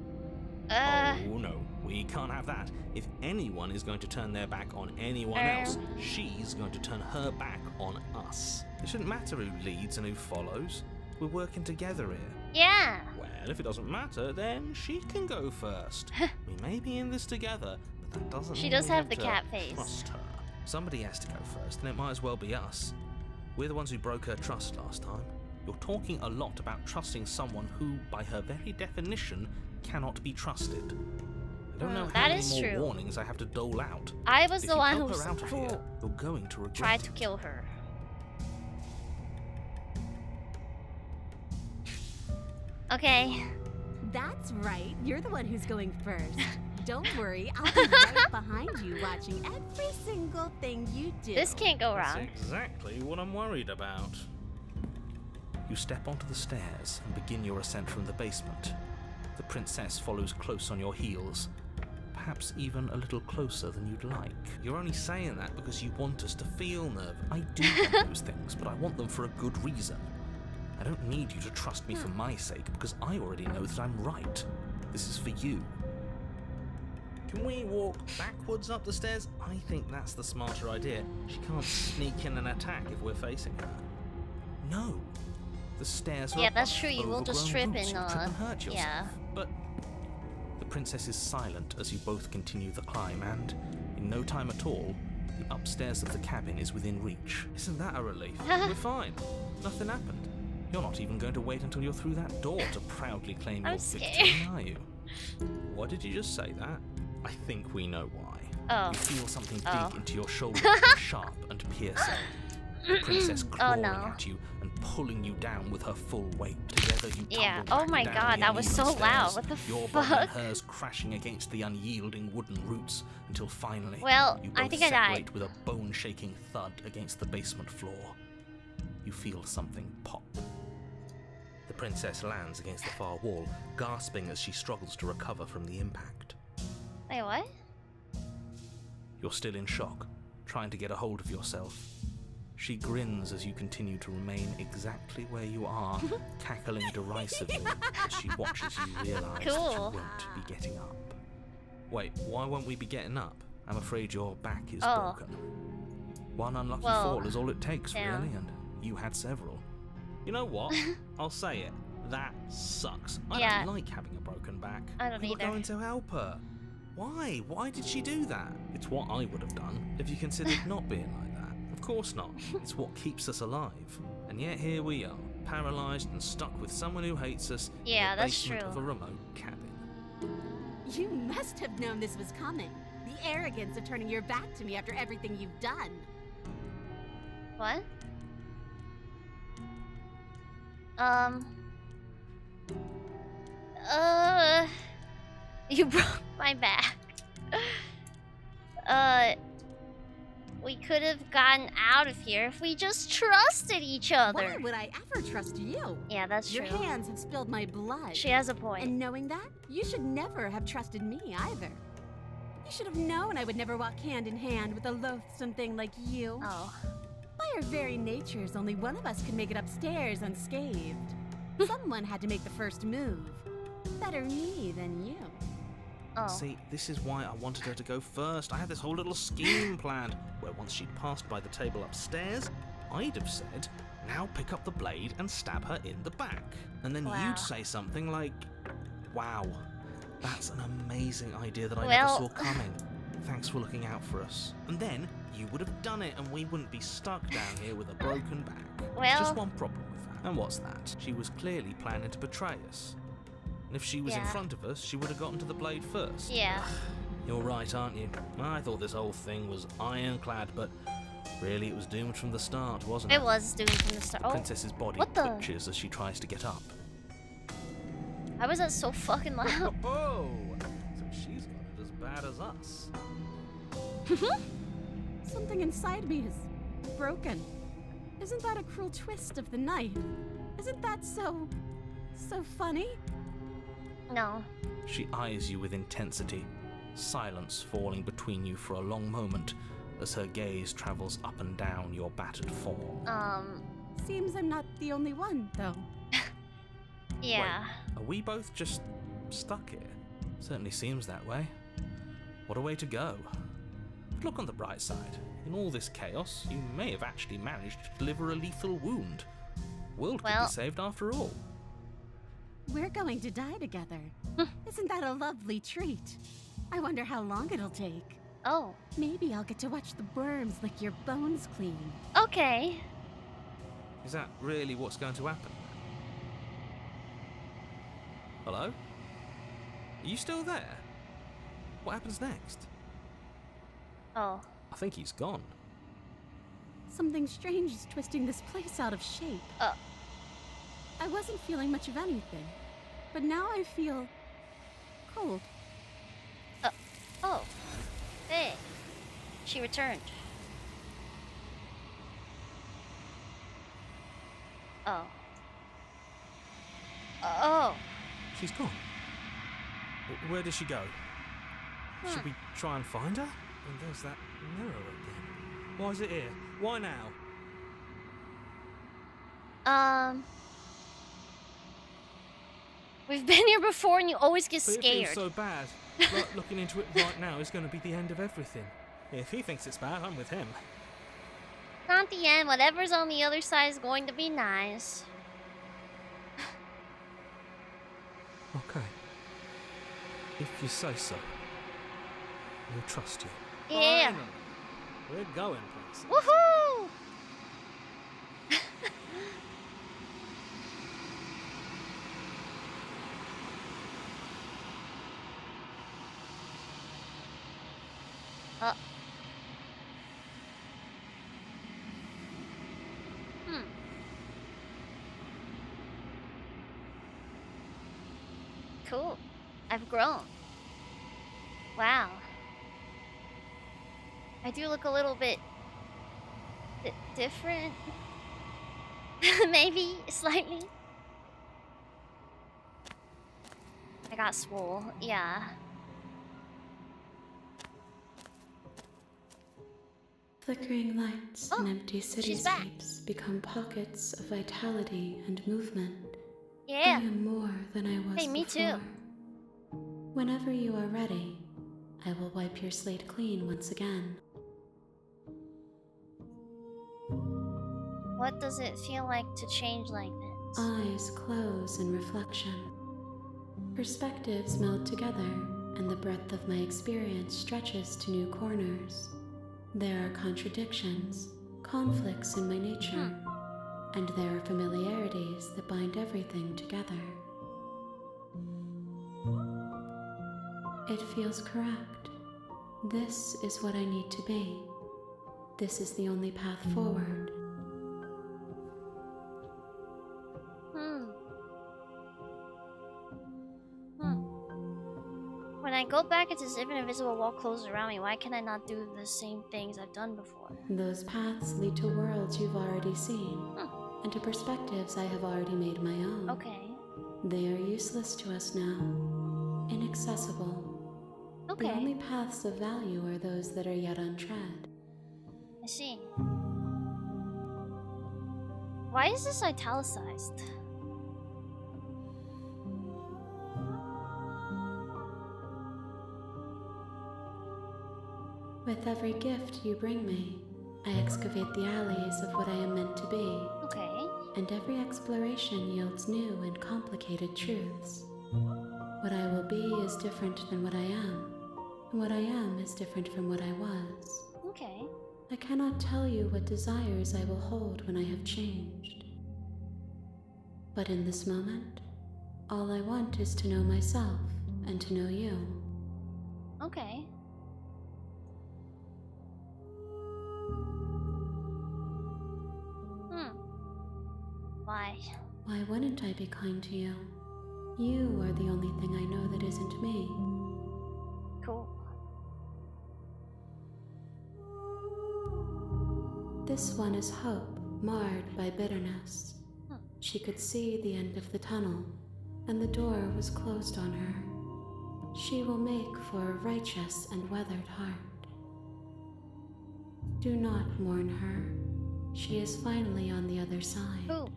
Oh no, we can't have that. If anyone is going to turn their back on anyone else, she's going to turn her back on us. It shouldn't matter who leads and who follows. We're working together here.
Yeah.
Well, if it doesn't matter, then she can go first. We may be in this together, but that doesn't
She
mean
does
we
have the
to
cat face.
Trust her. Somebody has to go first, and it might as well be us. We're the ones who broke her trust last time. You're talking a lot about trusting someone who, by her very definition, cannot be trusted. I don't know how
that
many
is
more
true.
warnings I have to dole out.
I was
If
the
you
one
help
who
her out of here, you're going to regret
tried
it.
to kill her. Okay.
That's right. You're the one who's going first. Don't worry, I'll be right behind you watching every single thing you do.
This can't go
That's
wrong.
exactly what I'm worried about. You step onto the stairs and begin your ascent from the basement.
The princess follows close on your heels, perhaps even a little closer than you'd like. You're only saying that because you want us to feel nerve. I do want those things, but I want them for a good reason. I don't need you to trust me for my sake, because I already know that I'm right. This is for you.
Can we walk backwards up the stairs?
I think that's the smarter idea. She can't sneak in and attack if we're facing her. No. The stairs are
Yeah, that's
above
true. You will just
overgrown
trip
roots.
and
You'll trip and hurt yourself.
yeah.
But the princess is silent as you both continue the climb, and in no time at all, the upstairs of the cabin is within reach. Isn't that a relief? We're fine. Nothing happened. You're not even going to wait until you're through that door to proudly claim your victory, are you? What did you just say that? I think we know why.
Oh.
You feel something dig into your shoulder, sharp and piercing. The princess clawing at you and pulling you down with her full weight. Together you tumble
Oh
back
my
down
god,
the
that was so
uneven
loud.
stairs,
What the
your body and
fuck?
hers crashing against the unyielding wooden roots until finally
Well,
you
I
both
think I
separate
died.
with a bone-shaking thud against the basement floor. You feel something pop. The princess lands against the far wall, gasping as she struggles to recover from the impact.
Wait, what?
You're still in shock, trying to get a hold of yourself. She grins as you continue to remain exactly where you are, cackling derisively as she watches you realise that you
Cool.
won't be getting up. Wait, why won't we be getting up? I'm afraid your back is
Oh.
broken. One unlucky
Well,
fall is all it takes,
damn.
really, and you had several.
You know what? I'll say it. That sucks.
I
Yeah.
don't like having a broken back.
I don't
We were
either.
going to help her. Why? Why did she do that? It's what I would have done if you considered not being like that. Of course not. It's what keeps us alive. And yet here we are, paralysed and stuck with someone who hates us
Yeah,
in the
that's
basement
true.
of a remote cabin.
You must have known this was coming. The arrogance of turning your back to me after everything you've done.
What? You broke my back. We could have gotten out of here if we just trusted each other.
Why would I ever trust you?
Yeah, that's
Your
true.
hands have spilled my blood.
She has a point.
And knowing that, you should never have trusted me either. You should have known I would never walk hand in hand with a loathsome thing like you.
Oh.
By our very natures, only one of us can make it upstairs unscathed. Someone had to make the first move. Better me than you.
Oh.
See, this is why I wanted her to go first. I had this whole little scheme planned, where once she'd passed by the table upstairs, I'd have said, now pick up the blade and stab her in the back. And then
Wow.
you'd say something like, wow, that's an amazing idea that I
Well-
never saw coming. Thanks for looking out for us. And then you would have done it and we wouldn't be stuck down here with a broken back. There's
Well-
just one problem with that. And what's that? She was clearly planning to betray us. And if she was in
Yeah.
front of us, she would have gotten to the blade first.
Yeah.
You're right, aren't you? I thought this whole thing was ironclad, but really it was doomed from the start, wasn't it?
It was doomed from the start.
The
Oh,
princess's body
what the-
twitches as she tries to get up.
why was that so fucking loud?
Oh, so she's got it as bad as us.
Something inside me is broken. Isn't that a cruel twist of the knife? Isn't that so funny?
No.
She eyes you with intensity, silence falling between you for a long moment as her gaze travels up and down your battered form.
Seems I'm not the only one, though.
Yeah.
Are we both just stuck here? Certainly seems that way. What a way to go. But look on the bright side. In all this chaos, you may have actually managed to deliver a lethal wound. World could
Well-
be saved after all.
We're going to die together. Isn't that a lovely treat? I wonder how long it'll take.
Oh.
Maybe I'll get to watch the worms lick your bones clean.
Okay.
Is that really what's going to happen? Hello? Are you still there? What happens next?
Oh.
I think he's gone.
Something strange is twisting this place out of shape. I wasn't feeling much of anything, but now I feel cold.
Oh. Hey. She returned. Oh. Oh.
She's gone.
Where did she go? Should we try and find her? And there's that mirror again. Why is it here? Why now?
We've been here before and you always get
But it
scared.
feels so bad. Like, looking into it right now is going to be the end of everything. If he thinks it's bad, I'm with him.
Not the end. Whatever's on the other side is going to be nice.
Okay. If you say so. We'll trust you.
Yeah.
Finally. We're going places.
Woohoo! Cool. I've grown. Wow. I do look a little bit different. Maybe slightly. I got swole. Yeah.
Flickering lights and empty
she's back.
cityscapes become pockets of vitality and movement.
Yeah.
I am more than I was
Hey, me
before.
too.
Whenever you are ready, I will wipe your slate clean once again.
What does it feel like to change like this?
Eyes close in reflection. Perspectives meld together, and the breadth of my experience stretches to new corners. There are contradictions, conflicts in my nature, and there are familiarities that bind everything together. It feels correct. This is what I need to be. This is the only path forward.
When I go back, it's as if an invisible wall closes around me. Why can I not do the same things I've done before?
Those paths lead to worlds you've already seen, and to perspectives I have already made my own.
Okay.
They are useless to us now, inaccessible.
Okay.
The only paths of value are those that are yet untread.
I see. Why is this italicized?
With every gift you bring me, I excavate the alleys of what I am meant to be.
Okay.
And every exploration yields new and complicated truths. What I will be is different than what I am, and what I am is different from what I was.
Okay.
I cannot tell you what desires I will hold when I have changed. But in this moment, all I want is to know myself and to know you.
Okay. Why?
Why wouldn't I be kind to you? You are the only thing I know that isn't me.
Cool.
This one is hope, marred by bitterness. She could see the end of the tunnel, and the door was closed on her. She will make for a righteous and weathered heart. Do not mourn her. She is finally on the other side.
Ooh.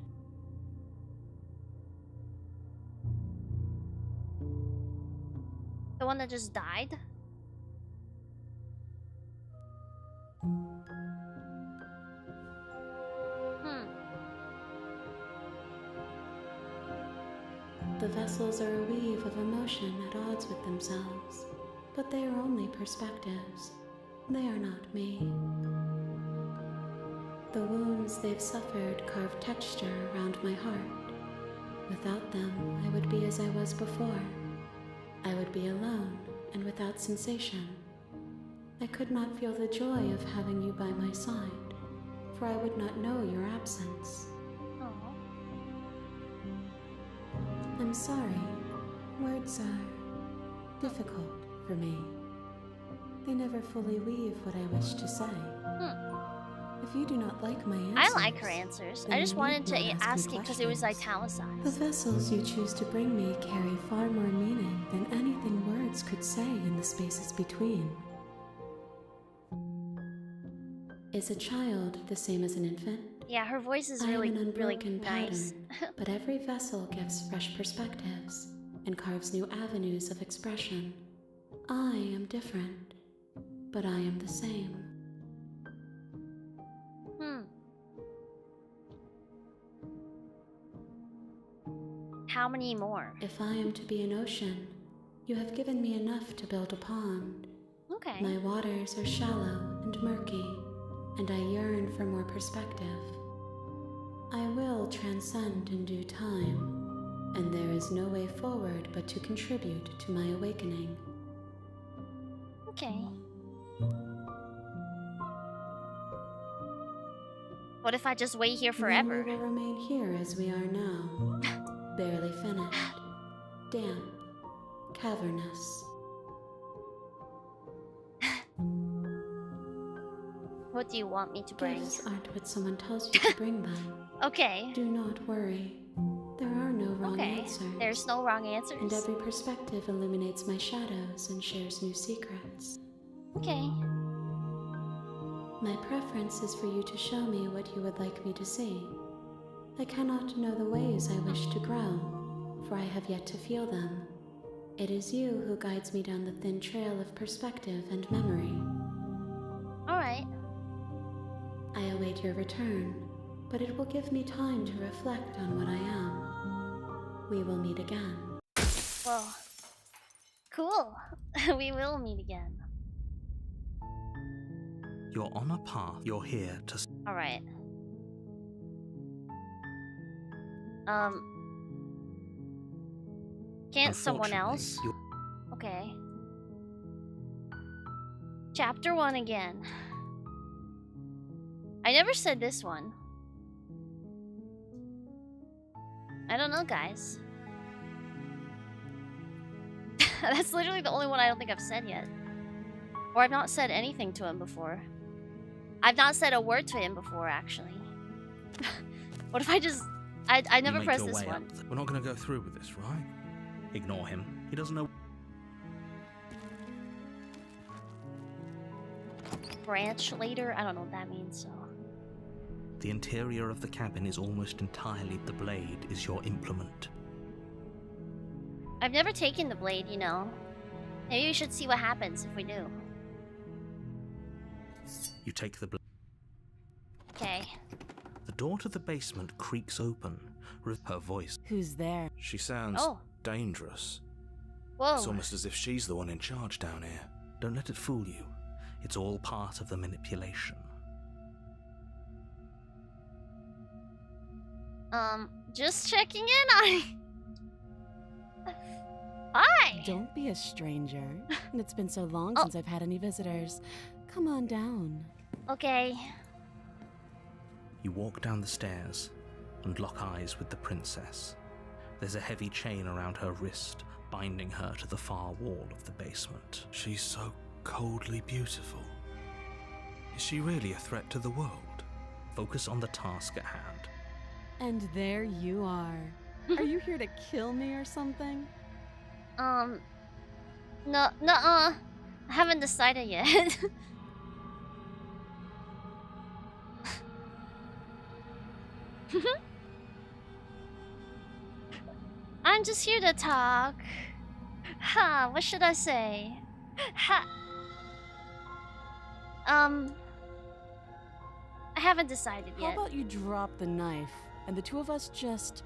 The one that just died?
The vessels are a weave of emotion at odds with themselves, but they are only perspectives. They are not me. The wounds they've suffered carve texture around my heart. Without them, I would be as I was before. I would be alone and without sensation. I could not feel the joy of having you by my side, for I would not know your absence. I'm sorry. Words are difficult for me. They never fully weave what I wish to say. If you do not like my answers,
I like her answers. I just wanted to ask it because it was
The
italicized.
vessels you choose to bring me carry far more meaning than anything words could say in the spaces between. Is a child the same as an infant?
Yeah, her voice is
I am
really,
an
really
unbroken
nice.
pattern, but every vessel gives fresh perspectives and carves new avenues of expression. I am different, but I am the same.
How many more?
If I am to be an ocean, you have given me enough to build a pond.
Okay.
My waters are shallow and murky, and I yearn for more perspective. I will transcend in due time, and there is no way forward but to contribute to my awakening.
Okay. What if I just wait here forever?
Then we will remain here as we are now. Barely finished, damp, cavernous.
What do you want me to bring?
Gifts aren't what someone tells you to bring them.
Okay.
Do not worry. There are no wrong answers.
There's no wrong answers.
And every perspective illuminates my shadows and shares new secrets.
Okay.
My preference is for you to show me what you would like me to see. I cannot know the ways I wish to grow, for I have yet to feel them. It is you who guides me down the thin trail of perspective and memory.
Alright.
I await your return, but it will give me time to reflect on what I am. We will meet again.
Well, cool. We will meet again.
You're on a path. You're here to...
Alright. Can't someone else? Okay. Chapter 1 again. I never said this one. I don't know, guys. That's literally the only one I don't think I've said yet. Or I've not said anything to him before. I've not said a word to him before, actually. What if I just... I never pressed this one.
We're not going to go through with this, right? Ignore him. He doesn't know...
Branch later? I don't know what that means, so...
The interior of the cabin is almost entirely... The blade is your implement.
I've never taken the blade, you know. Maybe we should see what happens if we do.
You take the blade.
Okay.
The door to the basement creaks open, with her voice.
Who's there?
She sounds dangerous.
Whoa.
It's almost as if she's the one in charge down here.
Don't let it fool you. It's all part of the manipulation.
Just checking in on you. Hi!
Don't be a stranger. It's been so long since I've had any visitors. Come on down.
Okay.
You walk down the stairs and lock eyes with the princess. There's a heavy chain around her wrist, binding her to the far wall of the basement.
She's so coldly beautiful. Is she really a threat to the world?
Focus on the task at hand.
And there you are. Are you here to kill me or something?
I haven't decided yet. I'm just here to talk. What should I say? I haven't decided yet.
How about you drop the knife and the two of us just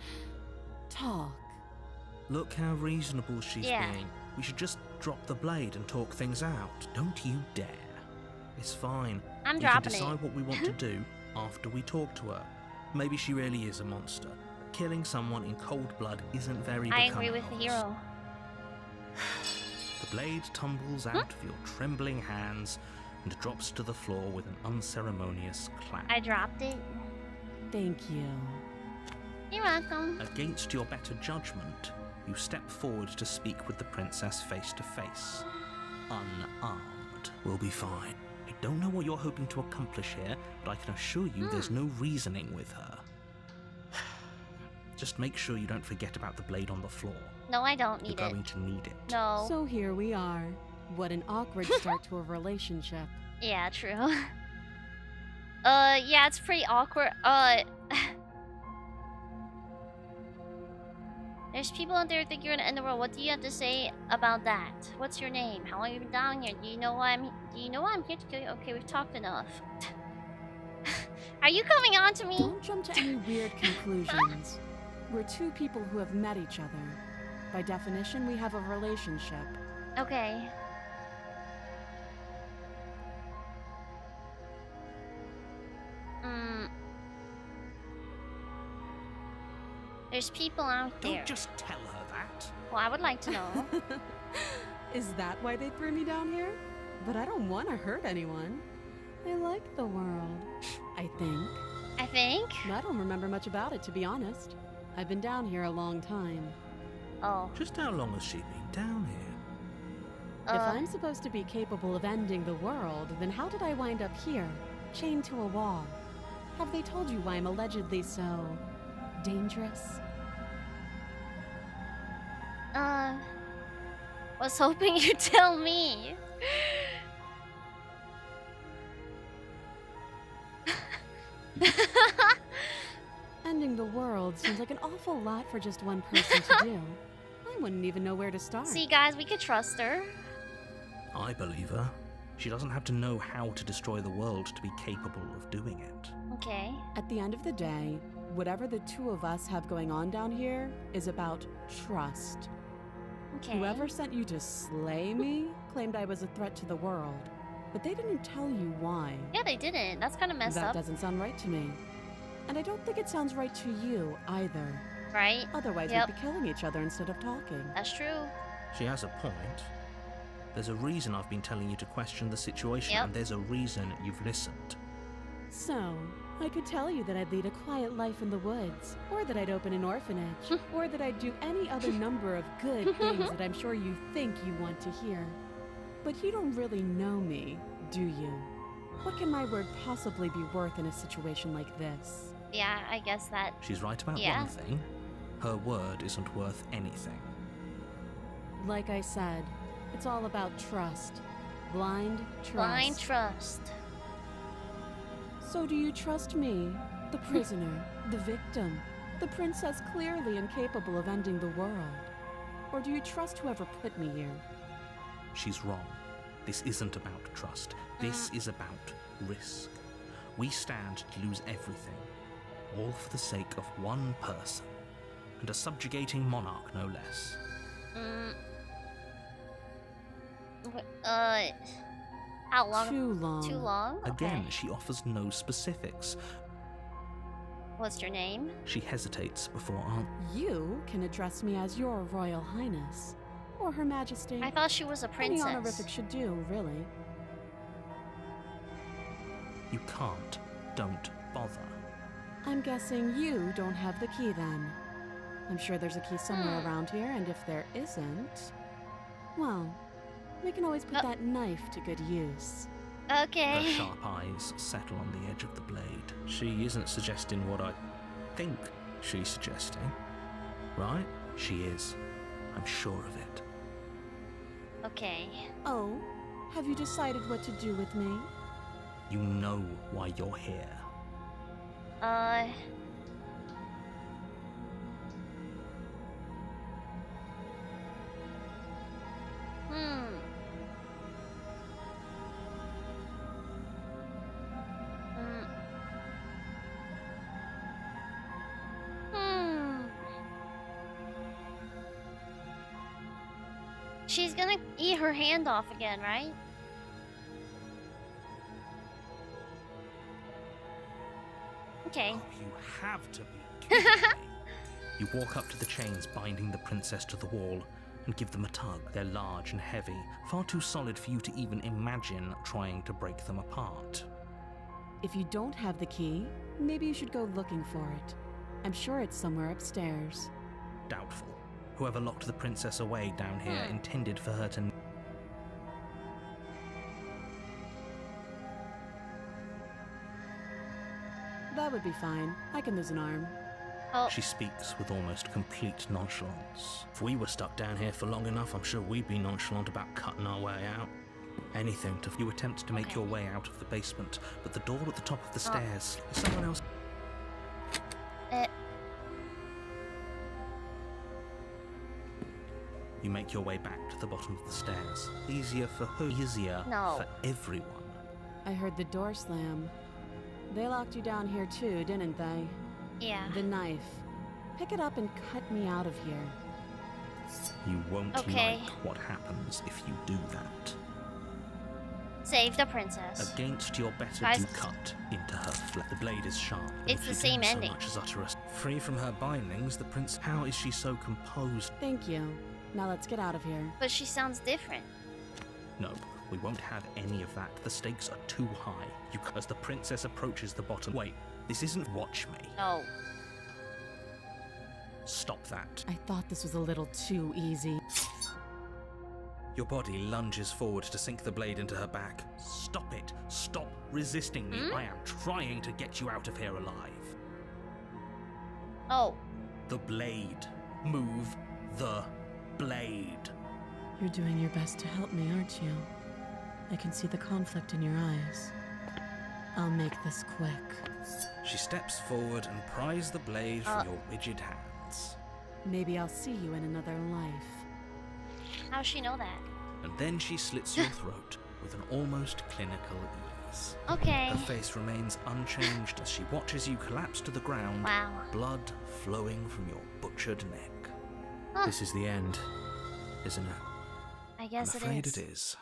talk?
Look how reasonable she's being. We should just drop the blade and talk things out. Don't you dare. It's fine.
I'm
we
dropping
can decide what we want to do after we talk to her. Maybe she really is a monster. Killing someone in cold blood isn't very becoming.
I agree with the hero.
The blade tumbles out of your trembling hands and drops to the floor with an unceremonious clap.
I dropped it.
Thank you.
You're welcome.
Against your better judgment, you step forward to speak with the princess face to face. Unarmed. We'll be fine. don't know what you're hoping to accomplish here, but I can assure you there's no reasoning with her. Just make sure you don't forget about the blade on the floor.
No, I don't need
You're
it.
going to need it.
No.
So here we are. What an awkward start to a relationship.
Yeah, true. Yeah, it's pretty awkward. There's people out there think you're gonna end the world. What do you have to say about that? What's your name? How long have you been down here? Do you know why I'm here to kill you? Okay, we've talked enough. Are you coming on to me?
Don't jump to any weird conclusions. We're two people who have met each other. By definition, we have a relationship.
Okay. There's people out there.
Don't just tell her that.
Well, I would like to know.
Is that why they threw me down here? But I don't want to hurt anyone. I like the world, I think.
I think?
I don't remember much about it, to be honest. I've been down here a long time.
Oh.
Just how long has she been down here?
If I'm supposed to be capable of ending the world, then how did I wind up here, chained to a wall? Have they told you why I'm allegedly so dangerous?
Was hoping you'd tell me.
Ending the world seems like an awful lot for just one person to do. I wouldn't even know where to start.
See, guys, we could trust her.
I believe her. She doesn't have to know how to destroy the world to be capable of doing it.
Okay.
At the end of the day, whatever the two of us have going on down here is about trust.
Okay.
Whoever sent you to slay me claimed I was a threat to the world, but they didn't tell you why.
Yeah, they didn't. That's kind of messed
That
up.
doesn't sound right to me. And I don't think it sounds right to you either.
Right?
Otherwise,
Yep.
we'd be killing each other instead of talking.
That's true.
She has a point. There's a reason I've been telling you to question the situation,
Yep.
and there's a reason you've listened.
So, I could tell you that I'd lead a quiet life in the woods, or that I'd open an orphanage, or that I'd do any other number of good things that I'm sure you think you want to hear. But you don't really know me, do you? What can my word possibly be worth in a situation like this?
Yeah, I guess that.
She's right about
Yeah.
one thing. Her word isn't worth anything.
Like I said, it's all about trust. Blind trust.
Blind trust.
So do you trust me, the prisoner, the victim, the princess clearly incapable of ending the world? Or do you trust whoever put me here?
She's wrong. This isn't about trust. This is about risk. We stand to lose everything, all for the sake of one person, and a subjugating monarch, no less.
How long?
Too long.
Too long?
Again,
Okay.
she offers no specifics.
What's your name?
She hesitates before answering.
You can address me as your Royal Highness, or Her Majesty.
I thought she was a
Any
princess.
honorific should do, really.
You can't. Don't bother.
I'm guessing you don't have the key then. I'm sure there's a key somewhere around here, and if there isn't, well, we can always put that knife to good use.
Her
Okay.
sharp eyes settle on the edge of the blade. She isn't suggesting what I think she's suggesting, right? She is. I'm sure of it.
Okay.
Oh, have you decided what to do with me?
You know why you're here.
She's gonna eat her hand off again, right? Okay.
Oh, you have to be kidding me. You walk up to the chains binding the princess to the wall and give them a tug. They're large and heavy, far too solid for you to even imagine trying to break them apart.
If you don't have the key, maybe you should go looking for it. I'm sure it's somewhere upstairs.
Doubtful. Whoever locked the princess away down here intended for her to...
would be fine. I can lose an arm.
Oh,
She speaks with almost complete nonchalance. If we were stuck down here for long enough, I'm sure we'd be nonchalant about cutting our way out. Anything to... You attempt to make
Okay.
your way out of the basement, but the door at the top of the stairs... Is someone else... You make your way back to the bottom of the stairs. Easier for who? Easier
No.
for everyone.
I heard the door slam. They locked you down here too, didn't they?
yeah.
The knife. Pick it up and cut me out of here.
You won't
Okay.
like what happens if you do that.
Save the princess.
Against your better
Guys.
do cut into her flesh. The blade is sharp. and
It's
if
the
you
same
dare
ending.
So much as utter a... Free from her bindings, the prince... How is she so composed?
Thank you. Now let's get out of here.
But she sounds different.
No, we won't have any of that. The stakes are too high. As the princess approaches the bottom... Wait, this isn't Watch Me.
No.
Stop that.
I thought this was a little too easy.
Your body lunges forward to sink the blade into her back. Stop it. Stop resisting me. I am trying to get you out of here alive.
Oh.
The blade. Move the blade.
You're doing your best to help me, aren't you? I can see the conflict in your eyes. I'll make this quick.
She steps forward and pries the blade from your rigid hands.
Maybe I'll see you in another life.
How's she know that?
And then she slits your throat with an almost clinical ease.
Okay.
Her face remains unchanged as she watches you collapse to the ground,
Wow.
blood flowing from your butchered neck.
Huh.
This is the end, isn't it?
I guess
I'm
it
afraid
is.
it is.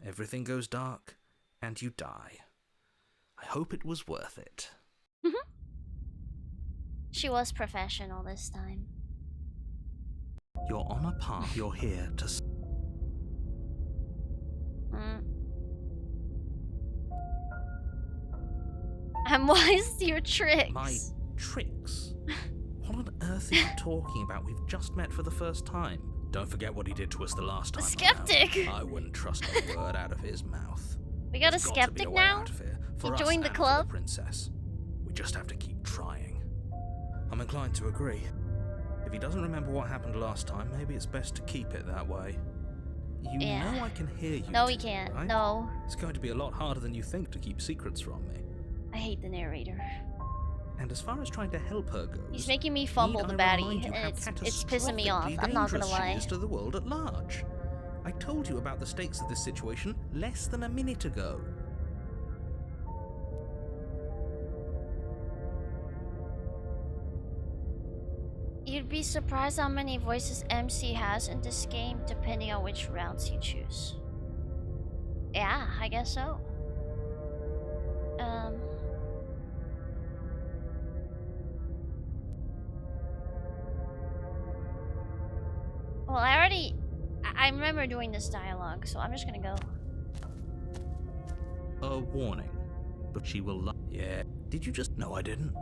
Everything goes dark, and you die. I hope it was worth it.
She was professional this time.
You're on a path. You're here to...
I'm wise to your tricks.
My tricks? What on earth are you talking about? We've just met for the first time. Don't forget what he did to us the last time.
A skeptic.
around. I wouldn't trust a word out of his mouth.
We got a
There's got to be
skeptic
way
now?
out of here, for
He
us
joined the
and
club?
For the princess. We just have to keep trying. I'm inclined to agree. If he doesn't remember what happened last time, maybe it's best to keep it that way. You
Yeah.
know I can hear you.
No, he
two,
can't.
right?
No.
It's going to be a lot harder than you think to keep secrets from me.
I hate the narrator.
And as far as trying to help her goes,
He's making me fumble the
need I
baddie,
remind you
and
how
it's pissing me off.
catastrophically
I'm not gonna
dangerous she
lie.
is to the world at large. I told you about the stakes of this situation less than a minute ago.
You'd be surprised how many voices MC has in this game, depending on which routes you choose. Yeah, I guess so. Well, I remember doing this dialogue, so I'm just gonna go.
A warning, but she will Yeah. Did you just... No, I didn't.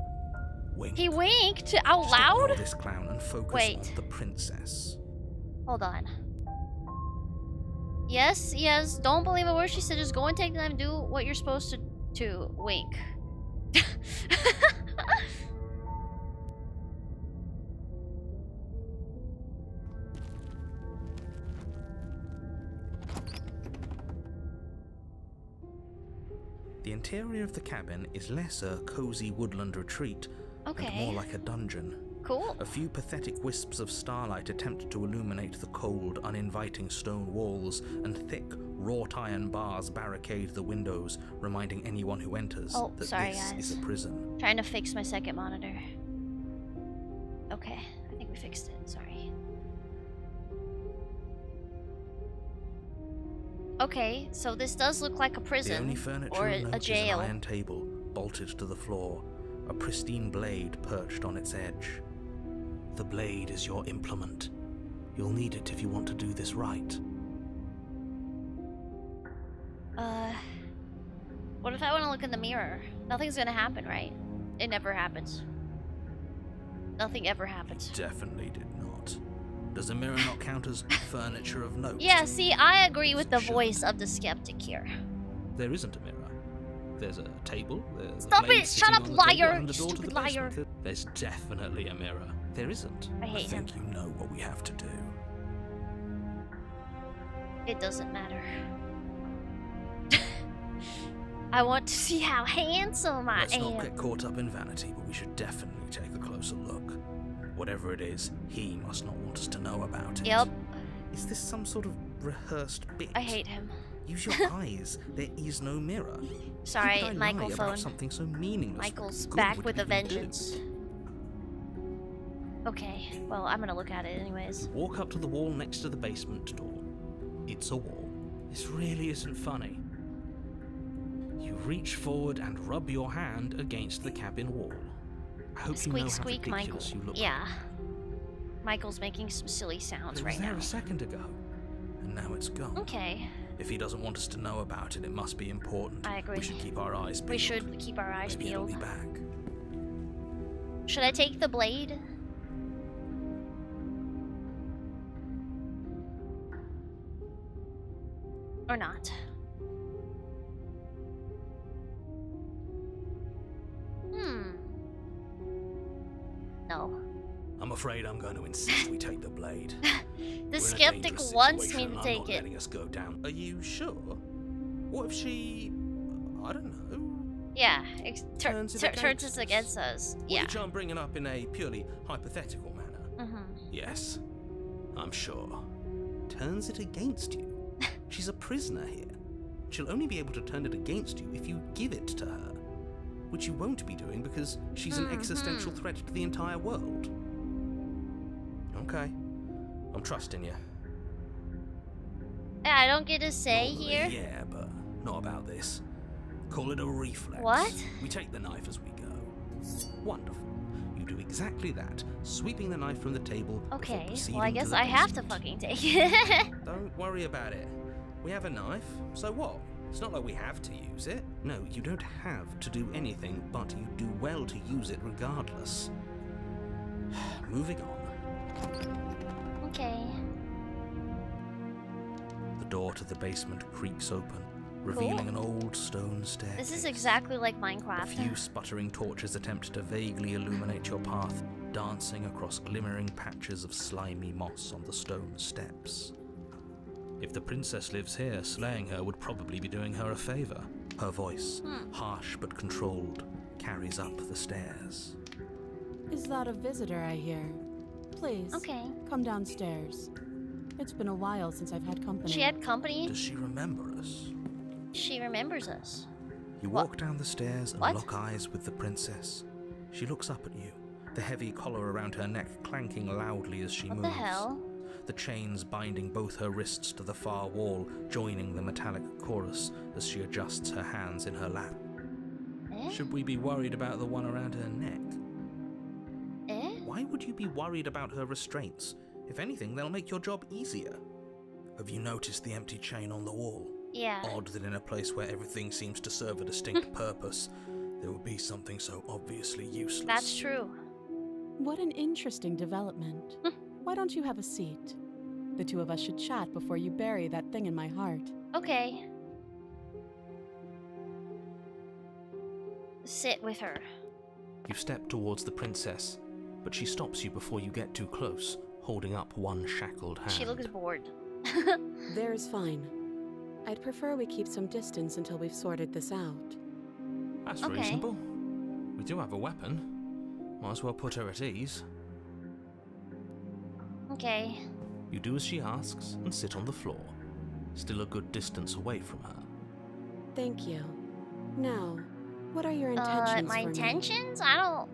Wink.
He winked out
Just ignore
loud?
this clown and focus
Wait.
on the princess.
Hold on. Yes, yes, don't believe a word she said. Just go and take them, do what you're supposed to wink.
The interior of the cabin is less a cozy woodland retreat and
Okay,
more like a dungeon.
cool.
A few pathetic wisps of starlight attempt to illuminate the cold, uninviting stone walls, and thick, wrought iron bars barricade the windows, reminding anyone who enters
Oh,
that
sorry,
this
guys.
is a prison.
Trying to fix my second monitor. Okay, I think we fixed it. Sorry. Okay, so this does look like a
The
prison
only furniture
or
of note
a jail.
is an iron table, bolted to the floor, a pristine blade perched on its edge. The blade is your implement. You'll need it if you want to do this right.
What if I want to look in the mirror? Nothing's gonna happen, right? It never happens. Nothing ever happens.
Definitely did not. Does a mirror not count as furniture of note?
Yeah, see, I agree with the voice of the skeptic here.
There isn't a mirror. There's a table. There's
Stop
a blade
it!
sitting
Shut up,
on the table
liar!
and the door to
Stupid
the
liar!
basement. There's definitely a mirror. There isn't.
I hate him.
think you know what we have to do.
It doesn't matter. I want to see how handsome I
Let's not
am.
get caught up in vanity, but we should definitely take a closer look. Whatever it is, he must not want us to know about it.
Yep.
Is this some sort of rehearsed bit?
I hate him.
Use your eyes. There is no mirror.
Sorry,
How could I
Michael
lie
phone.
about something so meaningless?
Michael's
What good
back
would
with
it
a
even do?
vengeance. Okay, well, I'm gonna look at it anyways.
Walk up to the wall next to the basement door. It's a wall. This really isn't funny. You reach forward and rub your hand against the cabin wall. I hope you know how
Squeak, squeak, Michael.
ridiculous you look.
Yeah. Michael's making some silly sounds
It was
right
there
now.
a second ago.
And now it's gone.
Okay,
If he doesn't want us to know about it, it must be important.
I agree.
We should keep our eyes peeled.
we should keep our eyes
Maybe it'll
peeled.
be back.
Should I take the blade? Or not? No.
I'm afraid I'm going to insist we take the blade.
The
We're in a
skeptic
dangerous
wants me
situation,
to
and
take
I'm not
it.
letting us go down.
Are you sure? What if she... I don't know.
Yeah,
Turns it
turns
against
us
us.
against us. Yeah.
Which I'm bringing up in a purely hypothetical manner.
Mm-hmm.
Yes, I'm sure.
Turns it against you. She's a prisoner here. She'll only be able to turn it against you if you give it to her. Which you won't be doing because she's an existential threat to the entire world. Okay. I'm trusting you.
Yeah, I don't get a say
Normally,
here.
Yeah, but not about this. Call it a reflex.
What?
We take the knife as we go.
Wonderful. You do exactly that, sweeping the knife from the table. before
Okay, well
proceeding
I
to
guess
the
I have to
basement.
fucking take it.
Don't worry about it. We have a knife, so what? It's not like we have to use it. No, you don't have to do anything, but you do well to use it regardless. Moving on.
Okay.
The door to the basement creaks open, revealing an old stone staircase.
This is exactly like
A
Minecraft.
few sputtering torches attempt to vaguely illuminate your path, dancing across glimmering patches of slimy moss on the stone steps. If the princess lives here, slaying her would probably be doing her a favor. Her voice, harsh but controlled, carries up the stairs.
Is that a visitor I hear? Please,
Okay.
come downstairs. It's been a while since I've had company.
She had company.
Does she remember us?
She remembers us.
You
What?
walk down the stairs and
What?
lock eyes with the princess. She looks up at you, the heavy collar around her neck clanking loudly as she
What
moves.
the hell?
The chains binding both her wrists to the far wall, joining the metallic chorus as she adjusts her hands in her lap.
Eh?
Should we be worried about the one around her neck?
Eh?
Why would you be worried about her restraints? If anything, they'll make your job easier. Have you noticed the empty chain on the wall?
Yeah.
Odd that in a place where everything seems to serve a distinct purpose, there would be something so obviously useless.
That's true.
What an interesting development. Why don't you have a seat? The two of us should chat before you bury that thing in my heart.
Okay. Sit with her.
You step towards the princess, but she stops you before you get too close, holding up one shackled hand.
She looks bored.
There's fine. I'd prefer we keep some distance until we've sorted this out.
That's
Okay.
reasonable. We do have a weapon. Might as well put her at ease.
Okay.
You do as she asks and sit on the floor, still a good distance away from her.
Thank you. Now, what are your intentions
My
for me?
intentions? I don't,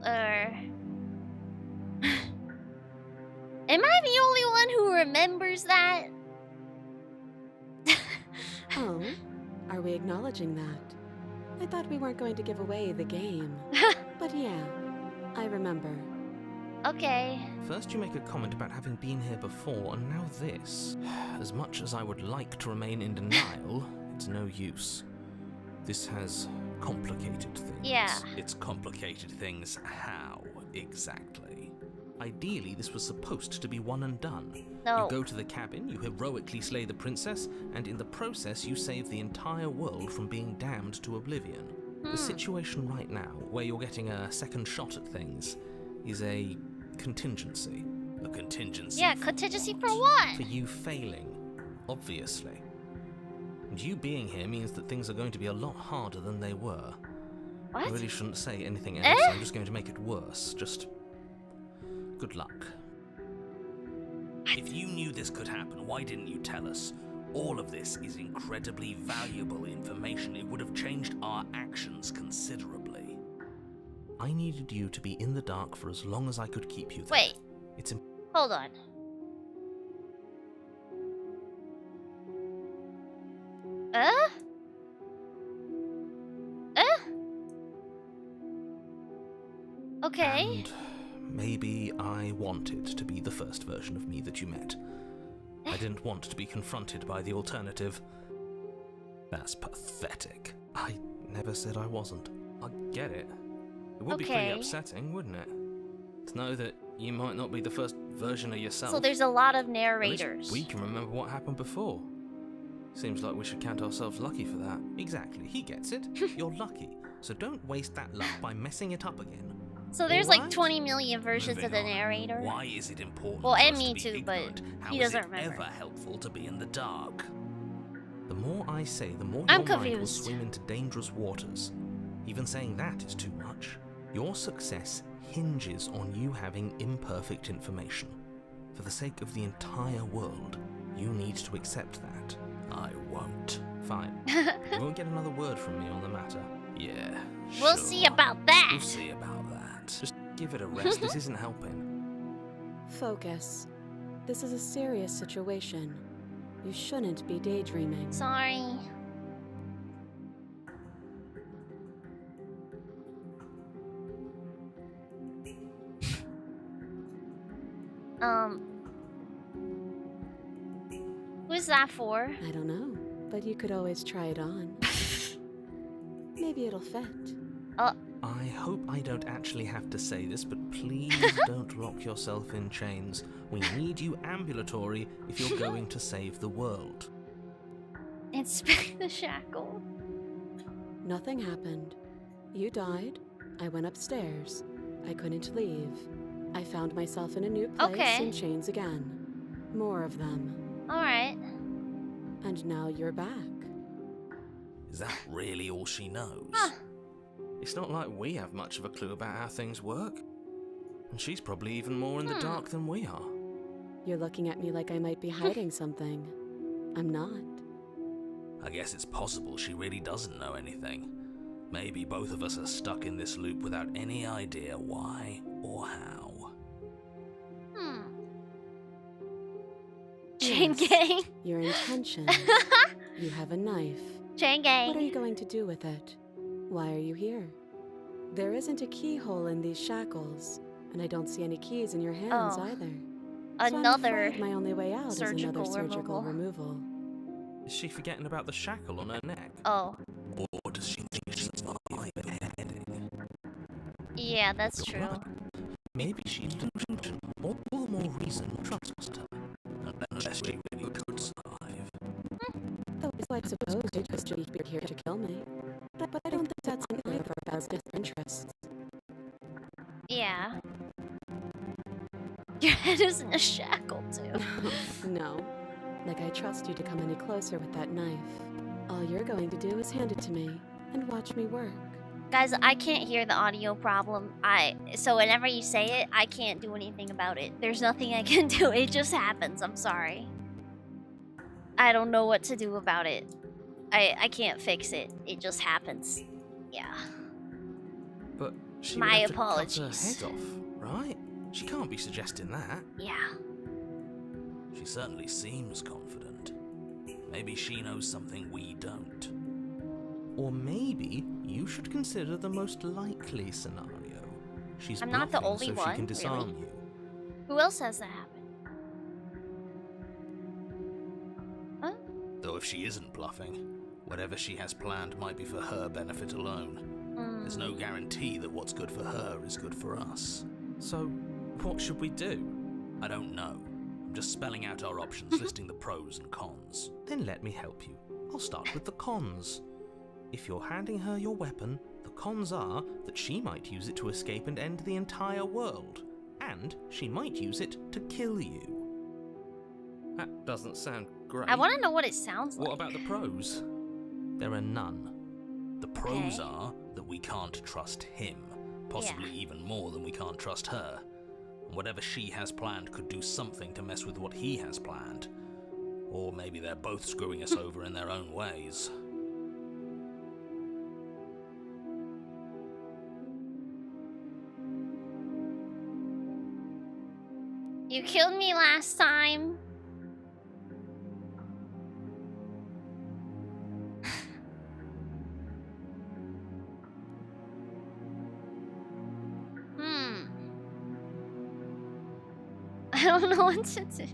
Am I the only one who remembers that?
Oh, are we acknowledging that? I thought we weren't going to give away the game. But yeah, I remember.
Okay.
First you make a comment about having been here before, and now this. As much as I would like to remain in denial, it's no use. This has complicated things.
Yeah.
It's complicated things how, exactly? Ideally, this was supposed to be one and done.
No.
You go to the cabin, you heroically slay the princess, and in the process you save the entire world from being damned to oblivion.
The situation right now, where you're getting a second shot at things, is a contingency. A contingency?
Yeah, contingency for what?
For you failing, obviously. And you being here means that things are going to be a lot harder than they were.
What?
I really shouldn't say anything else. I'm just going to make it worse. Just good luck.
If you knew this could happen, why didn't you tell us? All of this is incredibly valuable information. It would have changed our actions considerably.
I needed you to be in the dark for as long as I could keep you there.
Wait.
It's
Hold on. Okay.
And maybe I wanted to be the first version of me that you met. I didn't want to be confronted by the alternative. That's pathetic. I never said I wasn't. I get it. It would be pretty upsetting, wouldn't it? To know that you might not be the first version of yourself.
So there's a lot of
At
narrators.
least we can remember what happened before. Seems like we should count ourselves lucky for that. Exactly, he gets it. You're lucky. So don't waste that luck by messing it up again.
So there's like
Alright?
20 million versions of the
Moving on.
narrator.
Why is it important?
Well,
for
and
us
me
to be
too, but
ignorant? How
he
is
doesn't
it
remember.
ever helpful to be in the dark?
The more I say, the more
I'm
your mind will
confused.
swim into dangerous waters. Even saying that is too much. Your success hinges on you having imperfect information. For the sake of the entire world, you need to accept that.
I won't.
Fine. You won't get another word from me on the matter.
Yeah.
We'll
sure.
see about that.
We'll see about that.
Just give it a rest. This isn't helping.
Focus. This is a serious situation. You shouldn't be daydreaming.
Sorry. Who's that for?
I don't know, but you could always try it on. Maybe it'll fit.
I hope I don't actually have to say this, but please don't lock yourself in chains. We need you ambulatory if you're going to save the world.
Inspect the shackle.
Nothing happened. You died. I went upstairs. I couldn't leave. I found myself in a new place
Okay.
in chains again. More of them.
Alright.
And now you're back.
Is that really all she knows?
Huh.
It's not like we have much of a clue about how things work. And she's probably even more in the dark than we are.
You're looking at me like I might be hiding something. I'm not.
I guess it's possible she really doesn't know anything. Maybe both of us are stuck in this loop without any idea why or how.
Chain
Yes.
gang.
Your intention. You have a knife.
Chain
What are you
gang.
going to do with it? Why are you here? There isn't a keyhole in these shackles, and I don't see any keys in your hands
Oh.
either. So I'm
Another
afraid my only way out is another
surgical
surgical
removal.
removal.
Is she forgetting about the shackle on her neck?
Oh.
Or does she think she's beheading?
Yeah, that's true.
Maybe she's delusional. All the more reason to trust her.
Unless she really could survive.
Oh, so I suppose you're just here to kill me. But I don't think that's in either of our best interests.
Yeah. Your head is in a shackle, too.
No. Like I trust you to come any closer with that knife. All you're going to do is hand it to me and watch me work.
Guys, I can't hear the audio problem. So whenever you say it, I can't do anything about it. There's nothing I can do. It just happens. I'm sorry. I don't know what to do about it. I can't fix it. It just happens. Yeah.
But she
My
would have
apologies.
to cut her head off, right? She can't be suggesting that.
Yeah.
She certainly seems confident. Maybe she knows something we don't.
Or maybe you should consider the most likely scenario. She's
I'm not the
bluffing
only
so she
one,
can disarm
really.
you.
Who else has that happen?
Though if she isn't bluffing, whatever she has planned might be for her benefit alone. There's no guarantee that what's good for her is good for us.
So, what should we do?
I don't know. I'm just spelling out our options, listing the pros and cons.
Then let me help you. I'll start with the cons. If you're handing her your weapon, cons are that she might use it to escape and end the entire world. And she might use it to kill you. That doesn't sound great.
I want to know what it sounds like.
What about the pros? There are none. The pros are that we can't trust him, possibly even more than we can't trust her. And whatever she has planned could do something to mess with what he has planned. Or maybe they're both screwing us over in their own ways.
You killed me last time. I don't know what to do.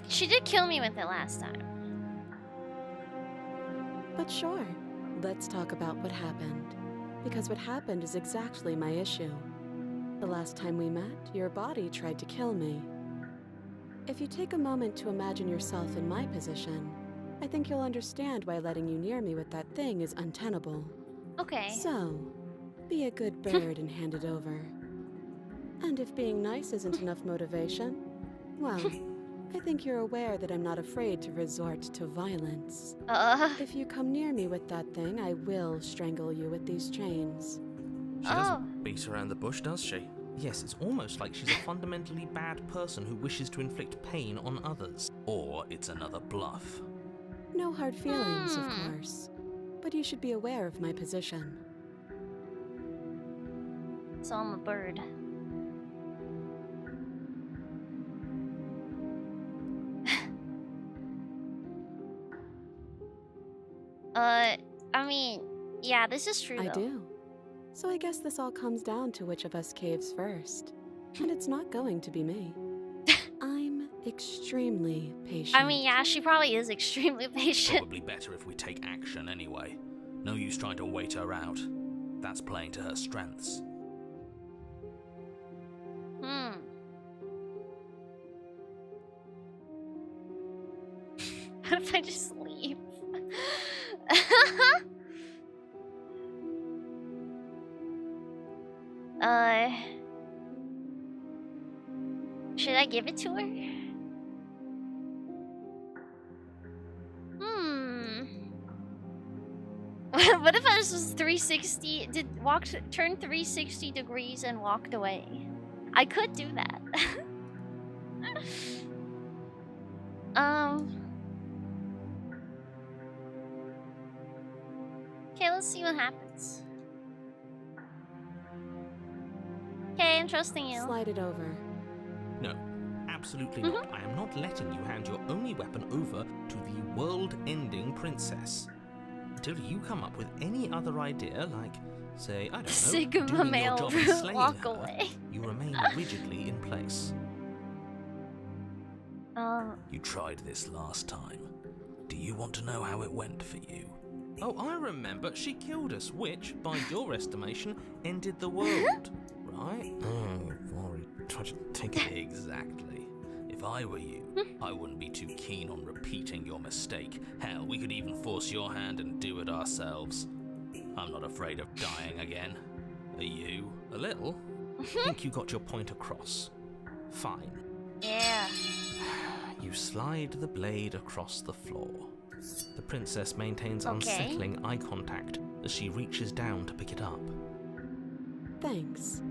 She did kill me with it last time.
But sure, let's talk about what happened. Because what happened is exactly my issue. The last time we met, your body tried to kill me. If you take a moment to imagine yourself in my position, I think you'll understand why letting you near me with that thing is untenable.
Okay.
So, be a good bird and hand it over. And if being nice isn't enough motivation, well, I think you're aware that I'm not afraid to resort to violence. If you come near me with that thing, I will strangle you with these chains.
She doesn't beat around the bush, does she? Yes, it's almost like she's a fundamentally bad person who wishes to inflict pain on others. Or it's another bluff.
No hard feelings, of course. But you should be aware of my position.
So I'm a bird. I mean, yeah, this is true,
I
though.
do. So I guess this all comes down to which of us caves first. And it's not going to be me. I'm extremely patient.
I mean, yeah, she probably is extremely patient.
Probably better if we take action anyway. No use trying to wait her out. That's playing to her strengths.
What if I just leave? Should I give it to her? What if I just was 360, turned 360 degrees and walked away? I could do that. Okay, let's see what happens. Okay, I'm trusting you.
Slide it over.
No, absolutely not. I am not letting you hand your only weapon over to the world-ending princess. Until you come up with any other idea, like, say, I don't know,
Sigma
doing
male
your job and slaying
walk
her,
away.
you remain rigidly in place. You tried this last time. Do you want to know how it went for you? Oh, I remember. She killed us, which, by your estimation, ended the world. Right? Oh, Rory, try to think of it exactly. If I were you, I wouldn't be too keen on repeating your mistake. Hell, we could even force your hand and do it ourselves. I'm not afraid of dying again. Are you? A little? I think you got your point across. Fine.
Yeah.
You slide the blade across the floor. The princess maintains unsettling eye contact as she reaches down to pick it up.
Thanks.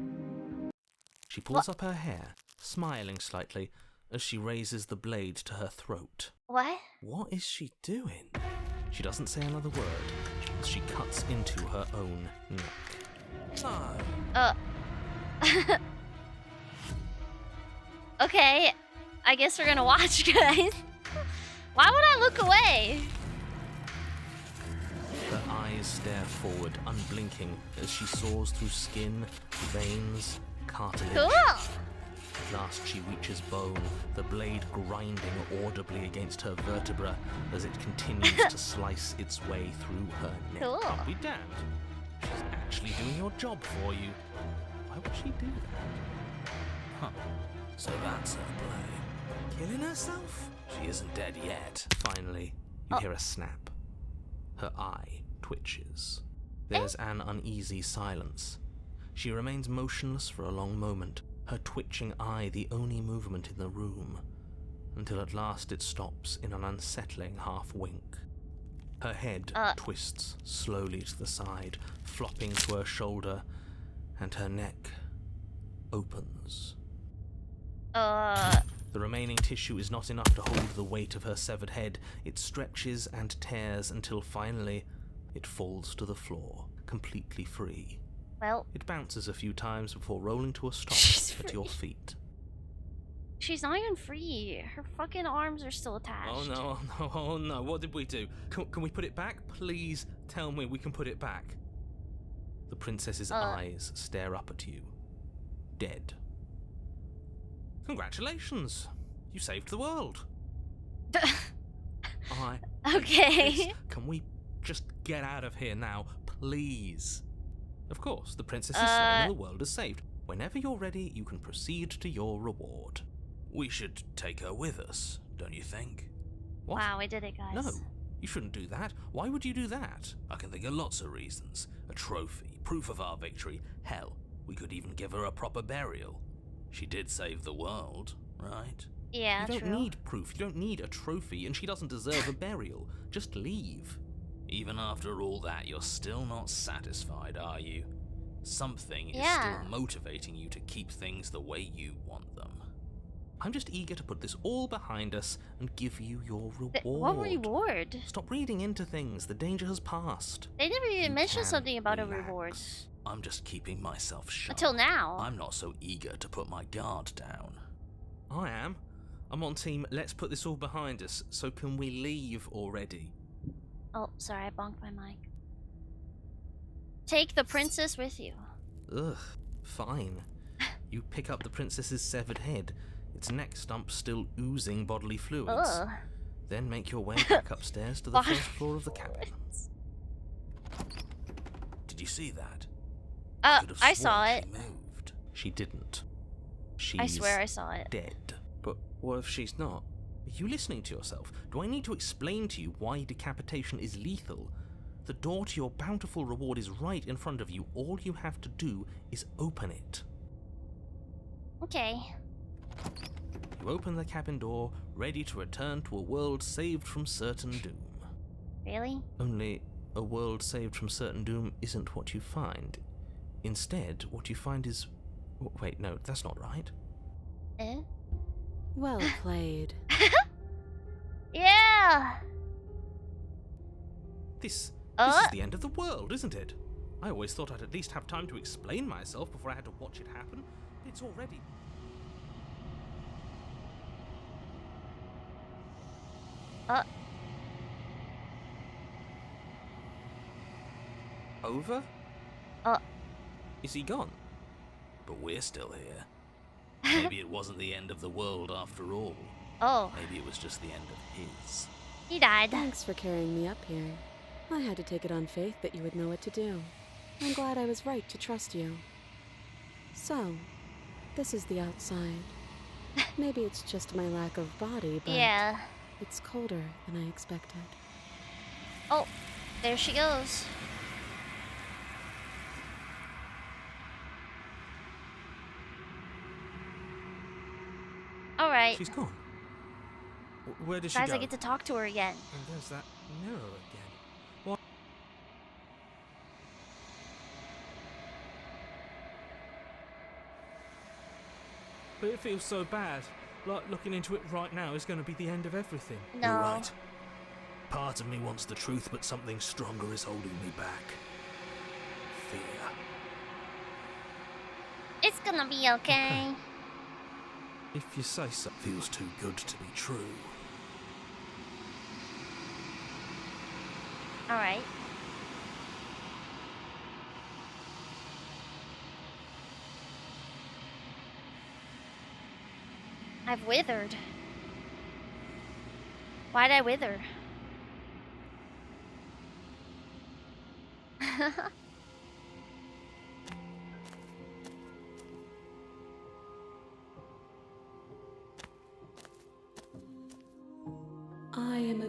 She pulls up her hair, smiling slightly, as she raises the blade to her throat.
What?
What is she doing? She doesn't say another word as she cuts into her own neck. No.
Okay, I guess we're gonna watch, guys. Why would I look away?
Her eyes stare forward, unblinking, as she saws through skin, veins, cartilage.
Cool.
At last she reaches bone, the blade grinding audibly against her vertebra as it continues to slice its way through her neck.
Cool.
I'll be damned. She's actually doing your job for you. Why would she do that? Huh. So that's her play. Killing herself? She isn't dead yet. Finally, you hear a snap. Her eye twitches. There's an uneasy silence. She remains motionless for a long moment, her twitching eye the only movement in the room, until at last it stops in an unsettling half-wink. Her head twists slowly to the side, flopping to her shoulder, and her neck opens. The remaining tissue is not enough to hold the weight of her severed head. It stretches and tears until finally it falls to the floor, completely free.
Well,
it bounces a few times before rolling to a stop at your feet.
She's not even free. Her fucking arms are still attached.
Oh no, oh no, oh no. What did we do? Can we put it back? Please tell me we can put it back. The princess's eyes stare up at you. Dead. Congratulations. You saved the world.
Okay.
Can we just get out of here now, please? Of course, the princess is slain and the world is saved. Whenever you're ready, you can proceed to your reward. We should take her with us, don't you think? What?
Wow, we did it, guys.
No, you shouldn't do that. Why would you do that? I can think of lots of reasons. A trophy, proof of our victory. Hell, we could even give her a proper burial. She did save the world, right?
Yeah,
You don't need proof, you don't need a trophy, and she doesn't deserve a burial. Just leave. Even after all that, you're still not satisfied, are you? Something is still motivating you to keep things the way you want them. I'm just eager to put this all behind us and give you your reward.
What reward?
Stop reading into things. The danger has passed.
They never even mentioned something about a reward.
I'm just keeping myself sharp.
Until now.
I'm not so eager to put my guard down. I am. I'm on team, let's put this all behind us, so can we leave already?
Oh, sorry, I bonked my mic. Take the princess with you.
Ugh, fine. You pick up the princess's severed head, its neck stump still oozing bodily fluids.
Ugh.
Then make your way back upstairs to the first floor of the cabin. Did you see that?
I saw it.
She moved. She didn't. She's
I swear I saw it.
Dead. But what if she's not? Are you listening to yourself? Do I need to explain to you why decapitation is lethal? The door to your bountiful reward is right in front of you. All you have to do is open it.
Okay.
You open the cabin door, ready to return to a world saved from certain doom.
Really?
Only a world saved from certain doom isn't what you find. Instead, what you find is... Wait, no, that's not right.
Eh?
Well played.
Yeah!
This is the end of the world, isn't it? I always thought I'd at least have time to explain myself before I had to watch it happen. It's already... Over? Is he gone? But we're still here. Maybe it wasn't the end of the world after all.
Oh.
Maybe it was just the end of his.
He died.
Thanks for carrying me up here. I had to take it on faith that you would know what to do. I'm glad I was right to trust you. So, this is the outside. Maybe it's just my lack of body, but
yeah.
It's colder than I expected.
Oh, there she goes. Alright.
She's gone. Where did she
Guys,
go?
I get to talk to her again.
And there's that mirror again. What? But it feels so bad. Like looking into it right now is going to be the end of everything.
No.
You're right. Part of me wants the truth, but something stronger is holding me back. Fear.
It's gonna be okay.
If you say so. Feels too good to be true.
Alright. I've withered. Why'd I wither?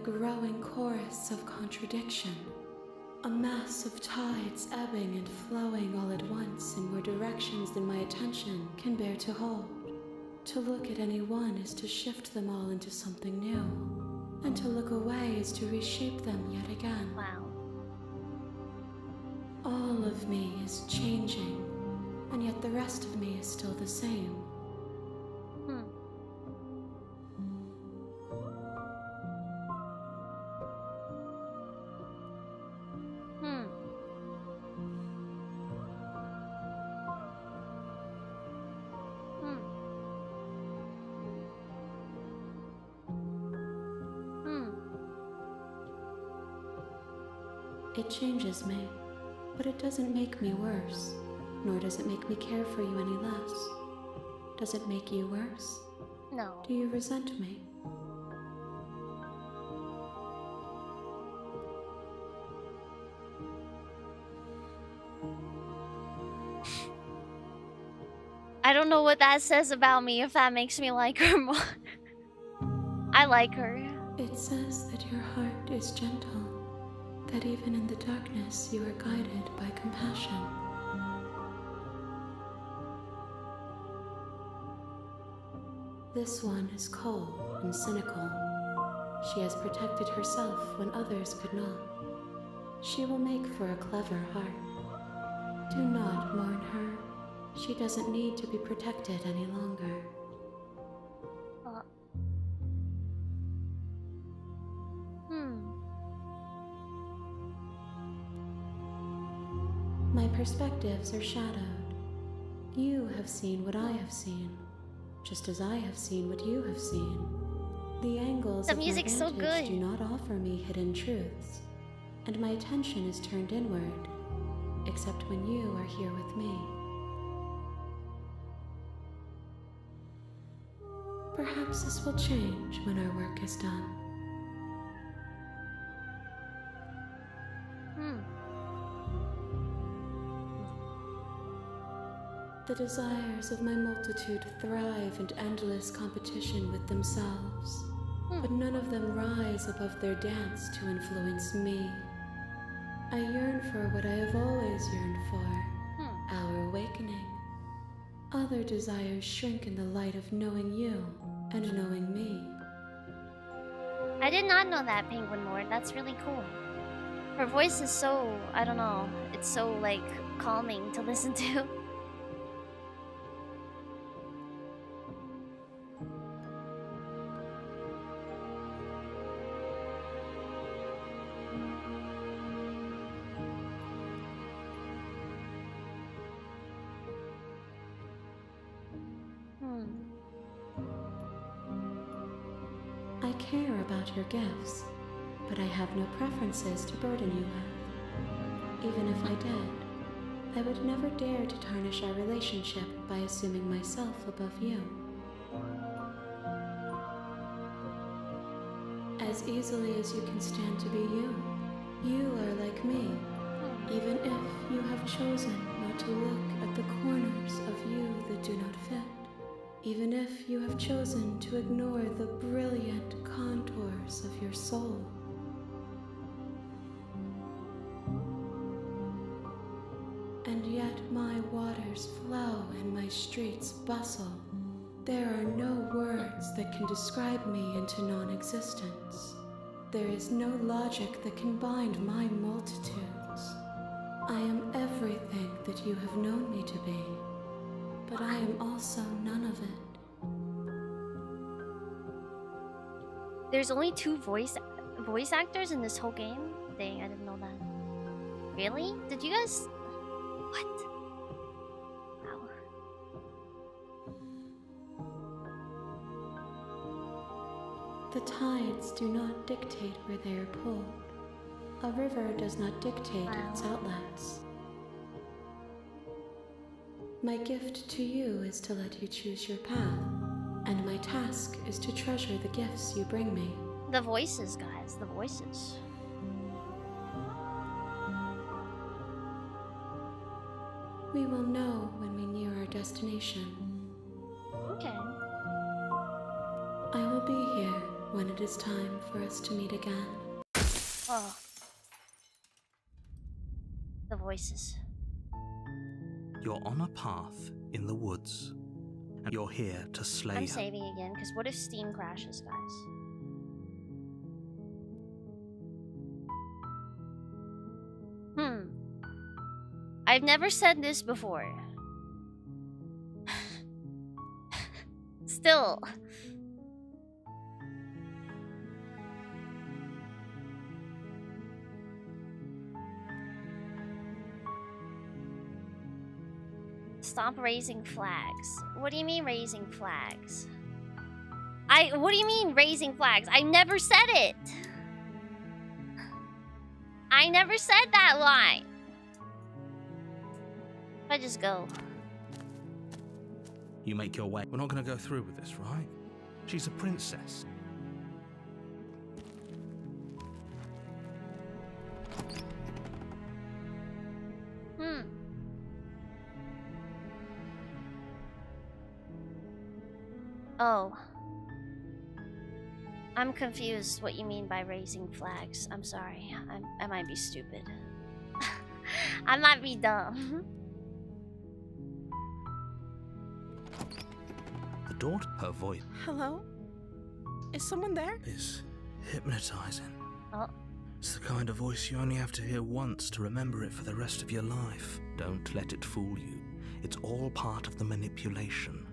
growing chorus of contradiction. A mass of tides ebbing and flowing all at once in more directions than my attention can bear to hold. To look at any one is to shift them all into something new, and to look away is to reshape them yet again.
Wow.
All of me is changing, and yet the rest of me is still the same. It changes me, but it doesn't make me worse, nor does it make me care for you any less. Does it make you worse?
No.
Do you resent me?
I don't know what that says about me, if that makes me like her more. I like her.
It says that your heart is gentle, that even in the darkness you are guided by compassion. This one is cold and cynical. She has protected herself when others could not. She will make for a clever heart. Do not mourn her. She doesn't need to be protected any longer. My perspectives are shadowed. You have seen what I have seen, just as I have seen what you have seen. The angles of my vantage do not offer me hidden truths, and my attention is turned inward, except when you are here with me. Perhaps this will change when our work is done. The desires of my multitude thrive in endless competition with themselves, but none of them rise above their dance to influence me. I yearn for what I have always yearned for, our awakening. Other desires shrink in the light of knowing you and knowing me.
I did not know that, Penguin Lord. That's really cool. Her voice is so, I don't know, it's so like calming to listen to.
I care about your gifts, but I have no preferences to burden you with. Even if I did, I would never dare to tarnish our relationship by assuming myself above you. As easily as you can stand to be you, you are like me, even if you have chosen not to look at the corners of you that do not fit. Even if you have chosen to ignore the brilliant contours of your soul. And yet my waters flow and my streets bustle. There are no words that can describe me into non-existence. There is no logic that can bind my multitudes. I am everything that you have known me to be. But I am also none of it.
There's only 2 voice actors in this whole game? Dang, I didn't know that. Really? Did you guys... What? Wow.
The tides do not dictate where they are pulled. A river does not dictate its outlets. My gift to you is to let you choose your path, and my task is to treasure the gifts you bring me.
The voices, guys, the voices.
We will know when we near our destination.
Okay.
I will be here when it is time for us to meet again.
Oh. The voices.
You're on a path in the woods, and you're here to slay
I'm
her.
saving again, because what if Steam crashes, guys? I've never said this before. Still. Stop raising flags. What do you mean raising flags? What do you mean raising flags? I never said it. I never said that line. If I just go.
You make your way.
We're not going to go through with this, right?
She's a princess.
Oh. I'm confused what you mean by raising flags. I'm sorry. I might be stupid. I might be dumb.
The daughter, her voice
Hello? Is someone there?
It's hypnotizing.
Oh.
It's the kind of voice you only have to hear once to remember it for the rest of your life.
Don't let it fool you. It's all part of the manipulation.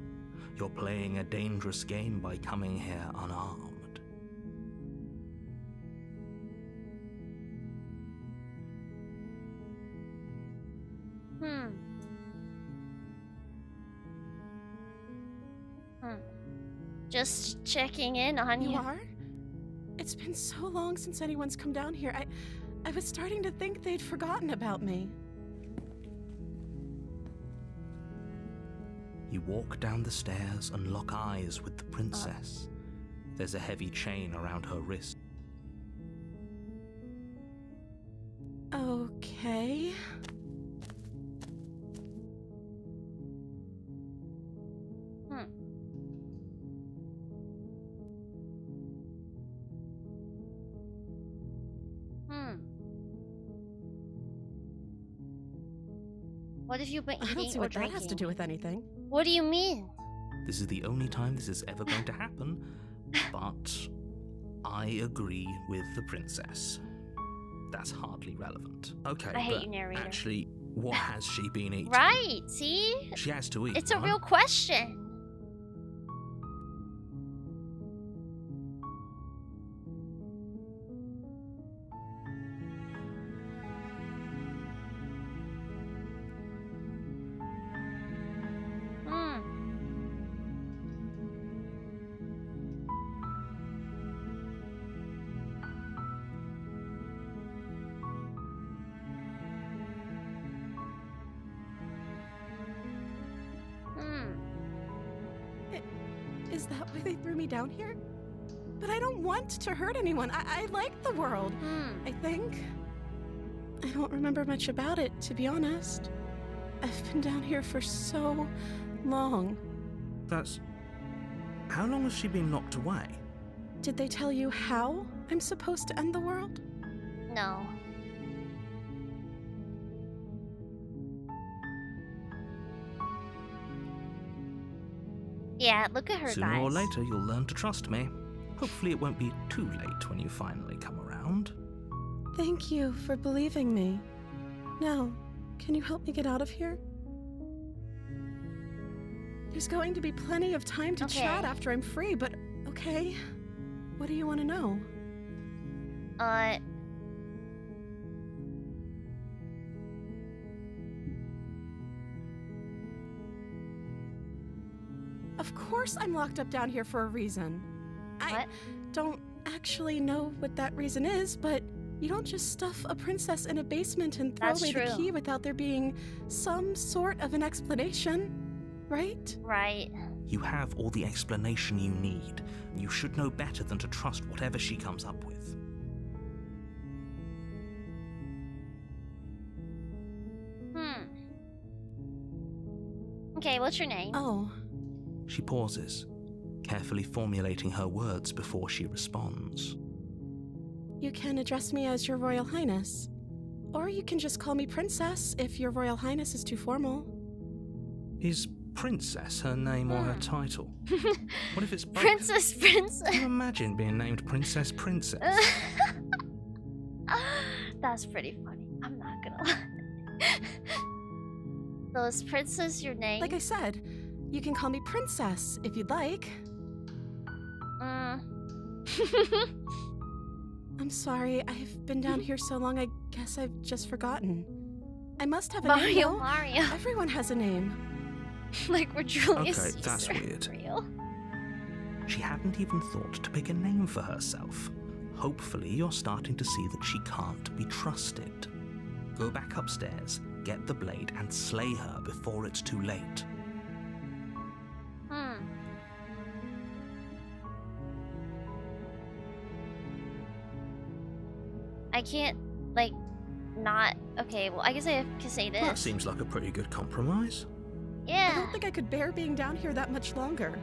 You're playing a dangerous game by coming here unarmed.
Just checking in on you.
You are? It's been so long since anyone's come down here. I was starting to think they'd forgotten about me.
You walk down the stairs and lock eyes with the princess. There's a heavy chain around her wrist.
Okay.
What have you been
I don't
eating
see
or
what that
drinking?
has to do with anything.
What do you mean?
This is the only time this is ever going to happen, but I agree with the princess. That's hardly relevant.
Okay,
I hate
but
you, narrator.
actually, what has she been eating?
Right, see?
She has to eat,
It's a
right?
real question.
Is that why they threw me down here? But I don't want to hurt anyone. I like the world, I think. I don't remember much about it, to be honest. I've been down here for so long.
That's... How long has she been locked away?
Did they tell you how I'm supposed to end the world?
No. Yeah, look at her,
Sooner
guys.
or later, you'll learn to trust me. Hopefully it won't be too late when you finally come around.
Thank you for believing me. Now, can you help me get out of here? There's going to be plenty of time to chat after I'm free, but okay. What do you want to know? Of course I'm locked up down here for a reason. I don't actually know what that reason is, but you don't just stuff a princess in a basement and throw away the key without there being some sort of an explanation, right?
Right.
You have all the explanation you need. You should know better than to trust whatever she comes up with.
Okay, what's your name?
Oh.
She pauses. carefully formulating her words before she responds.
You can address me as Your Royal Highness. Or you can just call me Princess if Your Royal Highness is too formal.
Is Princess her name or her title? What if it's both?
Princess.
Can you imagine being named Princess?
That's pretty funny. I'm not gonna lie. So is Princess your name?
Like I said, you can call me Princess if you'd like. I'm sorry, I've been down here so long, I guess I've just forgotten. I must have a name. though.
Mario.
Everyone has a name.
Like we're Julius
Okay,
Caesar.
that's weird.
Real.
She hadn't even thought to pick a name for herself. Hopefully you're starting to see that she can't be trusted. Go back upstairs, get the blade, and slay her before it's too late.
I can't, like, not... Okay, well, I guess I have to say this.
That seems like a pretty good compromise.
I
Yeah.
don't think I could bear being down here that much longer.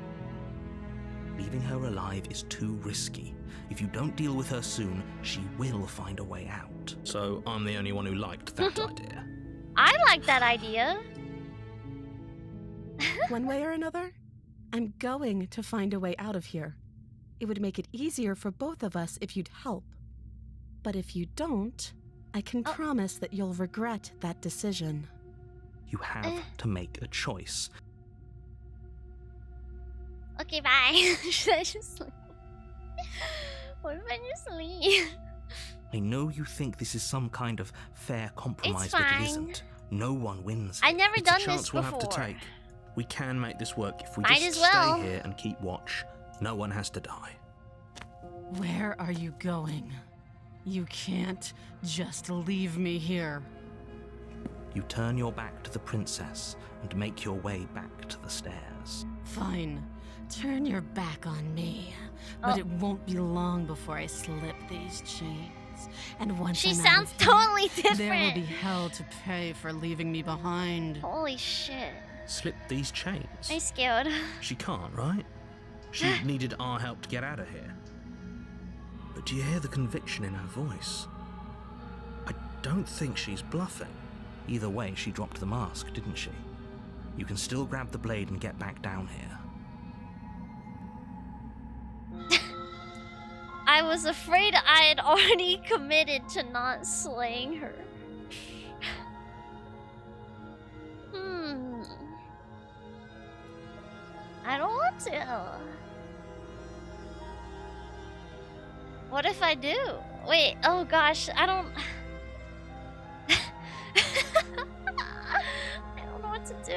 Leaving her alive is too risky. If you don't deal with her soon, she will find a way out. So I'm the only one who liked that idea.
I like that idea.
One way or another, I'm going to find a way out of here. It would make it easier for both of us if you'd help. But if you don't, I can promise that you'll regret that decision.
You have to make a choice.
Okay, bye. Should I just leave? What if I just leave?
I know you think this is some kind of fair compromise,
It's
but it
fine.
isn't. No one wins.
I've never
It's
done
a chance
this
we'll have
before.
to take. We can make this work if we
Might
just
as well.
stay here and keep watch. No one has to die.
Where are you going? You can't just leave me here.
You turn your back to the princess and make your way back to the stairs.
Fine. Turn your back on me. But it won't be long before I slip these chains. And once
She
I'm out
sounds
of here,
totally
there will
different.
be hell to pay for leaving me behind.
Holy shit.
Slip these chains.
I'm scared.
She can't, right? She needed our help to get out of here. But do you hear the conviction in her voice? I don't think she's bluffing. Either way, she dropped the mask, didn't she? You can still grab the blade and get back down here.
I was afraid I had already committed to not slaying her. I don't want to. What if I do? Wait, oh gosh, I don't... I don't know what to do.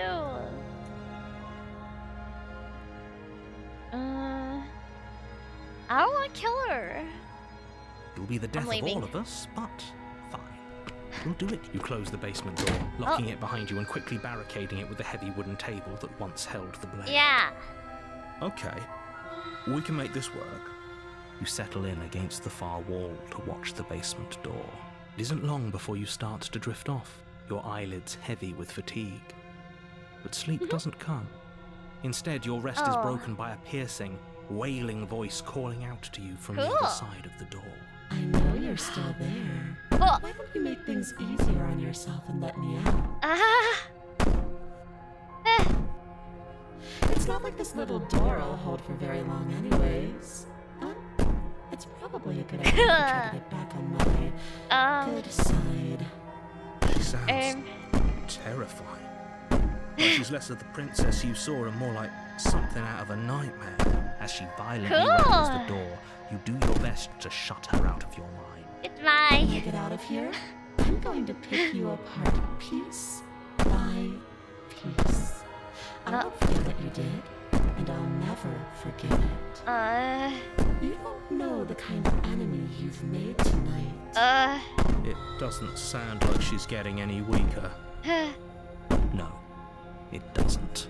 I don't want to kill her.
You'll be the death of
leaving.
all of us, but fine. We'll do it. You close the basement door, locking it behind you and quickly barricading it with the heavy wooden table that once held the blade.
Yeah.
Okay, we can make this work. You settle in against the far wall to watch the basement door. It isn't long before you start to drift off, your eyelids heavy with fatigue. But sleep doesn't come. Instead, your rest is broken by a piercing, wailing voice calling out to you from the other side of the door.
I know you're still there.
Oh.
Why don't you make things easier on yourself and let me out? It's not like this little door will hold for very long anyways. It's probably a good idea to try to get back on my good side.
She sounds terrifying. Like she's less of the princess you saw and more like something out of a nightmare. As she violently opens the door, you do your best to shut her out of your mind.
Goodbye.
When I get out of here, I'm going to pick you apart piece by piece. I won't forget what you did, and I'll never forget it. You don't know the kind of enemy you've made tonight.
It doesn't sound like she's getting any weaker. No, it doesn't.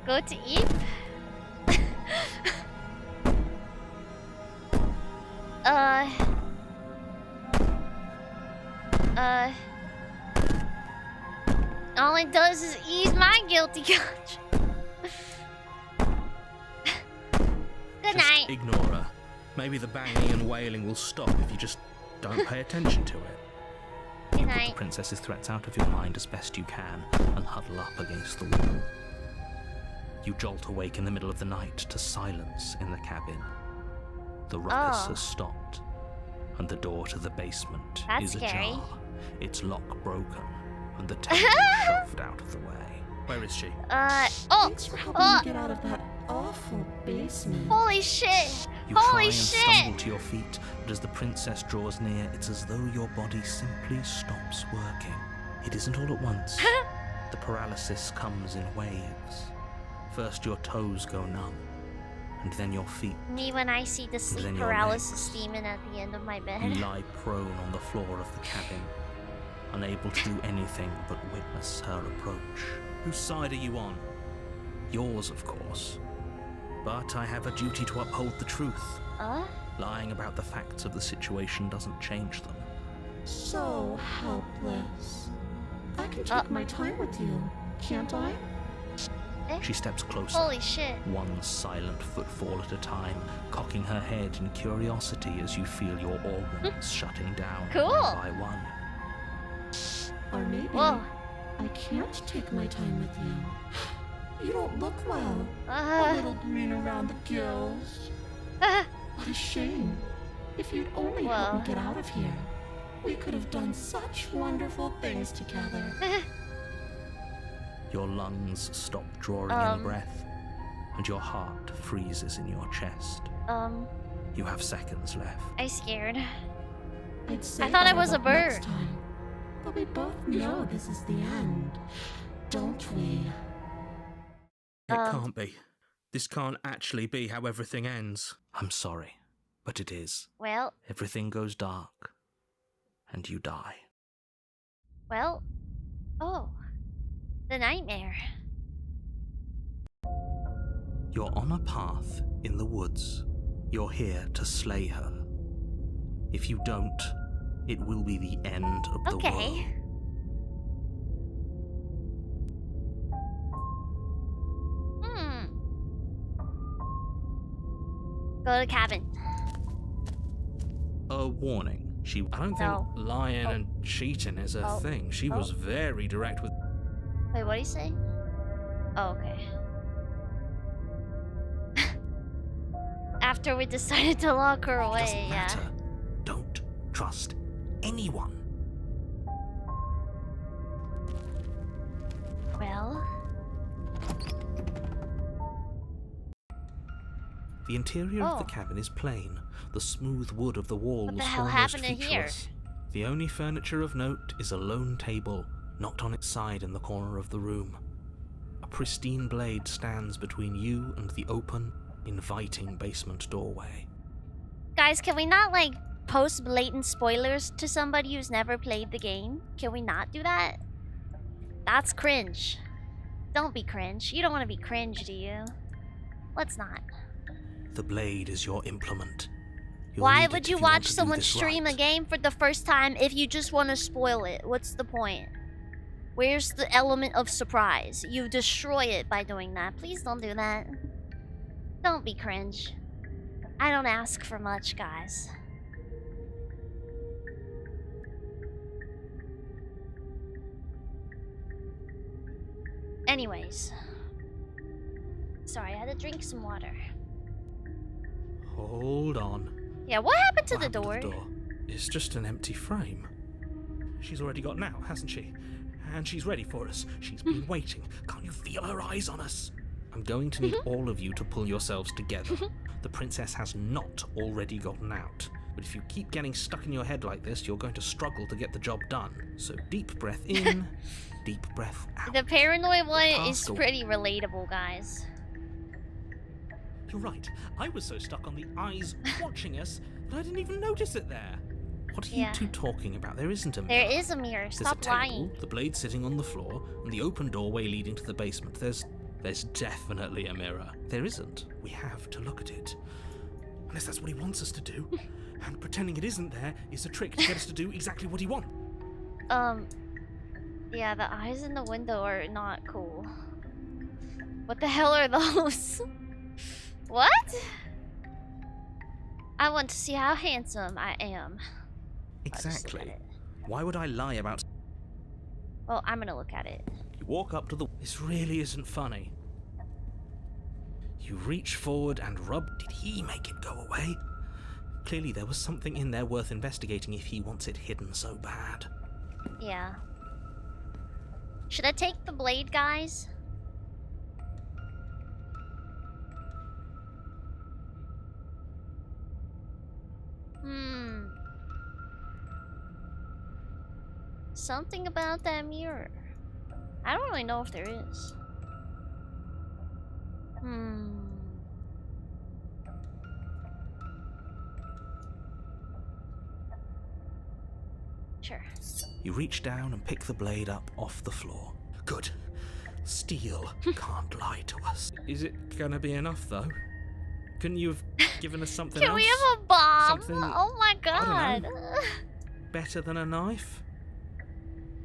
Go to Eve. All it does is ease my guilty conscience. Good
Just
night.
ignore her. Maybe the banging and wailing will stop if you just don't pay attention to it.
Good
Put the
night.
princess's threats out of your mind as best you can and huddle up against the wall. You jolt awake in the middle of the night to silence in the cabin. The ruckus has stopped, and the door to the basement
That's
is
scary.
ajar. Its lock broken, and the table shoved out of the way.
Where is she?
Oh!
Thanks for helping me get out of that awful basement.
Holy shit!
You try
Holy
and
shit!
stumble to your feet, but as the princess draws near, it's as though your body simply stops working. It isn't all at once. The paralysis comes in waves. First your toes go numb, and then your feet.
Me when I see the
then
sleep
your
paralysis
legs.
demon at the end of my
You
bed.
lie prone on the floor of the cabin, unable to do anything but witness her approach.
Whose side are you on?
Yours, of course. But I have a duty to uphold the truth. Lying about the facts of the situation doesn't change them.
So helpless. I can take my time with you, can't I?
She steps closer,
Holy shit.
one silent footfall at a time, cocking her head in curiosity as you feel your organs shutting down
Cool.
one by one.
Or maybe
Whoa.
I can't take my time with you. You don't look well. A little green around the gills. What a shame. If you'd only helped me
Whoa.
get out of here, we could have done such wonderful things together.
Your lungs stop drawing in breath, and your heart freezes in your chest. You have seconds left.
I'm scared.
I'd say
I thought I
better
was a
luck next
bird.
time. But we both know this is the end, don't we?
It can't be. This can't actually be how everything ends.
I'm sorry, but it is.
Well,
Everything goes dark, and you die.
well. Oh. The nightmare.
You're on a path in the woods. You're here to slay her. If you don't, it will be the end of the world.
Okay. Go to the cabin.
A warning.
I don't
No.
think lying and cheating is a thing. She was very direct with.
Wait, what do you say? Oh, okay. After we decided to lock her
It
away,
doesn't
yeah.
matter. Don't trust anyone.
Well,
The interior of the
Oh.
cabin is plain. The smooth wood of the walls
the hell
almost
happened in here?
featureless. The only furniture of note is a lone table, knocked on its side in the corner of the room. A pristine blade stands between you and the open, inviting basement doorway.
guys, can we not, like, post blatant spoilers to somebody who's never played the game? Can we not do that? That's cringe. Don't be cringe. You don't want to be cringe, do you? Let's not.
The blade is your implement. You'll
Why
need it
would
if
you
want
watch
to do
someone
this
stream
right.
a game for the first time if you just want to spoil it? What's the point? Where's the element of surprise? You destroy it by doing that. Please don't do that. Don't be cringe. I don't ask for much, guys. Anyways. Sorry, I had to drink some water.
Hold on.
Yeah, what happened to
What
the
happened
door?
to It's just an empty frame. She's already got out, hasn't she? And she's ready for us. She's been waiting. Can't you feel her eyes on us?
I'm going to need all of you to pull yourselves together. The princess has not already gotten out. But if you keep getting stuck in your head like this, you're going to struggle to get the job done. So deep breath in, deep breath out.
The paranoid one
Past
is
the-
pretty relatable, guys.
You're right. I was so stuck on the eyes watching us that I didn't even notice it there.
What are you
Yeah.
two talking about? There isn't a mirror.
There is a mirror.
There's
Stop
a table,
lying.
the blade sitting on the floor, and the open doorway leading to the basement. There's definitely a mirror. There isn't.
We have to look at it. Unless that's what he wants us to do. And pretending it isn't there is a trick to get us to do exactly what he wants.
Yeah, the eyes in the window are not cool. What the hell are those? What? I want to see how handsome I am.
Exactly. Why would I lie about...
Well, I'm gonna look at it.
You walk up to the...
This really isn't funny. You reach forward and rub...
Did he make it go away? Clearly there was something in there worth investigating if he wants it hidden so bad.
Yeah. Should I take the blade, guys? Something about that mirror. I don't really know if there is. Sure.
You reach down and pick the blade up off the floor. Good. Steel can't lie to us.
Is it gonna be enough, though? Couldn't you have given us something
Can
else?
we have a bomb?
Something,
oh my
I
god.
don't know. Better than a knife?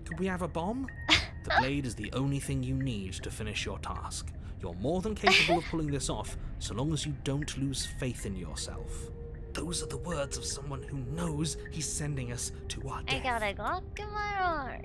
Could we have a bomb?
The blade is the only thing you need to finish your task. You're more than capable of pulling this off, so long as you don't lose faith in yourself. Those are the words of someone who knows he's sending us to our death.
I got a Glock in my arm.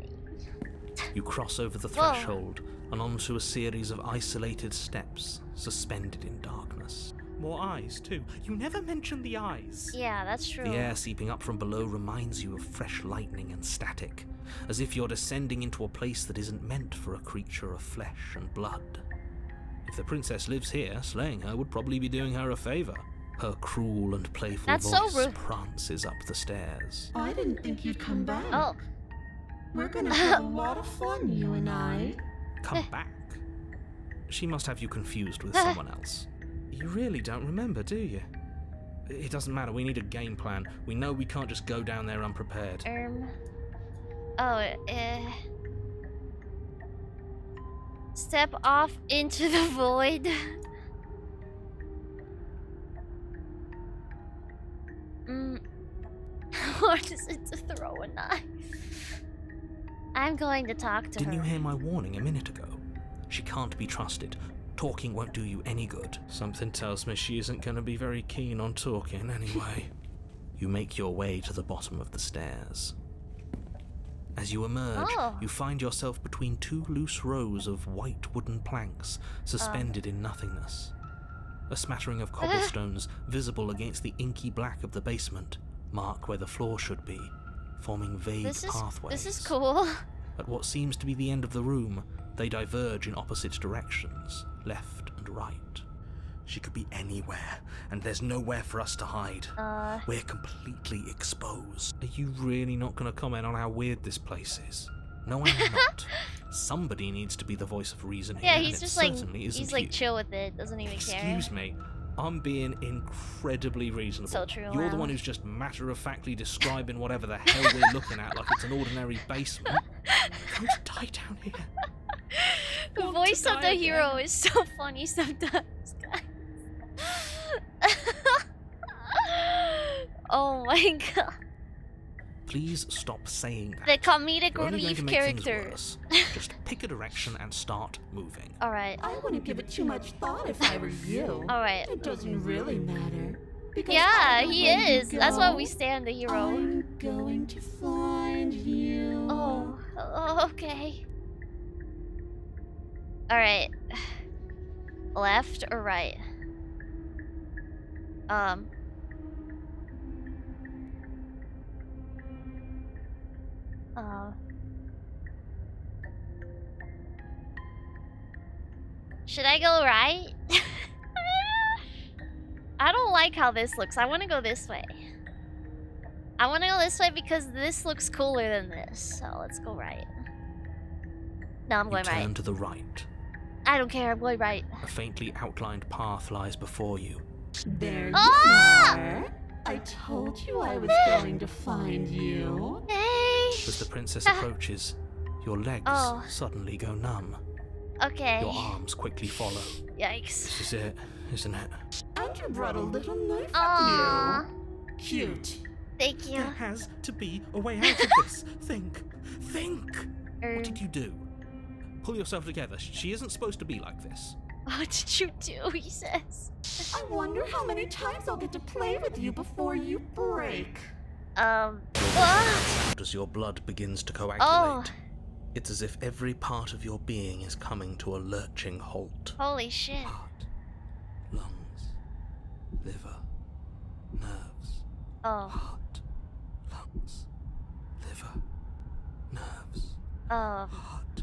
You cross over the threshold and onto a series of isolated steps, suspended in darkness.
More eyes, too. You never mentioned the eyes.
Yeah, that's true.
The air seeping up from below reminds you of fresh lightning and static, as if you're descending into a place that isn't meant for a creature of flesh and blood. If the princess lives here, slaying her would probably be doing her a favor. Her cruel and playful voice prances up the stairs.
I didn't think you'd come back.
Oh.
We're gonna have a lot of fun, you and I.
Come back? She must have you confused with someone else.
You really don't remember, do you? It doesn't matter, we need a game plan. We know we can't just go down there unprepared.
Step off into the void. What is it to throw a knife? I'm going to talk to her.
Didn't you hear my warning a minute ago? She can't be trusted. Talking won't do you any good.
Something tells me she isn't going to be very keen on talking anyway.
You make your way to the bottom of the stairs. As you emerge, you find yourself between two loose rows of white wooden planks suspended in nothingness. A smattering of cobblestones visible against the inky black of the basement mark where the floor should be, forming vague pathways.
This is cool.
At what seems to be the end of the room, they diverge in opposite directions, left and right. She could be anywhere, and there's nowhere for us to hide. We're completely exposed.
Are you really not going to comment on how weird this place is?
No, I'm not. Somebody needs to be the voice of reason here.
Yeah, he's just like,
he's
like chill with it, doesn't even care.
Excuse me, I'm being incredibly reasonable.
So true.
You're the one who's just matter-of-factly describing whatever the hell we're looking at like it's an ordinary basement. We're going to die down here.
The voice of the hero is so funny sometimes, guys. Oh my god.
Please stop saying that.
The comedic
You're only
relief
going to make things
characters.
worse. Just pick a direction and start moving.
Alright.
I wouldn't give it too much thought if I were you.
Alright.
It doesn't really matter.
Yeah, he is. That's why we stand the hero.
I'm going to find you.
Oh, okay. Alright. Left or right? Should I go right? I don't like how this looks. I want to go this way. I want to go this way because this looks cooler than this. So let's go right. No, I'm going right.
Turn to the right.
I don't care. I'm going right.
A faintly outlined path lies before you.
There you are. I told you I was going to find you.
Hey.
As the princess approaches, your legs suddenly go numb.
Okay.
Your arms quickly follow.
Yikes.
This is it, isn't it?
And you brought a little knife
Aww.
with you. Cute.
Thank you.
There has to be a way out of this. Think.
What did you do? Pull yourself together. She isn't supposed to be like this.
What did you do? He says.
I wonder how many times I'll get to play with you before you break.
What?
As your blood begins to coagulate,
Oh.
it's as if every part of your being is coming to a lurching halt.
Holy shit.
Heart, lungs, liver, nerves.
Oh.
Heart, lungs, liver, nerves.
Oh.
Heart.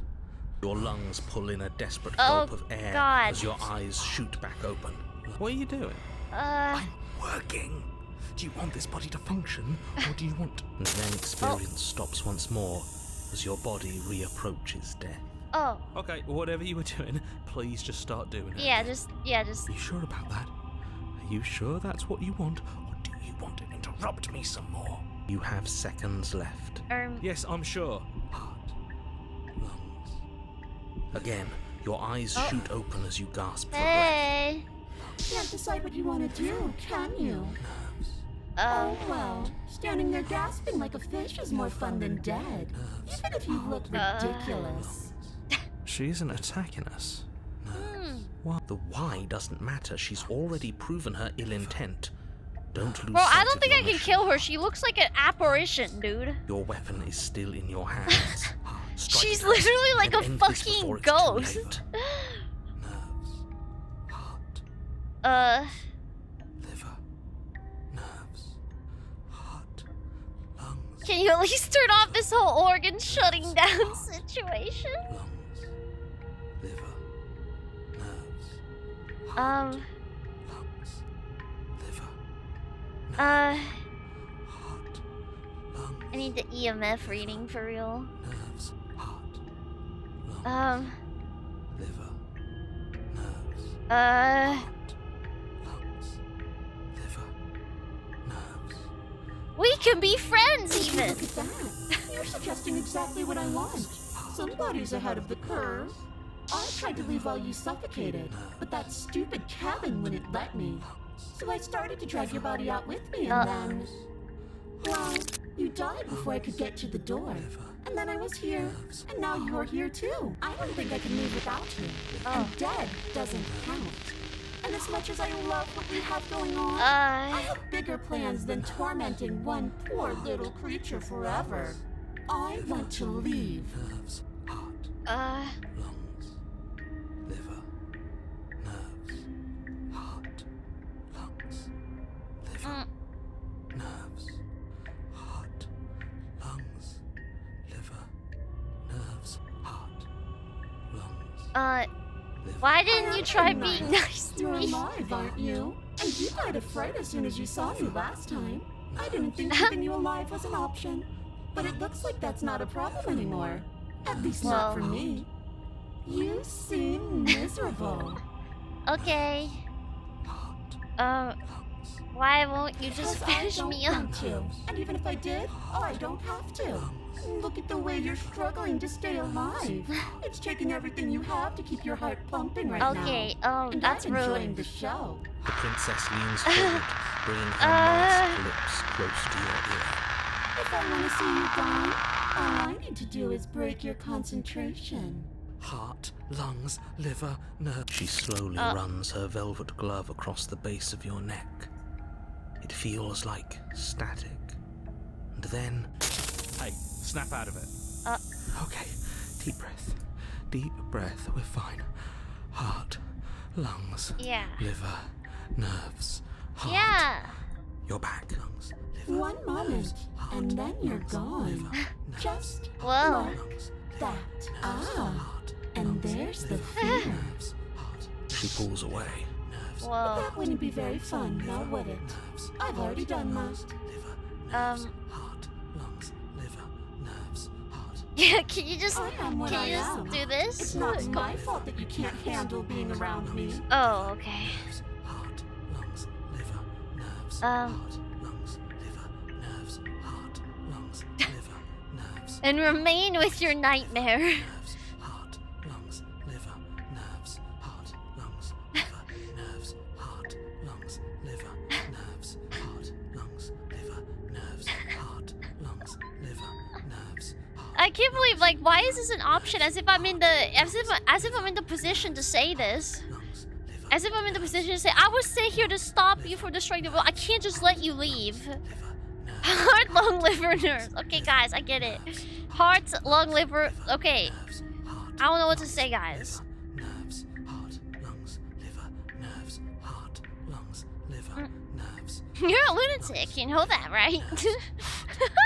Your lungs pull in a desperate
Oh,
gulp of air
God.
as your eyes shoot back open. What are you doing?
Uh.
Working. Do you want this body to function, or do you want... And then experience stops once more as your body reapproaches death.
Oh.
Okay, whatever you were doing, please just start doing it.
Yeah, just.
Are you sure about that? Are you sure that's what you want, or do you want to interrupt me some more? You have seconds left. Yes, I'm sure. Heart, lungs. Again, your eyes shoot open as you gasp for breath.
Hey.
Can't decide what you want to do, can you?
Nerves.
Oh, well, standing there gasping like a fish is more fun than dead. Even if you look ridiculous.
She isn't attacking us. Well, the why doesn't matter. She's already proven her ill intent. Don't lose
Bro, I
sight
don't
of
think
your
I can
mission.
kill her. She looks like an apparition, dude.
Your weapon is still in your hands. Strike
She's
it
literally like
and
a
end this
fucking
before it's too
ghost.
late. Nerves, heart, liver, nerves, heart, lungs.
Can you at least turn off this whole organ shutting down situation?
Lungs, liver, nerves,
Um.
lungs, liver,
Uh.
heart, lungs,
I need the EMF reading for real.
nerves, heart, lungs, liver, nerves, heart, lungs, liver, nerves.
We can be friends even.
Look at that. You're suggesting exactly what I want. Somebody's ahead of the curve. I tried to leave while you suffocated, but that stupid cabin wouldn't let me. So I started to drag your body out with me, and then... Well, you died before I could get to the door. And then I was here, and now you're here too. I don't think I can leave without you. And dead doesn't count. And as much as I love what we have going on, I have bigger plans than tormenting one poor little creature forever. I want to leave.
Nerves, heart, lungs, liver, nerves, heart, lungs, liver, nerves, heart, lungs, liver, nerves, heart, lungs. Liver.
Why didn't you try being nice to
You're
me?
alive, aren't you? And you died of fright as soon as you saw me last time. I didn't think keeping you alive was an option. But it looks like that's not a problem anymore. At least not for me. You seem miserable.
Okay. Why won't you just finish me up?
And even if I did, I don't have to. Look at the way you're struggling to stay alive. It's taking everything you have to keep your heart pumping right now.
Okay,
And
that's
I'm enjoying
rude.
the show.
The princess leans forward, bringing her masked lips close to your ear.
If I want to see you gone, all I need to do is break your concentration.
Heart, lungs, liver, nerve. She slowly runs her velvet glove across the base of your neck. It feels like static. And then... Hey, snap out of it. Okay, deep breath. Deep breath, we're fine. Heart, lungs,
Yeah.
liver, nerves, heart.
Yeah.
You're back. Lungs, liver,
One moment, and then you're gone. Just
Whoa.
like that. And there's the fear.
nerves, heart. She pulls away. Nerves,
Whoa.
That wouldn't be very fun, now would it? I've already done that.
liver, nerves, heart, lungs, liver, nerves, heart.
Yeah, can you just
I am what I am.
do this?
It's not my fault that you can't handle being around me.
Oh, okay.
Heart, lungs, liver, nerves,
Um.
heart, lungs, liver, nerves, heart, lungs, liver, nerves,
And remain with your nightmare.
nerves, heart, lungs, liver, nerves, heart, lungs, liver, nerves, heart, lungs, liver, nerves, heart, lungs, liver, nerves, heart, lungs, liver, nerves, heart.
I can't believe, like, why is this an option? As if I'm in the, as if I'm in the position to say this. As if I'm in the position to say, I will stay here to stop you from destroying the world. I can't just let you leave. Heart, lung, liver, nerves. Okay, guys, I get it. Heart, lung, liver. Okay. I don't know what to say, guys.
Nerves, heart, lungs, liver, nerves, heart, lungs, liver, nerves.
You're a lunatic, you know that, right?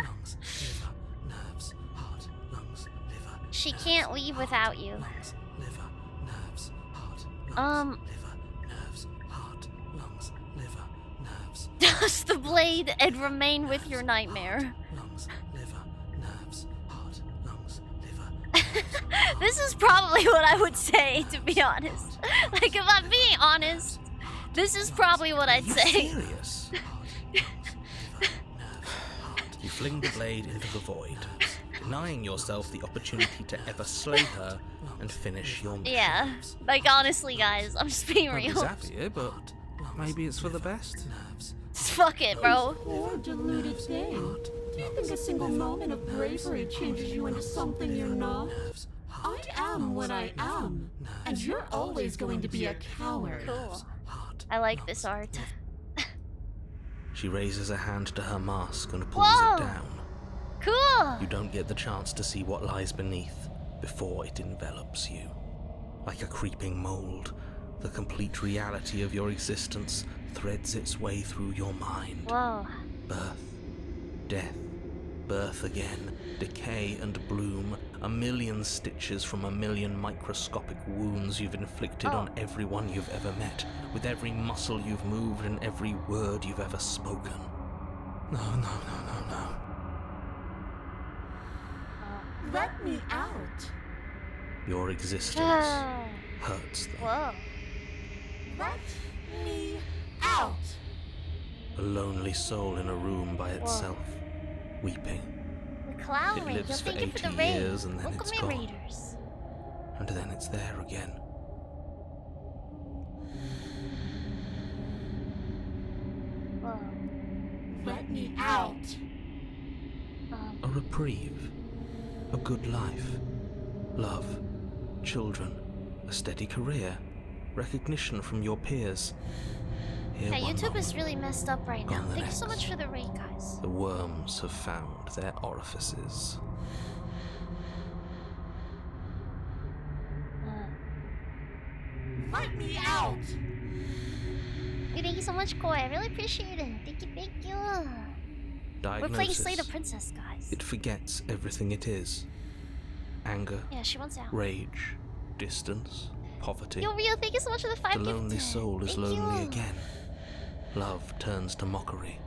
Lungs, liver, nerves, heart, lungs, liver.
She can't leave without you.
Lungs, liver, nerves, heart, lungs, liver, nerves, heart, lungs, liver, nerves.
Dust the blade and remain with your nightmare.
Lungs, liver, nerves, heart, lungs, liver.
This is probably what I would say, to be honest. Like, if I'm being honest, this is probably what I'd say.
Serious?
You fling the blade into the void, denying yourself the opportunity to ever slay her and finish your mission.
Yeah, like, honestly, guys, I'm just being
I'd be
real.
happy here, but maybe it's for the best.
Fuck it, bro.
Poor deluded thing. Do you think a single moment of bravery changes you into something you're not? I am what I am, and you're always going to be a coward.
Cool. I like this art.
She raises a hand to her mask and pulls
Whoa!
it down.
Cool.
You don't get the chance to see what lies beneath before it envelops you. Like a creeping mold, the complete reality of your existence threads its way through your mind.
Whoa.
Birth, death, birth again, decay and bloom, a million stitches from a million microscopic wounds you've inflicted on everyone you've ever met, with every muscle you've moved and every word you've ever spoken. No.
Let me out.
Your existence hurts them.
Whoa.
Let me out.
A lonely soul in a room by itself, weeping.
The clown
It
raid. You'll
lives for
thank you for the
80
raid.
years and then
Welcome
it's
in,
gone.
raiders.
And then it's there again.
Whoa.
Let me out.
A reprieve, a good life, love, children, a steady career, recognition from your peers. Here
Yeah,
one
YouTube
moment,
is really messed up right now.
gone the
Thank you so
next.
much for the raid, guys.
The worms have found their orifices.
Let me out.
Thank you so much, Koi. I really appreciate it. Thank you. We're playing Slay the
Diagnosis.
Princess, guys.
It forgets everything it is. Anger,
Yeah, she wants out.
rage, distance, poverty.
Yo, Rio, thank you so much for the 5
The lonely
gifted.
soul is
Thank
lonely
you.
again. Love turns to mockery.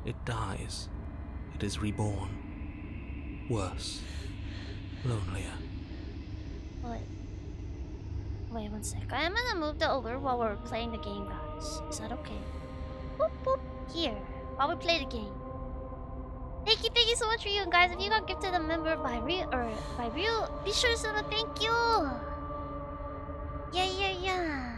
It dies. It is reborn. Worse. Lonelier.
Wait 1 sec. I'm gonna move the alert while we're playing the game, guys. Is that okay? Boop, boop. Here. While we play the game. Thank you so much for you guys. If you got gifted a member by Real, be sure to send a thank you. Yeah.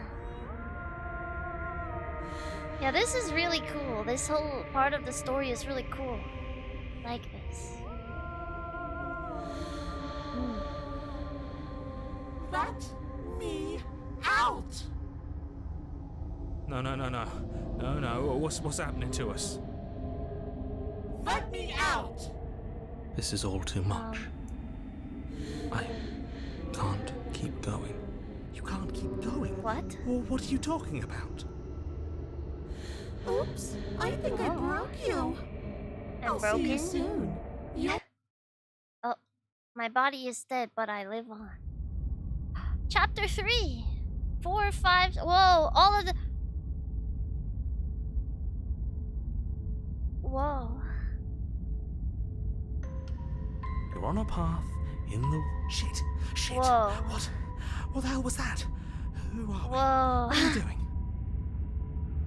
Yeah, this is really cool. This whole part of the story is really cool. Like this.
Let me out.
No. What's happening to us?
Let me out.
This is all too much. I can't keep going.
You can't keep going.
What?
Well, what are you talking about?
Oops, I think I broke you.
I'm
I'll
broken.
see you soon. You'll
Oh, my body is dead, but I live on. Chapter 3, 4, 5. Whoa! All of the. Whoa!
You're on a path in the... Shit!
Whoa.
What the hell was that? Who are we?
Whoa!
What are you doing?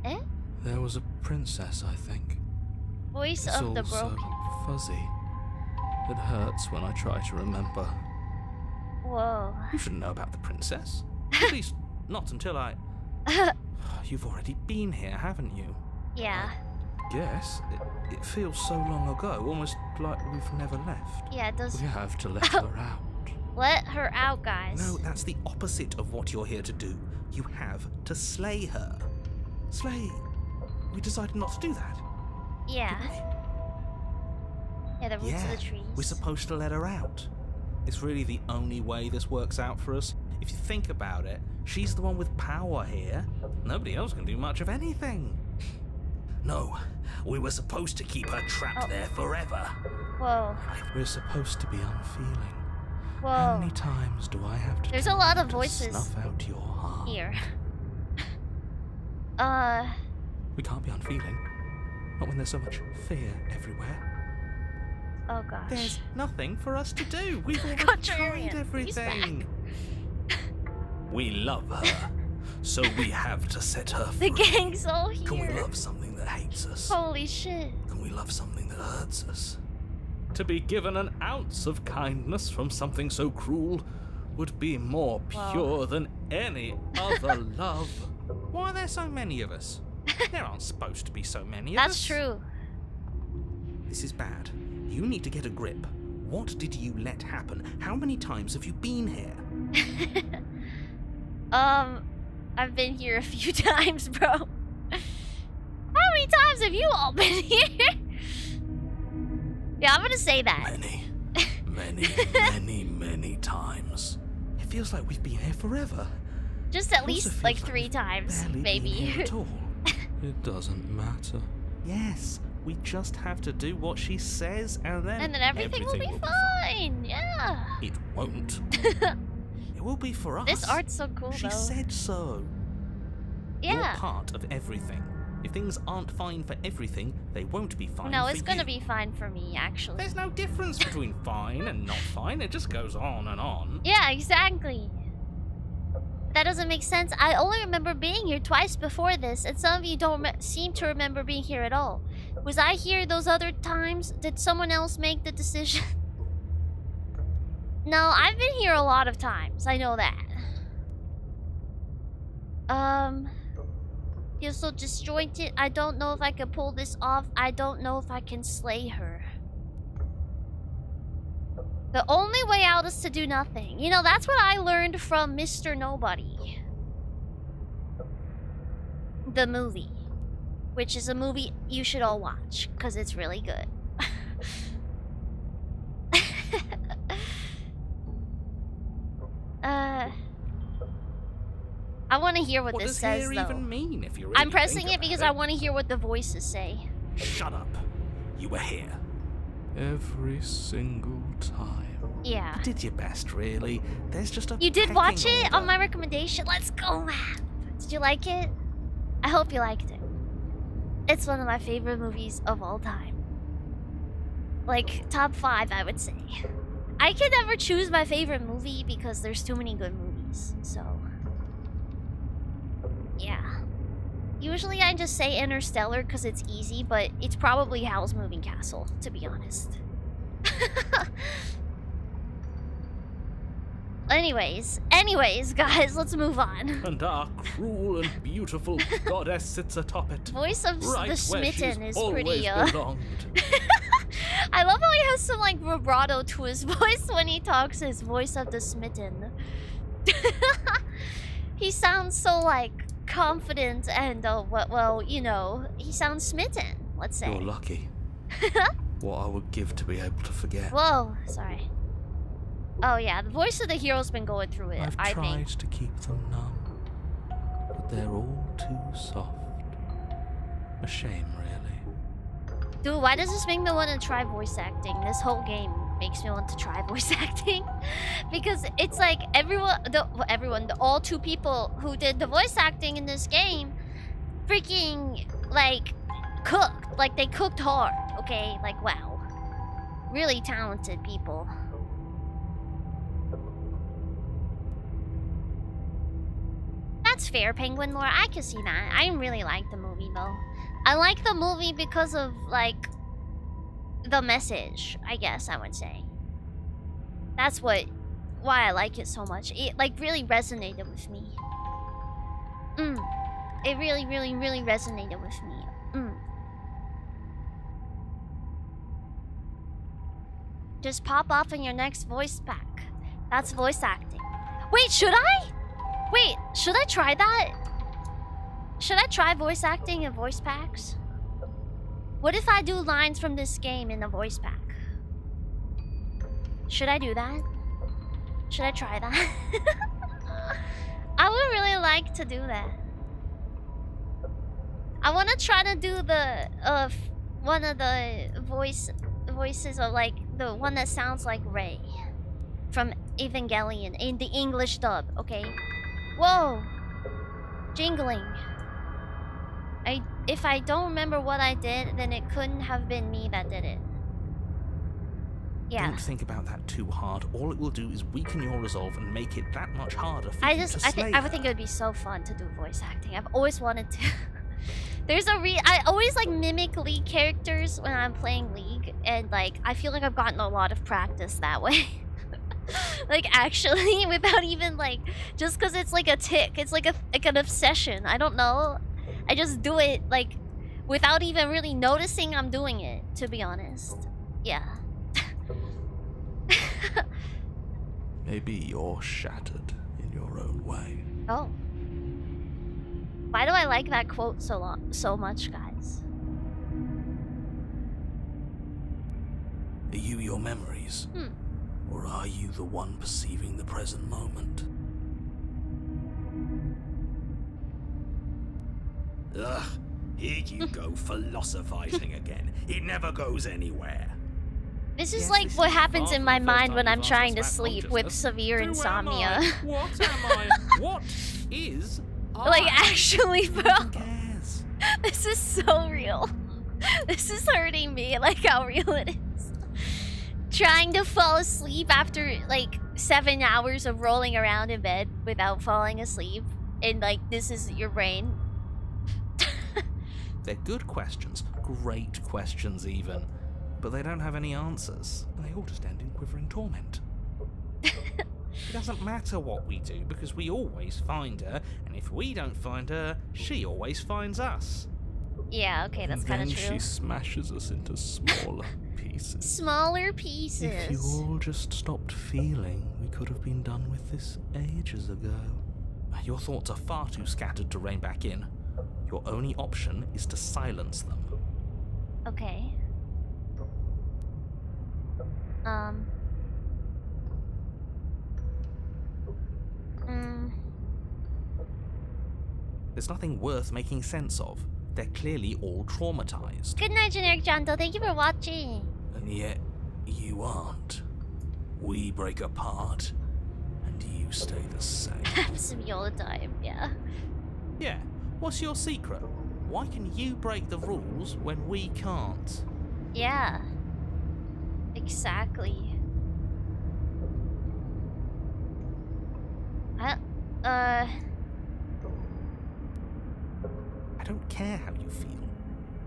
Eh?
There was a princess, I think.
Voice
It's
of
all
the
so
broken.
fuzzy. It hurts when I try to remember.
Whoa!
You should know about the princess. At least, not until I... You've already been here, haven't you?
Yeah.
guess. It feels so long ago, almost like we've never left.
Yeah, it does.
We have to let her out.
Let her out, guys.
No, that's the opposite of what you're here to do. You have to slay her. Slay? We decided not to do that.
Yeah. Yeah, the roots of the trees.
We're supposed to let her out.
It's really the only way this works out for us. If you think about it, she's the one with power here. Nobody else can do much of anything.
No, we were supposed to keep her trapped there forever.
Whoa.
We're supposed to be unfeeling.
Whoa.
How many times do I have to
There's a
tell
lot
you
of
to
voices
snuff out your heart?
here.
We can't be unfeeling. Not when there's so much fear everywhere.
Oh gosh.
There's nothing for us to do. We've already
Contrarian.
tried everything.
We love her, so we have to set her
The
free.
gang's all here.
Can we love something that hates us?
Holy shit.
Can we love something that hurts us?
To be given an ounce of kindness from something so cruel would be more pure than any other love.
Why are there so many of us? There aren't supposed to be so many of us.
That's true.
This is bad. You need to get a grip. What did you let happen? How many times have you been here?
I've been here a few times, bro. How many times have you all been here? Yeah, I'm gonna say that.
Many times.
It feels like we've been here forever.
Just at
also
least
feels
like
like
3 times,
Barely been
maybe.
here at all.
It doesn't matter.
Yes, we just have to do what she says, and then
And then everything will be fine. Yeah.
It won't. It will be for us.
This art's so cool,
She
though.
said so.
Yeah.
You're part of everything. If things aren't fine for everything, they won't be fine
No,
for
it's gonna
you.
be fine for me, actually.
There's no difference between fine and not fine. It just goes on and on.
Yeah, exactly. That doesn't make sense. I only remember being here twice before this, and some of you don't seem to remember being here at all. Was I here those other times? Did someone else make the decision? No, I've been here a lot of times. I know that. Feels so disjointed. I don't know if I can pull this off. I don't know if I can slay her. The only way out is to do nothing. You know, that's what I learned from Mr. Nobody. The movie. Which is a movie you should all watch, because it's really good. I want to hear what this says,
What does
though.
here even mean if you really
I'm pressing
think
it because
about
I want to hear what the voices say.
Shut up. You were here.
Every single time.
Yeah.
You did your best, really. There's just a
You did watch
pecking
it on
order.
my recommendation? Let's go, man. Did you like it? I hope you liked it. It's one of my favorite movies of all time. Like, top 5, I would say. I can never choose my favorite movie because there's too many good movies, so... Yeah. Usually I just say Interstellar because it's easy, but it's probably Howl's Moving Castle, to be honest. Anyways, guys, let's move on.
And our cruel and beautiful goddess sits atop it.
Voice of
right
the
where
Smitten
she's
is
always
pretty,
belonged.
I love how he has some, like, vibrato to his voice when he talks, his voice of the Smitten. He sounds so, like, confident and, well, you know, he sounds smitten, let's say.
You're lucky. What I would give to be able to forget.
Whoa, sorry. Oh yeah, the voice of the hero's been going through it,
I've
I
tried
think.
to keep them numb, but they're all too soft. A shame, really.
Dude, why does this make me want to try voice acting? This whole game makes me want to try voice acting. Because it's like all 2 people who did the voice acting in this game freaking, like, cooked. Like, they cooked hard, okay? Like, wow. Really talented people. That's fair, Penguin Lore. I can see that. I really like the movie, though. I like the movie because of, like, the message, I guess I would say. That's why I like it so much. It, like, really resonated with me. It really, really, really resonated with me. Just pop off in your next voice pack. That's voice acting. Wait, should I? Wait, should I try that? Should I try voice acting in voice packs? What if I do lines from this game in a voice pack? Should I do that? Should I try that? I would really like to do that. I want to try to do the one of the voices of like the one that sounds like Rey from Evangelion in the English dub. Okay. Whoa, jingling. If I don't remember what I did, then it couldn't have been me that did it. Yeah.
Don't think about that too hard. All it will do is weaken your resolve and make it that much harder for you to slay
I would think it would be so fun to do voice acting. I've always wanted to. I always like mimic League characters when I'm playing League, and like I feel like I've gotten a lot of practice that way. Like actually, without even like, just because it's like a tick, it's like an obsession. I don't know. I just do it like without even really noticing I'm doing it. To be honest, yeah.
Maybe you're shattered in your own way.
Oh. Why do I like that quote so much, guys?
Are you your memories? Or are you the one perceiving the present moment? Ugh, here you go philosophizing again. It never goes anywhere.
This is like what happens in my mind when I'm trying to sleep with severe insomnia.
What am I? What is I?
Like actually, bro.
Who cares?
This is so real. This is hurting me, like how real it is. Trying to fall asleep after like 7 hours of rolling around in bed without falling asleep. And like, this is your brain.
They're good questions, great questions even, but they don't have any answers, and they all just end in quivering torment. It doesn't matter what we do, because we always find her, and if we don't find her, she always finds us.
Yeah, okay, that's kind of true.
Then she smashes us into smaller pieces.
Smaller pieces.
If you all just stopped feeling, we could have been done with this ages ago. Your thoughts are far too scattered to rein back in. Your only option is to silence them.
Okay.
There's nothing worth making sense of. They're clearly all traumatized.
Good night, Generic Janto. Thank you for watching.
And yet, you aren't. We break apart, and you stay the same.
Happens to me all the time, yeah.
Yeah, what's your secret? Why can you break the rules when we can't?
Yeah. Exactly.
I don't care how you feel.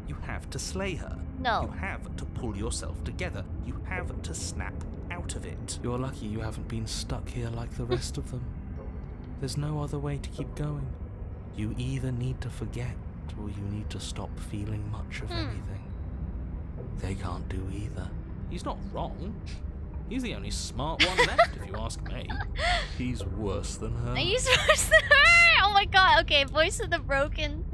You have to slay her.
No.
You have to pull yourself together. You have to snap out of it.
You're lucky you haven't been stuck here like the rest of them. There's no other way to keep going.
You either need to forget, or you need to stop feeling much of anything. They can't do either.
He's not wrong. He's the only smart one left, if you ask me.
He's worse than her.
He's worse than her! Oh my god, okay, Voice of the Broken.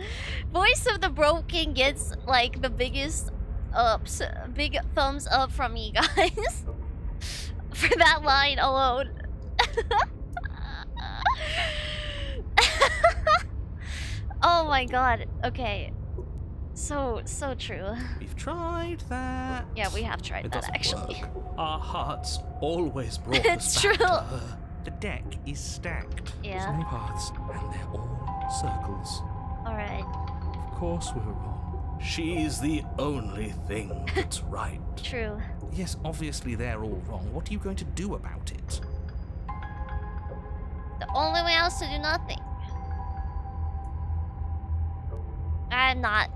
Voice of the Broken gets, like, the biggest ups. Big thumbs up from me, guys. For that line alone. Oh my god, okay. So true.
We've tried that.
Yeah, we have tried
It
that,
doesn't
actually.
work.
Our hearts always brought
It's
us back
true.
to her. The deck is stacked.
Yeah.
There's many paths, and they're all circles.
Alright.
Of course we're wrong.
She's the only thing that's right.
True.
Yes, obviously they're all wrong. What are you going to do about it?
The only way else to do nothing. I'm not.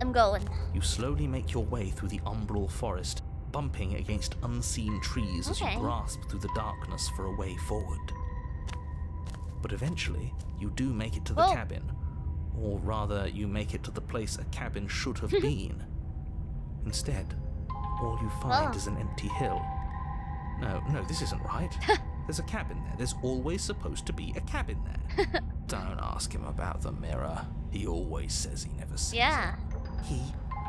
I'm going.
You slowly make your way through the umbral forest, bumping against unseen trees as you
Okay.
grasp through the darkness for a way forward. But eventually, you do make it to the
Oh.
cabin. Or rather, you make it to the place a cabin should have been. Instead, all you find
Oh.
is an empty hill,
No, this isn't right. There's a cabin there. There's always supposed to be a cabin there. Don't ask him about the mirror. He always says he never sees
Yeah.
it. He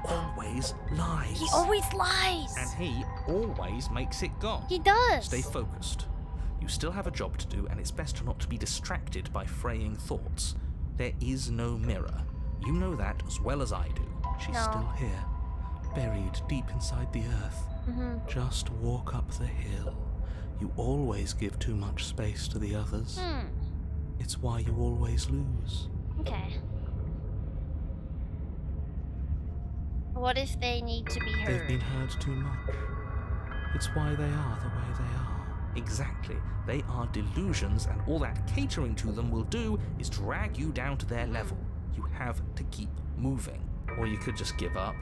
always lies.
He always lies.
And he always makes it gone.
He does.
Stay focused. You still have a job to do, and it's best not to be distracted by fraying thoughts. There is no mirror. You know that as well as I do. She's still here, buried deep inside the earth. Just walk up the hill. You always give too much space to the others. It's why you always lose.
Okay. What if they need to be heard?
They've been heard too much. It's why they are the way they are. Exactly. They are delusions, and all that catering to them will do is drag you down to their level. You have to keep moving. Or you could just give up.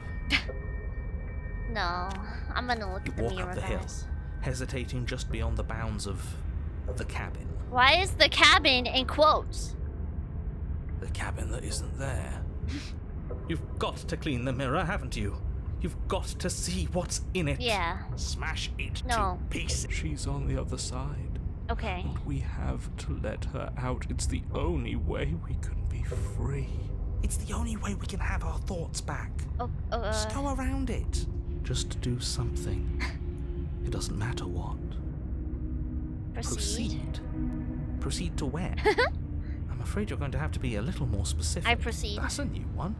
No, I'm gonna look at the
Walk
mirror,
up the hill,
guys.
hesitating just beyond the bounds of the cabin.
Why is the cabin in quotes?
The cabin that isn't there.
You've got to clean the mirror, haven't you? You've got to see what's in it.
Yeah.
Smash it
No.
to pieces.
She's on the other side.
Okay.
And we have to let her out. It's the only way we can be free.
It's the only way we can have our thoughts back. Just go around it. Just do something. It doesn't matter what.
Proceed.
Proceed to where? I'm afraid you're going to have to be a little more specific.
I proceed.
That's a new one.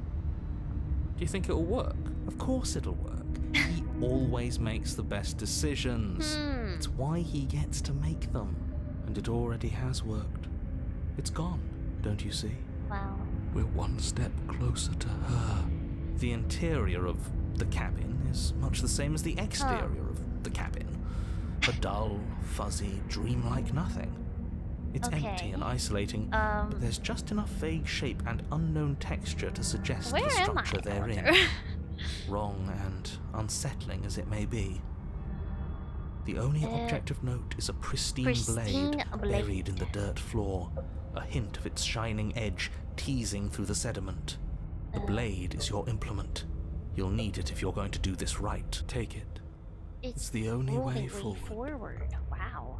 Do you think it'll work?
Of course it'll work. He always makes the best decisions. It's why he gets to make them. And it already has worked. It's gone, don't you see?
Wow.
We're one step closer to her.
The interior of the cabin is much the same as the exterior of the cabin. A dull, fuzzy, dreamlike nothing. It's empty and isolating, but there's just enough vague shape and unknown texture to suggest the structure they're in. Wrong and unsettling as it may be. The only object of note is a pristine blade buried in the dirt floor, a hint of its shining edge teasing through the sediment. The blade is your implement. You'll need it if you're going to do this right. Take it. It's the only way forward.
Wow.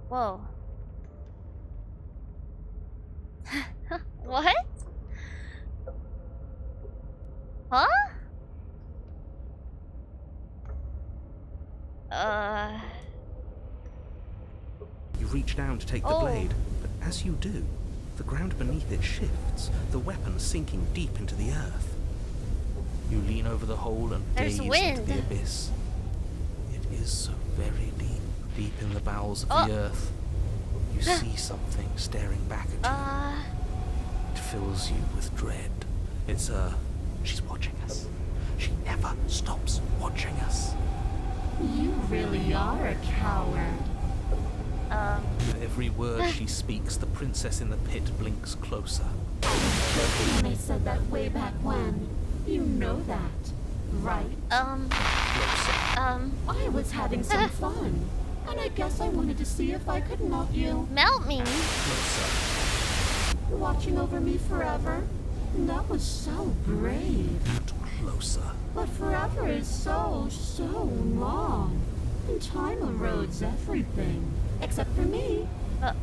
Whoa. What? Huh?
You reach down to take the blade, but as you do, the ground beneath it shifts, the weapon sinking deep into the earth. You lean over the hole and gaze into the abyss. It is so very deep, deep in the bowels of the earth. You see something staring back at you. It fills you with dread. It's she's watching us. She never stops watching us.
You really are a coward.
With every word she speaks, the princess in the pit blinks closer.
When I said that way back when, you know that, right?
Closer.
I was having some fun, and I guess I wanted to see if I could melt you.
Melt me?
Closer.
Watching over me forever? That was so brave.
And closer.
But forever is so long. And time erodes everything. Except for me.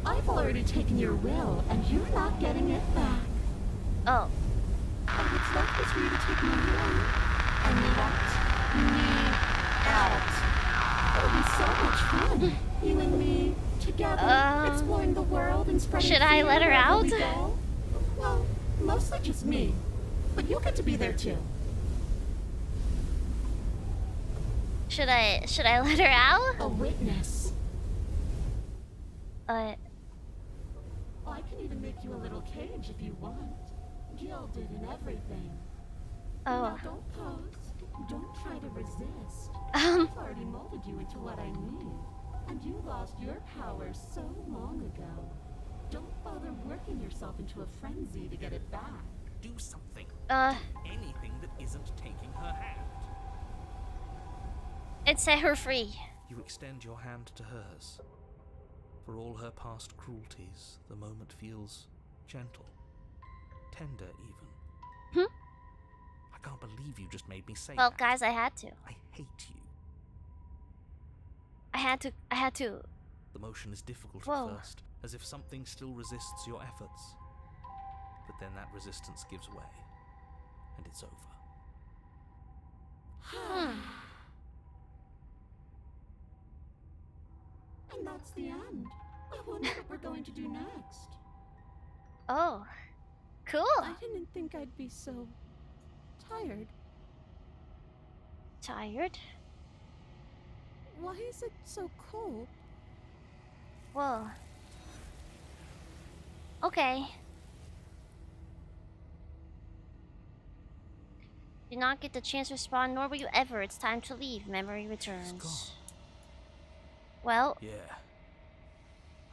I've already taken your will, and you're not getting it back.
Oh.
And what's left is for you to take my hand and let me out. It'll be so much fun, you and me, together, exploring the world and spreading
Should I let her out?
we go. Well, mostly just me. But you'll get to be there too.
Should I let her out?
A witness.
Uh.
I can even make you a little cage if you want. Gilded and everything.
Oh.
Now don't pose. Don't try to resist. I've already molded you into what I need. And you lost your power so long ago. Don't bother working yourself into a frenzy to get it back.
Do something.
Anything
that isn't taking her hand.
It set her free.
You extend your hand to hers. For all her past cruelties, the moment feels gentle. Tender, even. I can't believe you just made me say that.
Well, guys, I had to.
I hate you.
I had to.
The motion is difficult
Whoa.
at first, as if something still resists your efforts. But then that resistance gives way, and it's over.
And that's the end. I wonder what we're going to do next.
Oh, cool.
I didn't think I'd be so tired.
Tired?
Why is it so cold?
Whoa. Okay. Did not get the chance to respond, nor will you ever. It's time to leave. Memory returns. Well.
Yeah.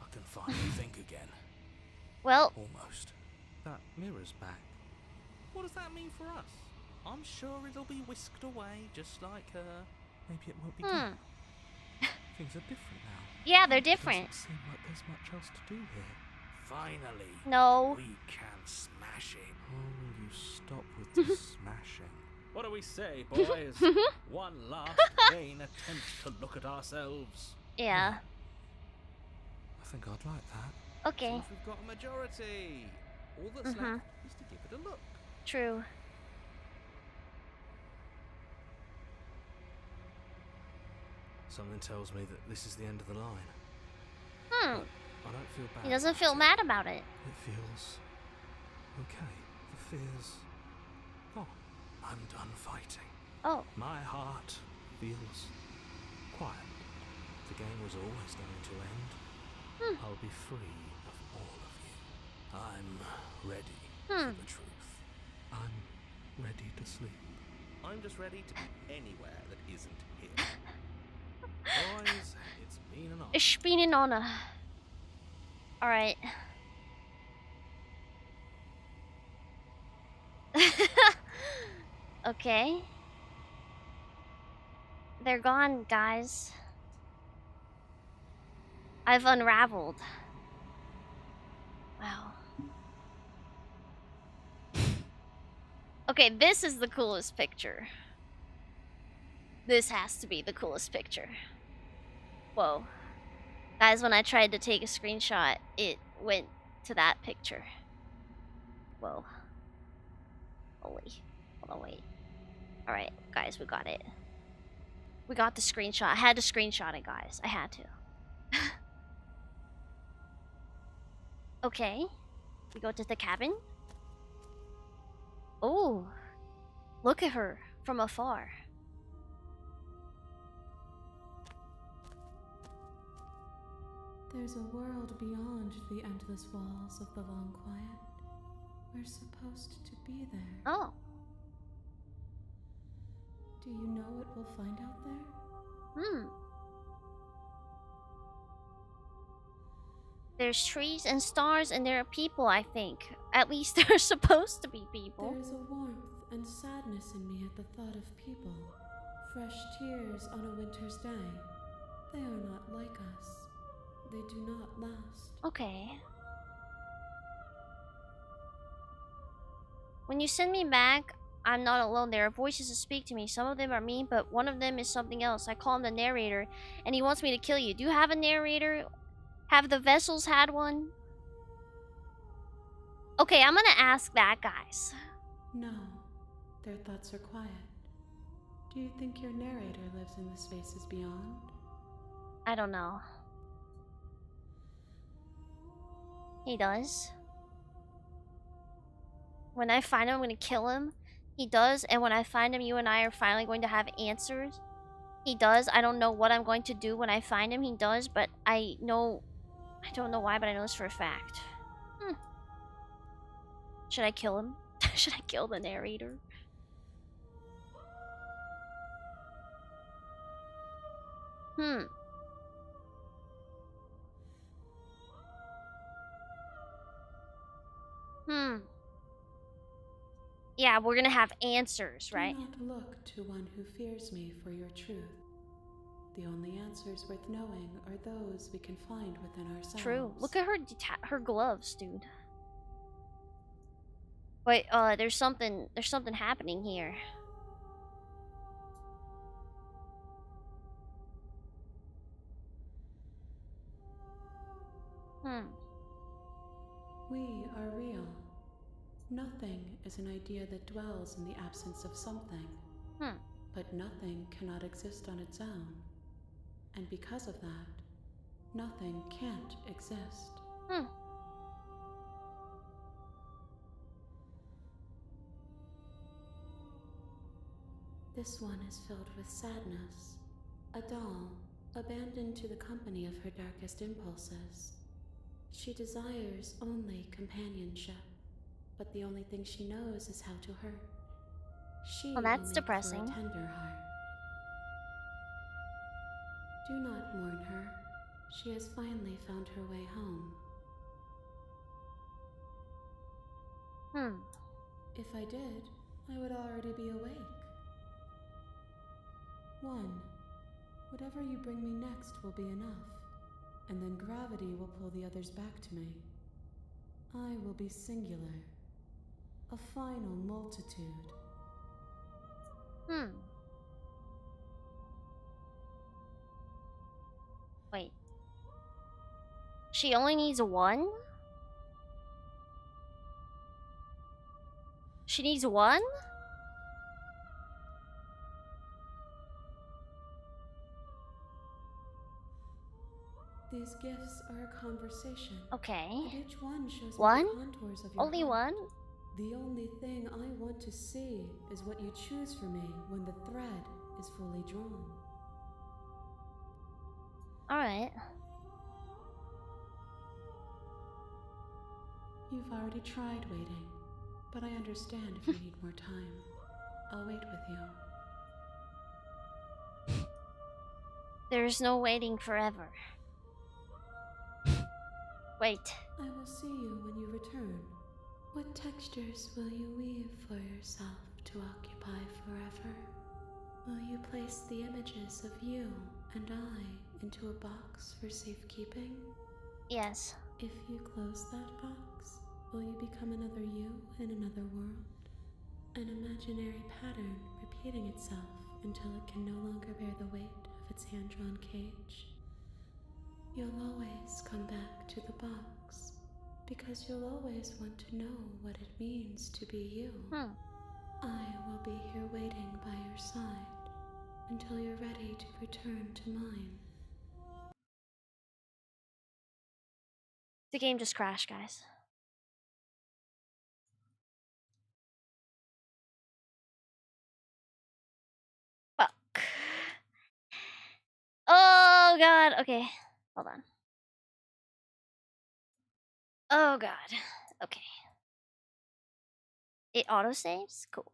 I can finally think again.
Well.
Almost. That mirror's back. What does that mean for us? I'm sure it'll be whisked away, just like her. Maybe it won't be gone. Things are different now.
Yeah, they're different.
Doesn't seem like there's much else to do here. Finally.
No.
We can smash it. Oh, will you stop with the smashing?
What do we say, boys? One last vain attempt to look at ourselves.
Yeah.
I think I'd like that.
Okay.
Since we've got a majority. All that's left is to give it a look.
True.
Something tells me that this is the end of the line.
Hmm.
I don't feel bad.
He doesn't
about
feel
it.
mad about it.
It feels okay. The fear's gone. I'm done fighting.
Oh.
My heart feels quiet. The game was always going to end. I'll be free of all of you. I'm ready for the truth. I'm ready to sleep. I'm just ready to be anywhere that isn't here. Boys, it's been an honor.
It's been an honor. Alright. Okay. They're gone, guys. I've unraveled. Wow. Okay, this is the coolest picture. This has to be the coolest picture. Whoa. Guys, when I tried to take a screenshot, it went to that picture. Whoa. Holy. Hold on, wait. Alright, guys, we got it. We got the screenshot. I had to screenshot it, guys. I had to. Okay. We go to the cabin. Oh. Look at her from afar.
There's a world beyond the endless walls of the long quiet. We're supposed to be there.
Oh.
Do you know what we'll find out there?
There's trees and stars and there are people, I think. At least there are supposed to be people.
There's a warmth and sadness in me at the thought of people. Fresh tears on a winter's day. They are not like us. They do not last.
Okay. When you send me back, I'm not alone. There are voices that speak to me. Some of them are me, but one of them is something else. I call him the narrator, and he wants me to kill you. Do you have a narrator? Have the vessels had one? Okay, I'm gonna ask that, guys.
No. Their thoughts are quiet. Do you think your narrator lives in the spaces beyond?
I don't know. He does. When I find him, I'm gonna kill him. He does, and when I find him, you and I are finally going to have answers. He does. I don't know what I'm going to do when I find him. He does, but I know... I don't know why, but I know this for a fact. Should I kill him? Should I kill the narrator? Yeah, we're gonna have answers, right?
Do not look to one who fears me for your truth. The only answers worth knowing are those we can find within ourselves.
True. Look at her gloves, dude. Wait, there's something happening here.
We are real. Nothing is an idea that dwells in the absence of something. But nothing cannot exist on its own. And because of that, nothing can't exist. This one is filled with sadness. A doll, abandoned to the company of her darkest impulses. She desires only companionship, but the only thing she knows is how to hurt. She
Well, that's
will make
depressing.
for a tender heart. Do not mourn her. She has finally found her way home. If I did, I would already be awake. 1. Whatever you bring me next will be enough, and then gravity will pull the others back to me. I will be singular, a final multitude.
Wait. She only needs one? She needs one?
These gifts are a conversation.
Okay.
And each one shows
One?
me the contours of your
Only
heart.
one?
The only thing I want to see is what you choose for me when the thread is fully drawn.
Alright.
You've already tried waiting, but I understand if you need more time. I'll wait with you.
There's no waiting forever. Wait.
I will see you when you return. What textures will you weave for yourself to occupy forever? Will you place the images of you and I into a box for safekeeping?
Yes.
If you close that box, will you become another you in another world? An imaginary pattern repeating itself until it can no longer bear the weight of its hand-drawn cage. You'll always come back to the box, because you'll always want to know what it means to be you. I will be here waiting by your side until you're ready to return to mine.
The game just crashed, guys. Fuck. Oh god. Okay. Hold on. Oh god. Okay. It autosaves? Cool.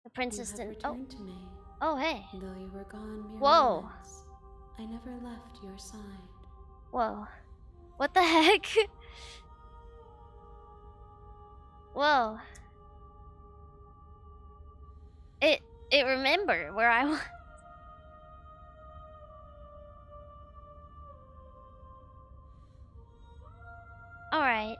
The princess
You have
didn't. Oh.
returned to me.
Oh, hey.
Though you were gone mere
Whoa.
moments, I never left your side.
Whoa. What the heck? Whoa. It remembered where I was. Alright.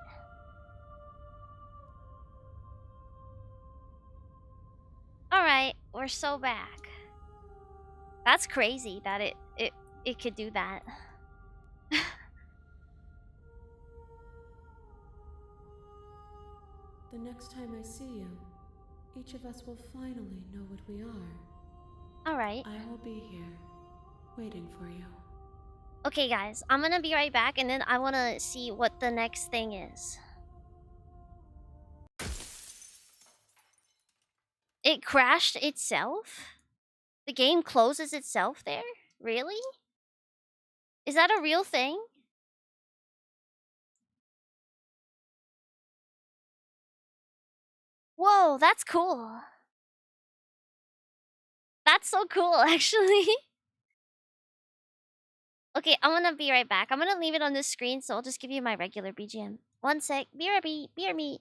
Alright, we're so back. That's crazy that it could do that.
The next time I see you, each of us will finally know what we are.
Alright.
I will be here, waiting for you.
Okay, guys, I'm gonna be right back, and then I wanna see what the next thing is. It crashed itself? The game closes itself there? Really? Is that a real thing? Whoa, that's cool. That's so cool, actually. Okay, I'm gonna be right back. I'm gonna leave it on this screen, so I'll just give you my regular BGM. One sec. BRB, BRB.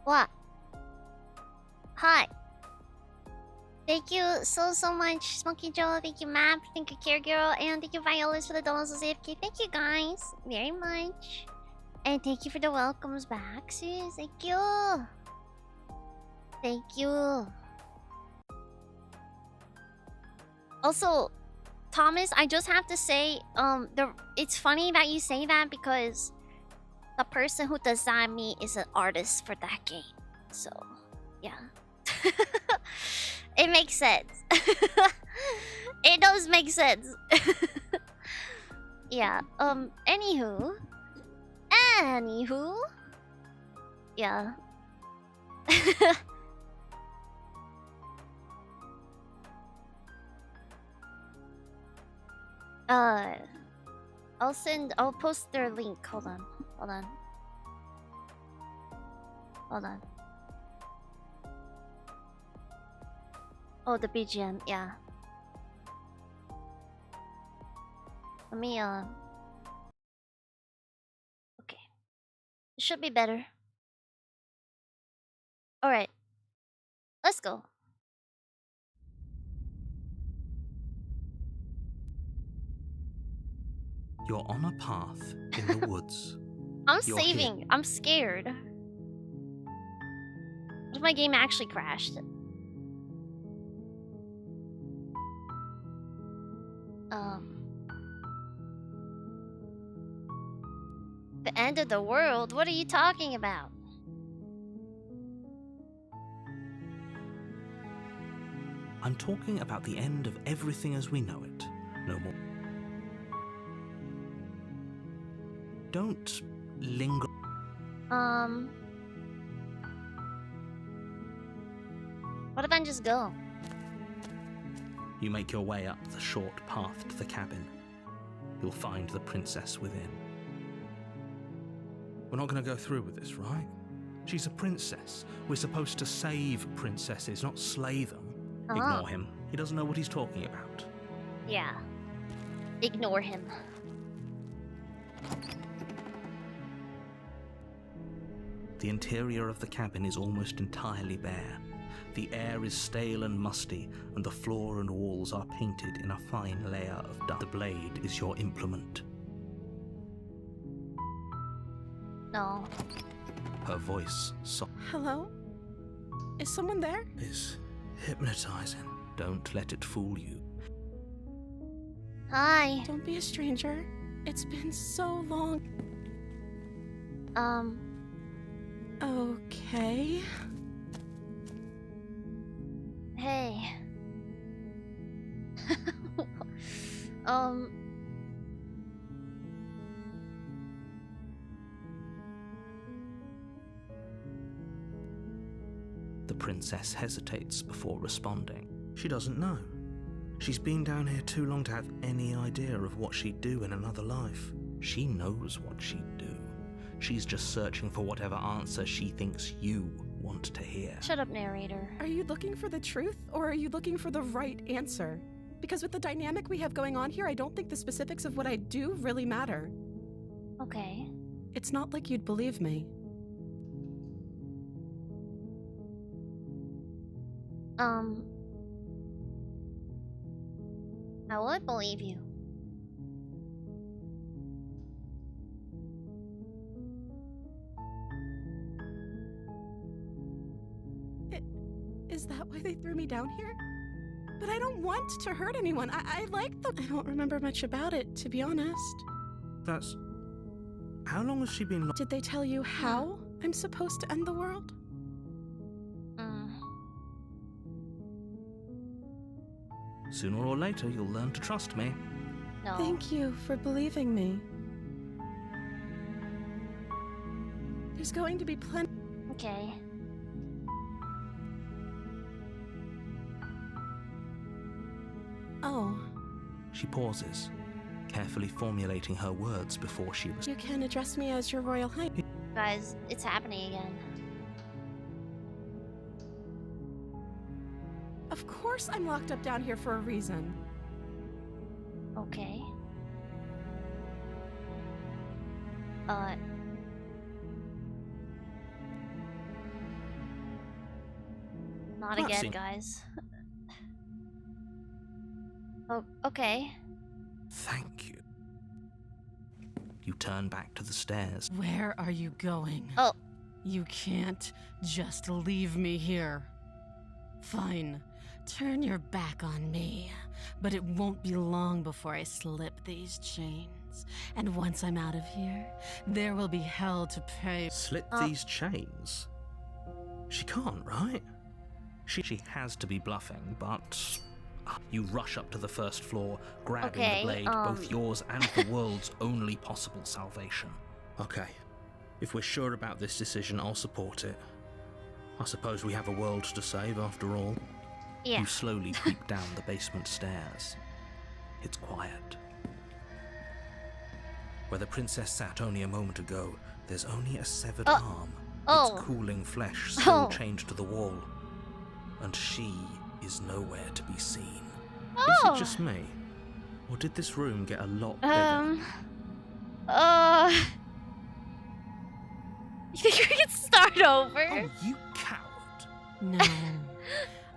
What? Hi. Thank you so much, Smoky Joe. Thank you, Map. Thank you, Care Girl. And thank you, Violas, for the dollars of AFK. Thank you, guys, very much. And thank you for the welcomes back, sis. Thank you. Thank you. Also, Thomas, I just have to say, it's funny that you say that because the person who designed me is an artist for that game. So, yeah. It makes sense. It does make sense. Yeah, anywho. Yeah. I'll post their link. Hold on. Oh, the BGM, yeah. Let me, okay. It should be better. Alright. Let's go.
You're on a path in the woods.
I'm saving. I'm scared. What if my game actually crashed? The end of the world? What are you talking about?
I'm talking about the end of everything as we know it. No more. Don't linger.
What if I just go?
You make your way up the short path to the cabin. You'll find the princess within. We're not going to go through with this, right? She's a princess. We're supposed to save princesses, not slay them. Ignore him. He doesn't know what he's talking about.
Yeah. Ignore him.
The interior of the cabin is almost entirely bare. The air is stale and musty, and the floor and walls are painted in a fine layer of dust. The blade is your implement.
No.
Her voice
Hello? Is someone there?
is hypnotizing. Don't let it fool you.
Hi.
Don't be a stranger. It's been so long. Okay.
Hey.
The princess hesitates before responding. She doesn't know. She's been down here too long to have any idea of what she'd do in another life. She knows what she'd do. She's just searching for whatever answer she thinks you want to hear.
Shut up, narrator.
Are you looking for the truth, or are you looking for the right answer? Because with the dynamic we have going on here, I don't think the specifics of what I do really matter.
Okay.
It's not like you'd believe me.
I would believe you.
Is that why they threw me down here? But I don't want to hurt anyone. I like them. I don't remember much about it, to be honest.
That's... How long has she been
Did they tell you how I'm supposed to end the world?
Sooner or later, you'll learn to trust me.
No.
Thank you for believing me. There's going to be plenty.
Okay.
Oh.
She pauses, carefully formulating her words before she responds.
You can address me as your Royal Highness.
Guys, it's happening again.
Of course I'm locked up down here for a reason.
Okay. Not
That's
again,
it.
guys. Oh, okay.
Thank you. You turn back to the stairs.
Where are you going?
Oh.
You can't just leave me here. Fine. Turn your back on me. But it won't be long before I slip these chains. And once I'm out of here, there will be hell to pay.
Slip these chains? She can't, right? She has to be bluffing, but... You rush up to the first floor, grabbing the blade, both yours and the world's only possible salvation. Okay. If we're sure about this decision, I'll support it. I suppose we have a world to save after all.
Yeah.
You slowly creep down the basement stairs. It's quiet. Where the princess sat only a moment ago, there's only a severed arm. Its cooling flesh still chained to the wall. And she is nowhere to be seen. Is it just me? Or did this room get a lot bigger?
You think we can start over?
Oh, you coward.
No,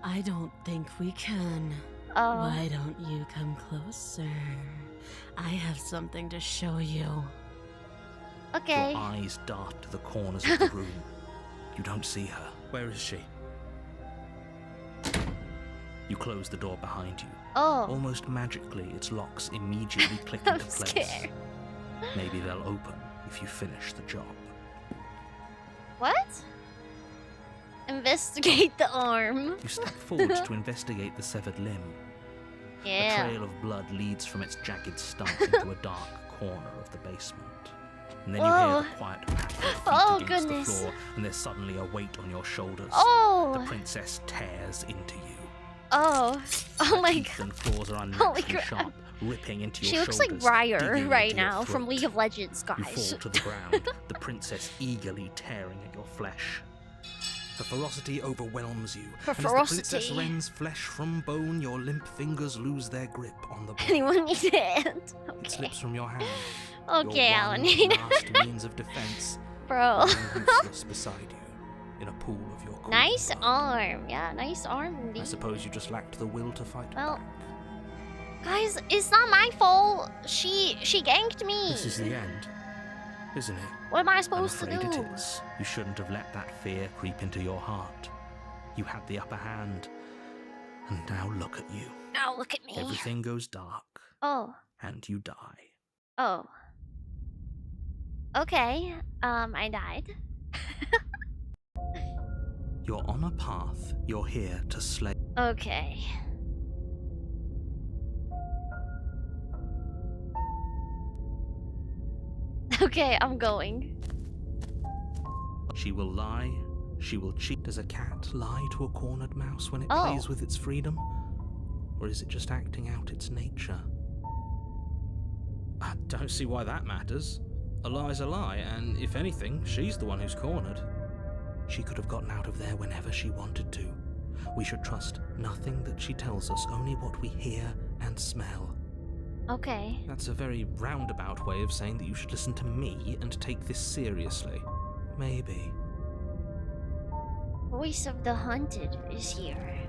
I don't think we can. Why don't you come closer? I have something to show you.
Okay.
Your eyes dart to the corners of the room. You don't see her. Where is she? You close the door behind you. Almost magically, its locks immediately click into place.
I'm scared.
Maybe they'll open if you finish the job.
What? Investigate the arm.
You step forward to investigate the severed limb. A trail of blood leads from its jagged stump into a dark corner of the basement. And then you hear the quiet pattering against the floor, and there's suddenly a weight on your shoulders. The princess tears into you.
Oh my god.
And claws are unnaturally sharp, ripping into your shoulders.
She looks like Briar
digging
right
into your
now from
throat.
League of Legends,
You
guys.
fall to the ground, the princess eagerly tearing at your flesh. Her ferocity overwhelms you.
Her
and
ferocity.
as the princess rends flesh from bone, your limp fingers lose their grip on the blade.
Anyone need a hand?
It slips from your hand.
Okay,
your
Alan.
one last means of defense.
Bro.
lying useless beside you, in a pool of your cool
Nice
blood.
arm. Yeah, nice arm
I
indeed.
suppose you just lacked the will to fight
Well,
back.
guys, it's not my fault. She ganked me.
This is the end, isn't it?
What am I
I'm
supposed to
afraid
do?
it is. You shouldn't have let that fear creep into your heart. You had the upper hand, and now look at you.
Now look at me.
Everything goes dark,
Oh.
and you die.
Oh. Okay. I died.
You're on a path. You're here to slay.
Okay. Okay, I'm going.
She will lie. She will cheat. Does a cat lie to a cornered mouse when it
Oh.
plays with its freedom? Or is it just acting out its nature? I don't see why that matters. A lie's a lie, and if anything, she's the one who's cornered. She could have gotten out of there whenever she wanted to. We should trust nothing that she tells us, only what we hear and smell.
Okay.
That's a very roundabout way of saying that you should listen to me and take this seriously. Maybe.
Voice of the Hunted is here.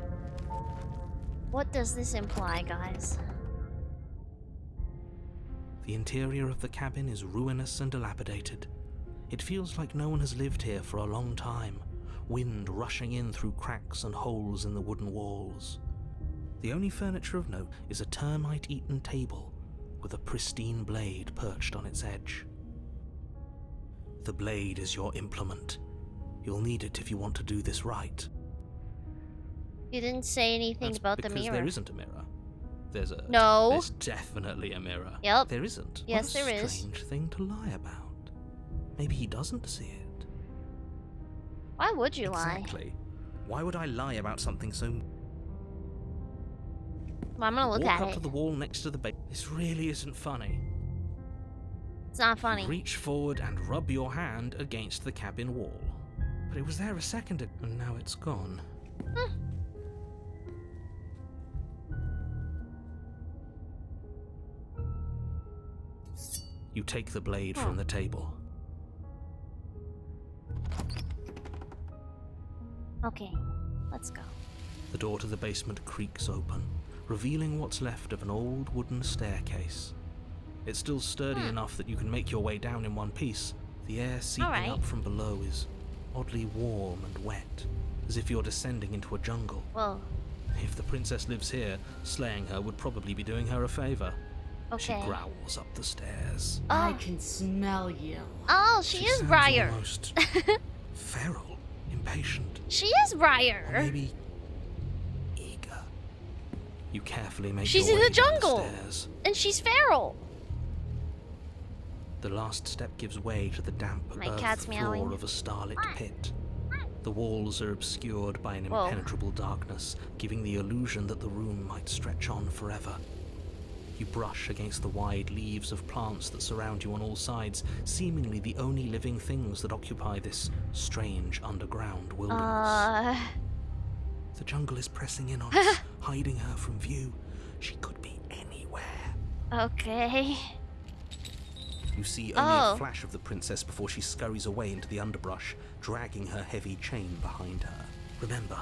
What does this imply, guys?
The interior of the cabin is ruinous and dilapidated. It feels like no one has lived here for a long time, wind rushing in through cracks and holes in the wooden walls. The only furniture of note is a termite-eaten table with a pristine blade perched on its edge. The blade is your implement. You'll need it if you want to do this right.
You didn't say anything
That's
about the
because
mirror.
there isn't a mirror. There's a...
No.
There's definitely a mirror.
Yep.
There isn't.
Yes,
What a
there is.
strange thing to lie about. Maybe he doesn't see it.
Why would you lie?
Exactly. Why would I lie about something so...
Well, I'm gonna look
Walk
at
up
it.
to the wall next to the bed. This really isn't funny.
It's not funny.
Reach forward and rub your hand against the cabin wall. But it was there a second ago, and now it's gone. You take the blade from the table.
Okay, let's go.
The door to the basement creaks open, revealing what's left of an old wooden staircase. It's still sturdy enough that you can make your way down in one piece. The air seeping up from below is oddly warm and wet, as if you're descending into a jungle.
Whoa.
If the princess lives here, slaying her would probably be doing her a favor. She growls up the stairs.
I can smell you.
Oh, she is Briar.
Almost feral, impatient.
She is Briar.
Or maybe eager. You carefully make
She's
your
in
way
the
down
jungle,
stairs.
and she's feral.
The last step gives way to the damp
cat's
earth
meowing.
floor of a starlit pit. The walls are obscured by an impenetrable darkness, giving the illusion that the room might stretch on forever. You brush against the wide leaves of plants that surround you on all sides, seemingly the only living things that occupy this strange underground wilderness. The jungle is pressing in on us, hiding her from view. She could be anywhere.
Okay.
You see only a flash of the princess before she scurries away into the underbrush, dragging her heavy chain behind her. Remember,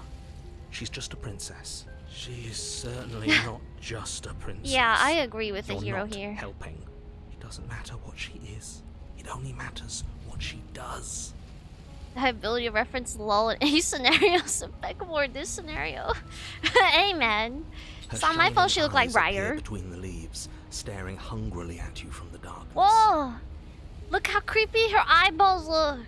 she's just a princess. She is certainly not just a princess.
Yeah, I agree with the
You're
hero
not
here.
helping. It doesn't matter what she is. It only matters what she does.
The ability to reference lull in any scenario, so Beckamore this scenario. Hey man. It's not my fault she looked like Briar.
Between the leaves, staring hungrily at you from the darkness.
Whoa! Look how creepy her eyeballs look.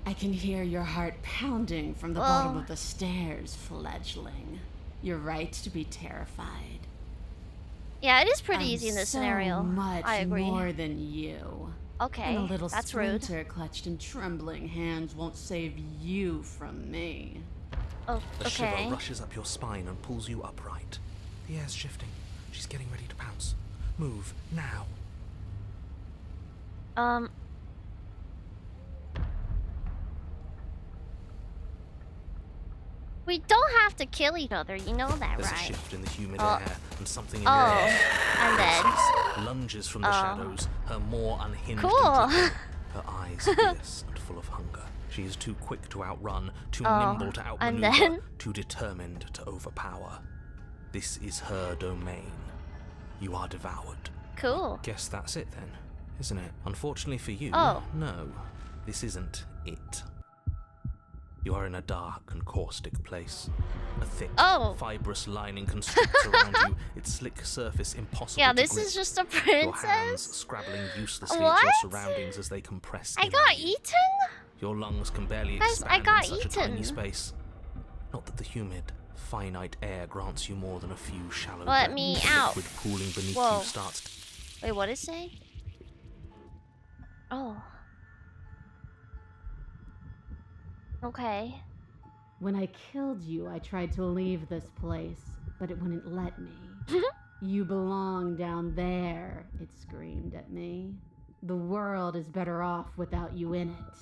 I can hear your heart pounding from the bottom of the stairs, fledgling. You're right to be terrified.
Yeah, it is pretty easy in this scenario.
Much
I agree.
more than you.
Okay,
And a little
that's rude.
splinter clutched in trembling hands won't save you from me.
Oh,
A shiver
okay.
rushes up your spine and pulls you upright. The air's shifting. She's getting ready to pounce. Move, now.
We don't have to kill each other, you know that,
There's
right?
a shift in the humid air, and something in
Oh,
your ear
I'm dead.
lunges from the shadows, her more unhinged
Cool.
and dripping, her eyes fierce and full of hunger. She is too quick to outrun, too nimble to
I'm
outmaneuver,
dead.
too determined to overpower. This is her domain. You are devoured.
Cool.
Guess that's it then, isn't it? Unfortunately for you,
Oh.
no, this isn't it. You are in a dark and caustic place. A thick, fibrous lining constricts around you, its slick surface impossible
Yeah,
to
this
grip.
is just a
Your hands
princess.
scrabbling uselessly at
What?
your surroundings as they compress
I
in
got
on you.
eaten?
Your lungs can barely
Guys, I
expand
got
in such a tiny
eaten.
space. Not that the humid, finite air grants you more than a few shallow
Let me
breaths.
out.
Liquid pooling beneath
Whoa.
you starts to
Wait, what did it say? Oh. Okay.
When I killed you, I tried to leave this place, but it wouldn't let me. You belong down there, it screamed at me. The world is better off without you in it.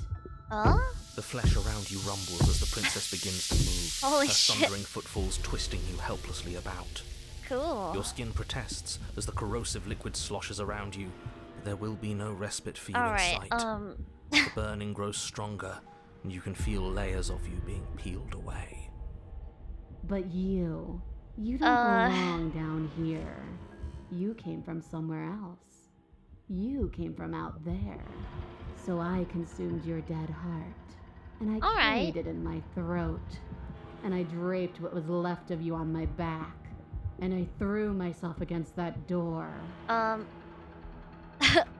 The flesh around you rumbles as the princess begins to move.
Holy
her
shit.
thundering footfalls twisting you helplessly about.
Cool.
Your skin protests as the corrosive liquid sloshes around you. There will be no respite for you in
Alright,
sight. The burning grows stronger, and you can feel layers of you being peeled away.
But you don't belong down here. You came from somewhere else. You came from out there. So I consumed your dead heart, and I carried it in my throat, and I draped what was left of you on my back, and I threw myself against that door.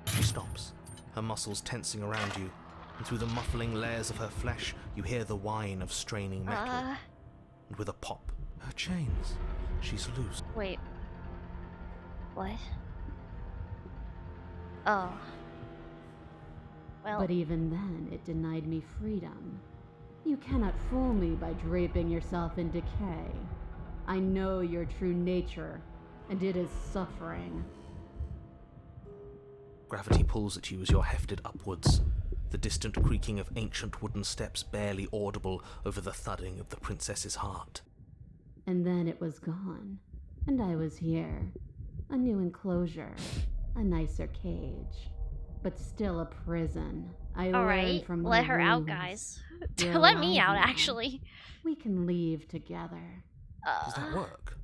She stops, her muscles tensing around you, and through the muffling layers of her flesh, you hear the whine of straining metal. And with a pop, her chains, she's loose.
Wait. What? Oh. Well.
But even then, it denied me freedom. You cannot fool me by draping yourself in decay. I know your true nature, and it is suffering.
Gravity pulls at you as you're hefted upwards, the distant creaking of ancient wooden steps barely audible over the thudding of the princess's heart.
And then it was gone, and I was here. A new enclosure, a nicer cage, but still a prison. I learned from my
let her out,
wounds.
guys.
You're
Let me
alive
out,
now.
actually.
We can leave together.
Does that work?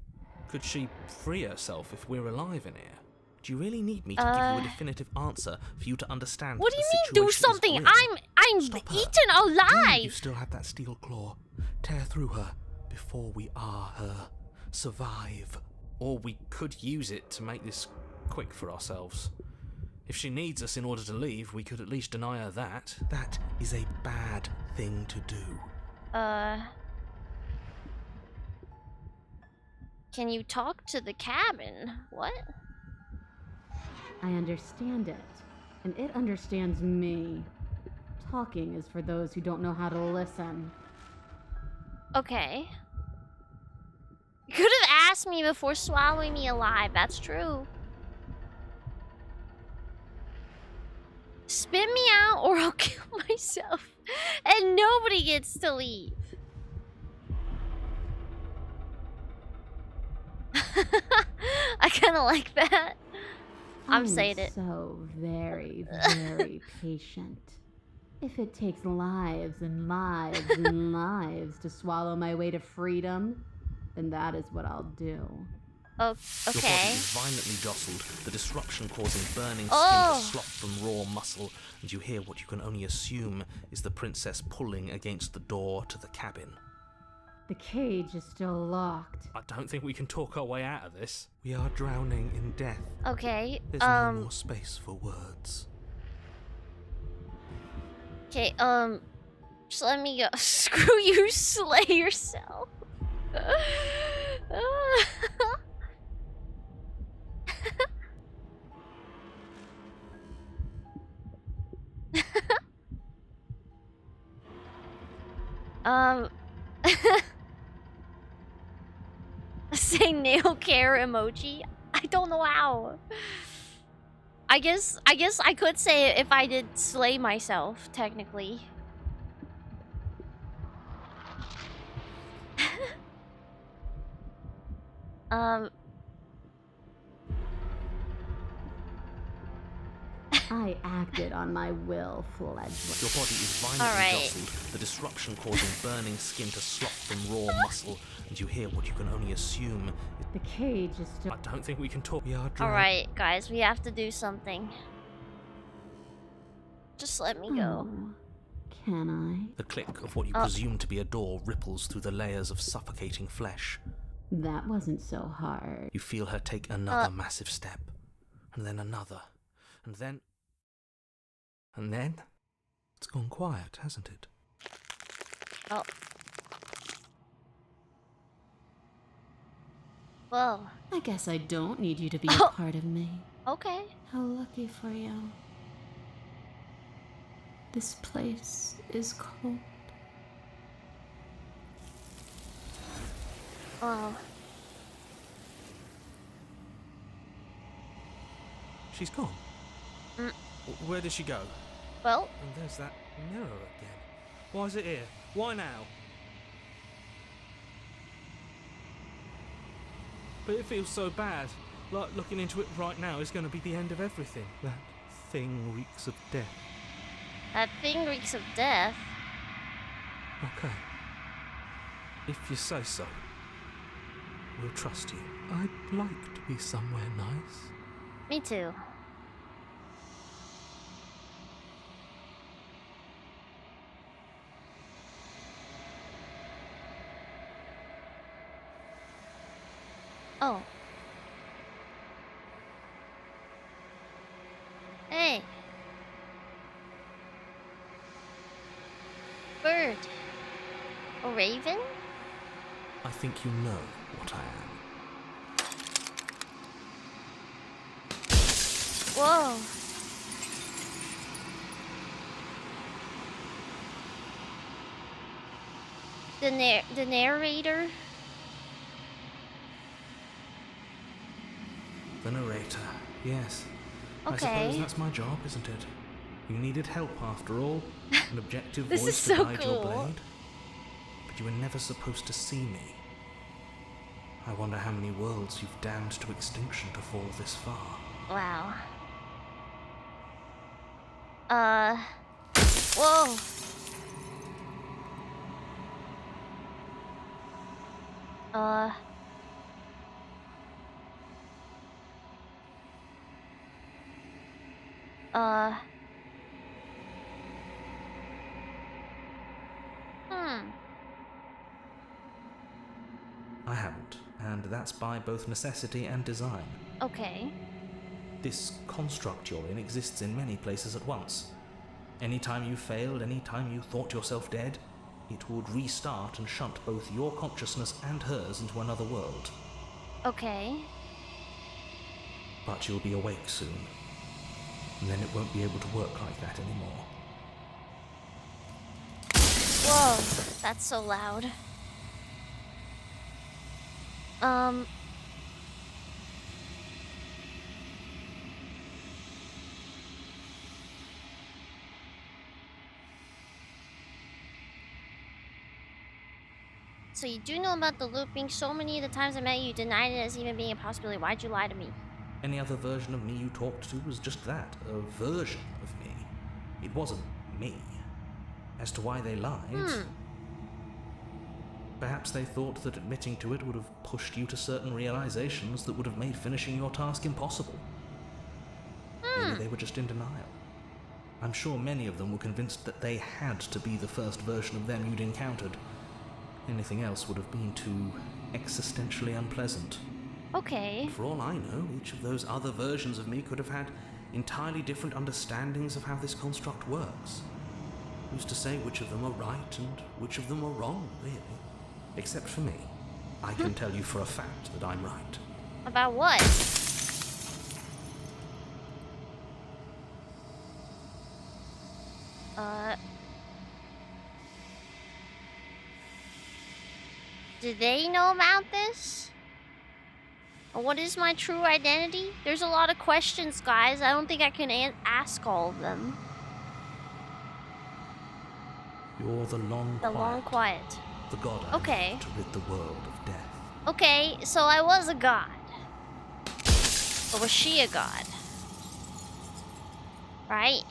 Could she free herself if we're alive in here? Do you really need me to give you a definitive answer for you to understand?
What do
the
you mean do
situation is
something?
grim?
I'm
Stop her.
eaten
You
alive.
still have that steel claw. Tear through her before we are her. Survive. Or we could use it to make this quick for ourselves. If she needs us in order to leave, we could at least deny her that. That is a bad thing to do.
Can you talk to the cabin? What?
I understand it, and it understands me. Talking is for those who don't know how to listen.
Okay. You could have asked me before swallowing me alive. That's true. Spit me out or I'll kill myself. And nobody gets to leave. I kind of like that. I'm saying it.
So very, very patient. If it takes lives and lives and lives to swallow my way to freedom, then that is what I'll do.
Oh,
Your body
okay.
is violently jostled, the disruption causing burning skin to slop from raw muscle, and you hear what you can only assume is the princess pulling against the door to the cabin.
The cage is still locked.
I don't think we can talk our way out of this. We are drowning in death.
Okay.
There's no more space for words.
Okay, just let me go. Screw you, slay yourself. Say nail care emoji. I don't know how. I guess I could say it if I did slay myself, technically.
I acted on my will, fledgling.
Your body is violently jostled, the disruption causing burning skin to slop from raw muscle, and you hear what you can only assume is...
The cage is still...
I don't think we can talk. We are drowning.
Alright, guys, we have to do something. Just let me go.
Oh, can I?
The click of what you presume to be a door ripples through the layers of suffocating flesh.
That wasn't so hard.
You feel her take another massive step, and then another, and then... And then, it's gone quiet, hasn't it?
Oh. Well.
I guess I don't need you to be a part of me.
Okay.
How lucky for you. This place is cold.
Oh.
She's gone. Where did she go?
Well.
And there's that mirror again. Why is it here? Why now? But it feels so bad. Like looking into it right now is going to be the end of everything. That thing reeks of death.
That thing reeks of death.
Okay. If you say so. We'll trust you. I'd like to be somewhere nice.
Me too. Oh. Hey. Bird. A raven?
I think you know what I am.
Whoa. The narrator?
The narrator, yes.
Okay.
I suppose that's my job, isn't it? You needed help after all, an objective
This
voice
is
to
so
guide
cool.
your blade. But you were never supposed to see me. I wonder how many worlds you've damned to extinction to fall this far.
Wow. Whoa. Uh...
I haven't, and that's by both necessity and design.
Okay.
This construct you're in exists in many places at once. Anytime you failed, anytime you thought yourself dead, it would restart and shunt both your consciousness and hers into another world.
Okay.
But you'll be awake soon, and then it won't be able to work like that anymore.
Whoa, that's so loud. So you do know about the looping. So many of the times I met you, you denied it as even being a possibility. Why'd you lie to me?
Any other version of me you talked to was just that, a version of me. It wasn't me. As to why they lied... Perhaps they thought that admitting to it would have pushed you to certain realizations that would have made finishing your task impossible. Maybe they were just in denial. I'm sure many of them were convinced that they had to be the first version of them you'd encountered. Anything else would have been too existentially unpleasant.
Okay.
For all I know, each of those other versions of me could have had entirely different understandings of how this construct works. Who's to say which of them are right and which of them are wrong, really? Except for me. I can tell you for a fact that I'm right.
About what? Do they know about this? What is my true identity? There's a lot of questions, guys. I don't think I can ask all of them.
You're the long
quiet. The long quiet.
The god I need to rid the world of death.
Okay, so I was a god. But was she a god? Right?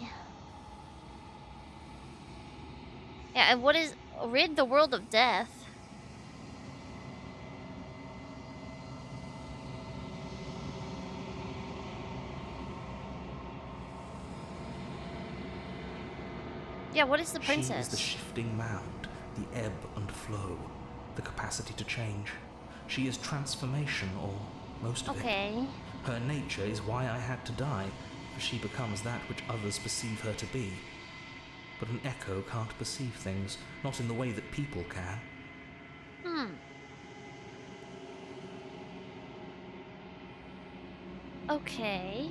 Yeah, and what is rid the world of death? Yeah, what is the princess?
She is the shifting mound, the ebb and flow, the capacity to change. She is transformation, or most of it. Her nature is why I had to die, for she becomes that which others perceive her to be. But an echo can't perceive things, not in the way that people can.
Okay.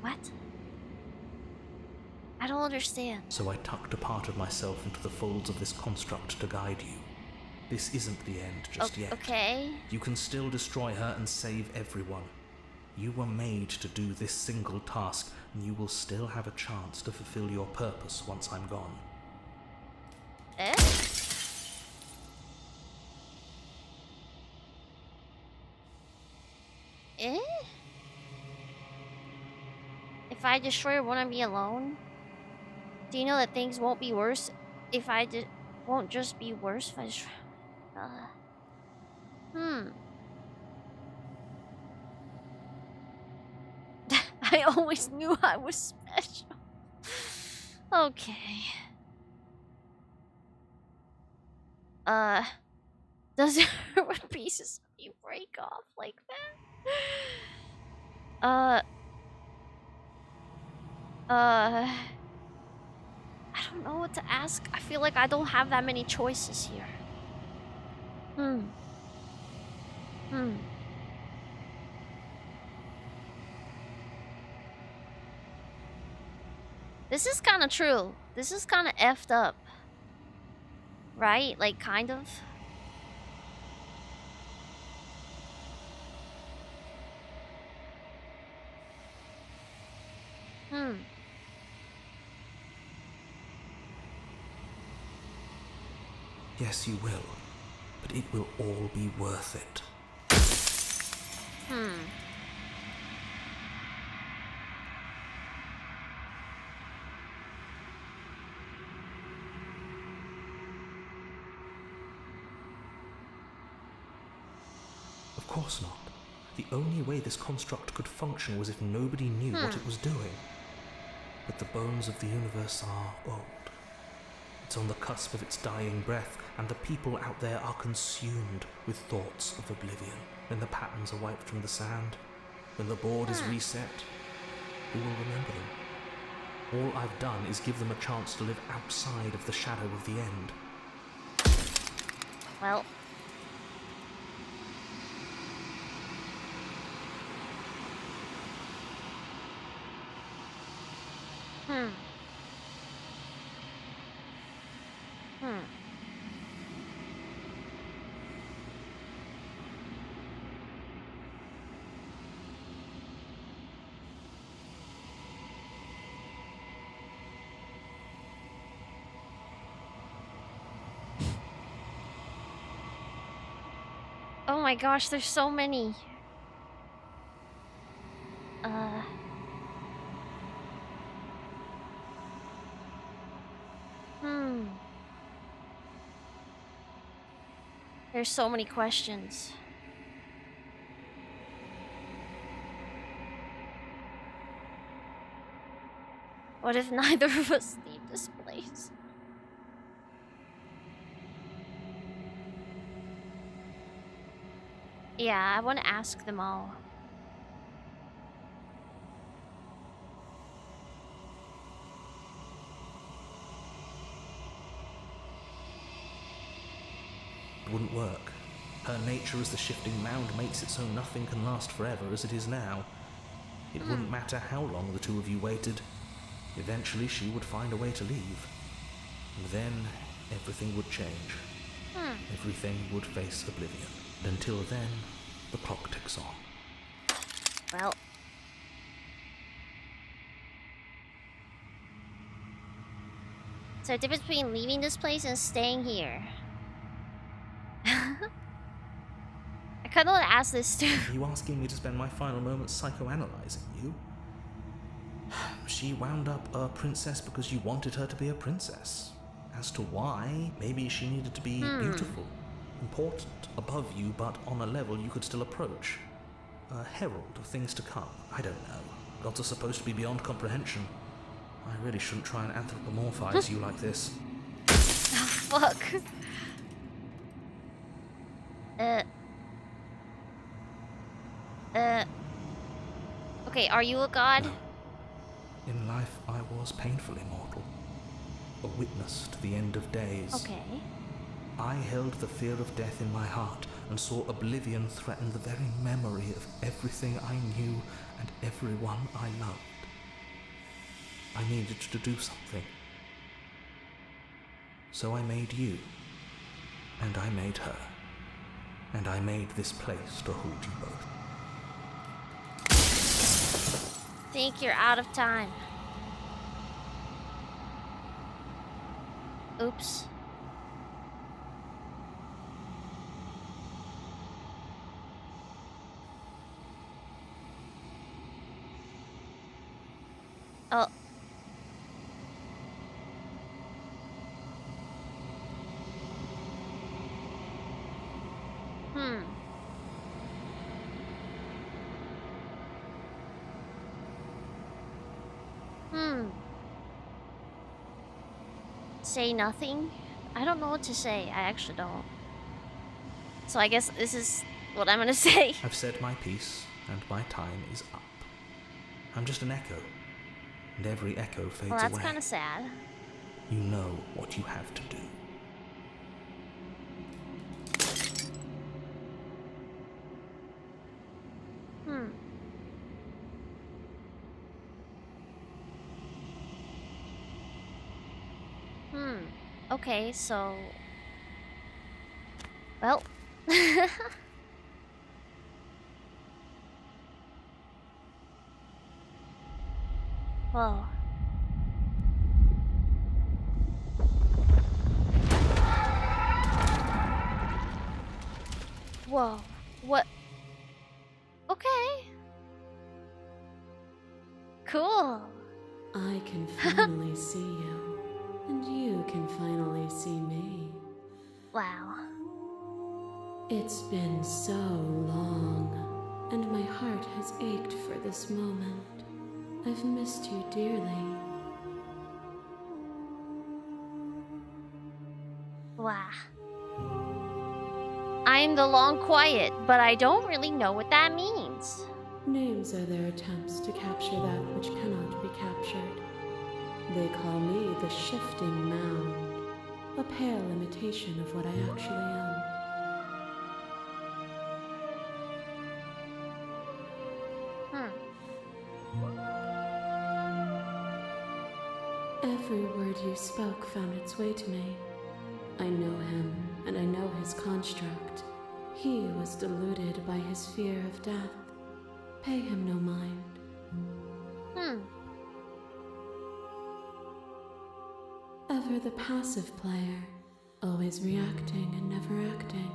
What? I don't understand.
So I tucked a part of myself into the folds of this construct to guide you. This isn't the end just yet.
Okay.
You can still destroy her and save everyone. You were made to do this single task, and you will still have a chance to fulfill your purpose once I'm gone.
Eh? Eh? If I destroy her, won't I be alone? Do you know that things won't be worse if I won't just be worse if I destroy... I always knew I was special. Okay. Does it hurt when pieces of you break off like that? I don't know what to ask. I feel like I don't have that many choices here. This is kind of true. This is kind of effed up. Right? Like, kind of.
Yes, you will. But it will all be worth it.
course not. The only way this construct could function was if nobody knew what it was doing. But the bones of the universe are old. It's on the cusp of its dying breath, and the people out there are consumed with thoughts of oblivion. When the patterns are wiped from the sand, when the board is reset, who will remember them? All I've done is give them a chance to live outside of the shadow of the end.
Well. Oh my gosh, there's so many. There's so many questions. What if neither of us leave this place? Yeah, I want to ask them all.
It wouldn't work. Her nature as the shifting mound makes it so nothing can last forever as it is now. It wouldn't matter how long the two of you waited. Eventually she would find a way to leave. And then everything would change. Everything would face oblivion. And until then, the clock ticks on.
Well. So the difference between leaving this place and staying here. I kind of want to ask this too.
Are you asking me to spend my final moments psychoanalyzing you? She wound up a princess because you wanted her to be a princess. As to why, maybe she needed to be beautiful, important, above you, but on a level you could still approach. A herald of things to come. I don't know. Gods are supposed to be beyond comprehension. I really shouldn't try and anthropomorphize you like this.
Oh, fuck. Okay, are you a god?
No. In life, I was painfully mortal. A witness to the end of days.
Okay.
I held the fear of death in my heart and saw oblivion threaten the very memory of everything I knew and everyone I loved. I needed to do something. So I made you. And I made her. And I made this place to hold you both.
Think you're out of time. Oops. Oh. Say nothing? I don't know what to say. I actually don't. So I guess this is what I'm gonna say.
I've said my piece, and my time is up. I'm just an echo, and every echo fades away.
Well, that's kind of sad.
You know what you have to do.
Okay, so... Well... Whoa. Whoa. What? Okay. Cool.
I can finally see you, and you can finally see me.
Wow.
It's been so long, and my heart has ached for this moment. I've missed you dearly.
Wow. I'm the long quiet, but I don't really know what that means.
Names are their attempts to capture that which cannot be captured. They call me the shifting mound, a pale imitation of what I actually am. Every word you spoke found its way to me. I know him, and I know his construct. He was deluded by his fear of death. Pay him no mind. Ever the passive player, always reacting and never acting.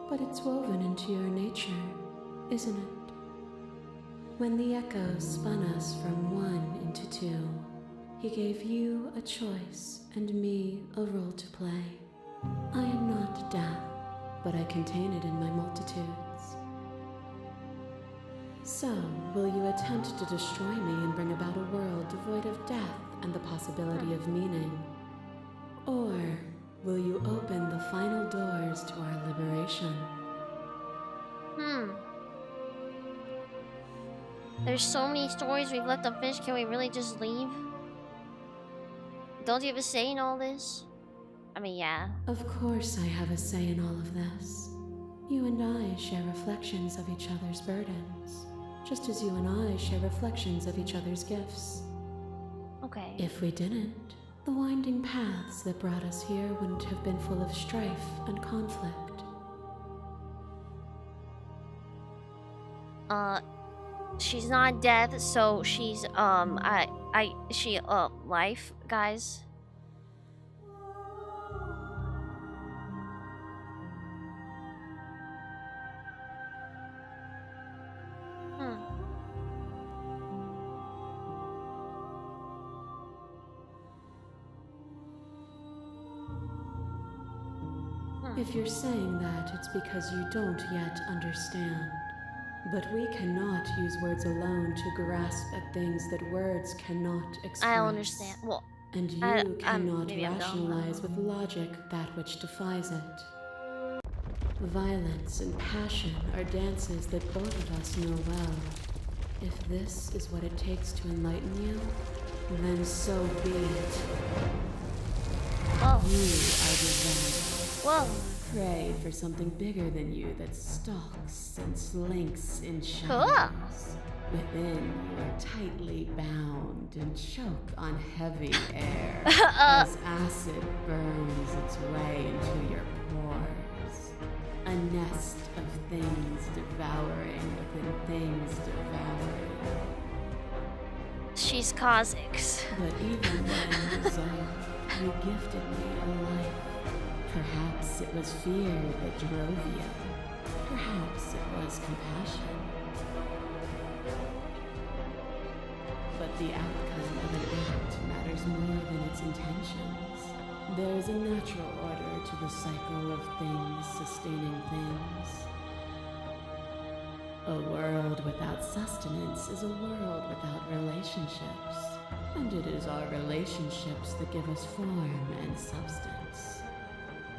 But it's woven into your nature, isn't it? When the echo spun us from one into two, he gave you a choice and me a role to play. I am not death, but I contain it in my multitudes. So, will you attempt to destroy me and bring about a world devoid of death and the possibility of meaning? Or will you open the final doors to our liberation?
There's so many stories we've left unfinished. Can we really just leave? Don't you have a say in all this? I mean, yeah.
Of course I have a say in all of this. You and I share reflections of each other's burdens, just as you and I share reflections of each other's gifts.
Okay.
If we didn't, the winding paths that brought us here wouldn't have been full of strife and conflict.
She's not death, so she's, life, guys.
If you're saying that, it's because you don't yet understand. But we cannot use words alone to grasp at things that words cannot express.
I understand. Well,
and you cannot rationalize with logic that which defies it. Violence and passion are dances that both of us know well. If this is what it takes to enlighten you, then so be it.
Whoa.
You are revenge.
Whoa.
Pray for something bigger than you that stalks and slinks in shadows.
Cool.
Within, you are tightly bound and choke on heavy air as acid burns its way into your pores. A nest of things devouring within things devouring.
She's Kha'Zix.
But even when dissolved, you gifted me a life. Perhaps it was fear that drove you. Perhaps it was compassion. But the outcome of an act matters more than its intentions. There is a natural order to the cycle of things sustaining things. A world without sustenance is a world without relationships. And it is our relationships that give us form and substance.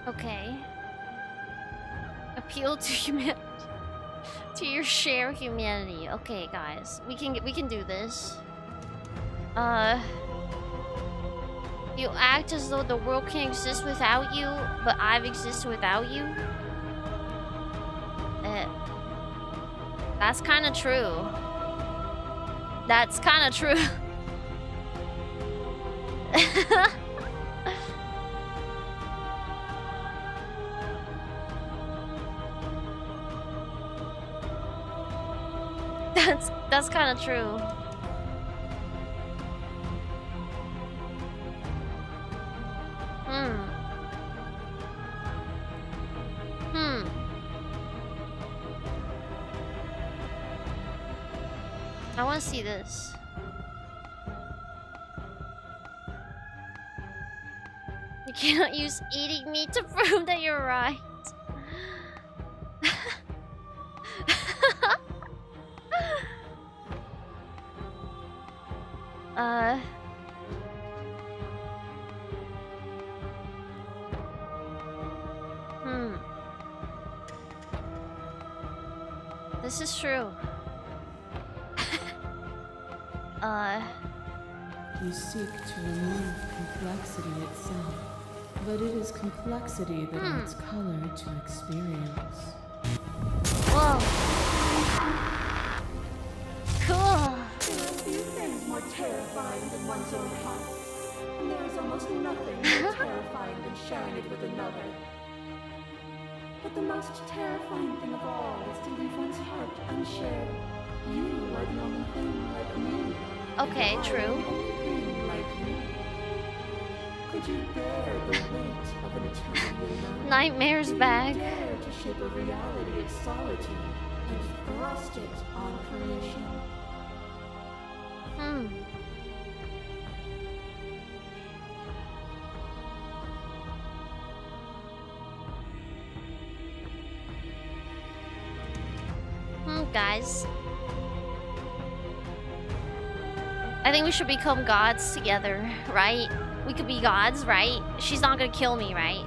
Okay. Appeal to humanity. To your share humanity. Okay, guys. We can do this. You act as though the world can exist without you, but I've existed without you. That's kind of true. That's kind of true. That's kind of true. I want to see this. You cannot use eating meat to prove that you're right. This is true.
You seek to remove complexity itself, but it is complexity that adds color to experience.
Whoa. Cool.
There are few things more terrifying than one's own heart. And there is almost nothing more terrifying than sharing it with another. But the most terrifying thing of all is to leave one's heart unshared. You are the only thing like me.
Okay,
and I
true.
am the only thing like you. Could you bear the weight of an eternity alone?
Nightmares bag.
Could you dare to shape a reality of solitude and thrust it on creation?
Guys. I think we should become gods together, right? We could be gods, right? She's not gonna kill me, right?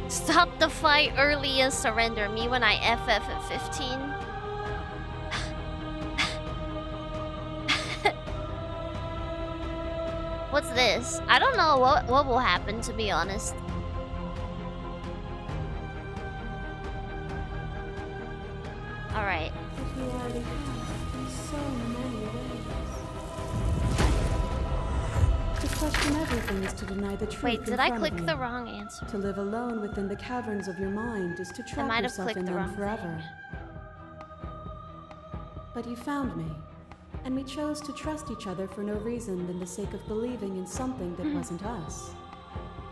Stop the fight early and surrender me when I FF at 15. What's this? I don't know what will happen, to be honest. Alright.
But you already have in so many ways. To question everything is to deny the truth.
Wait, did
in
I
front
click
of you.
the wrong answer?
To live alone within the caverns of your mind is to trap
might have
yourself
clicked
in
the
them
wrong
forever. But you found me, and we chose to trust each other for no reason than the sake of believing in something that wasn't us.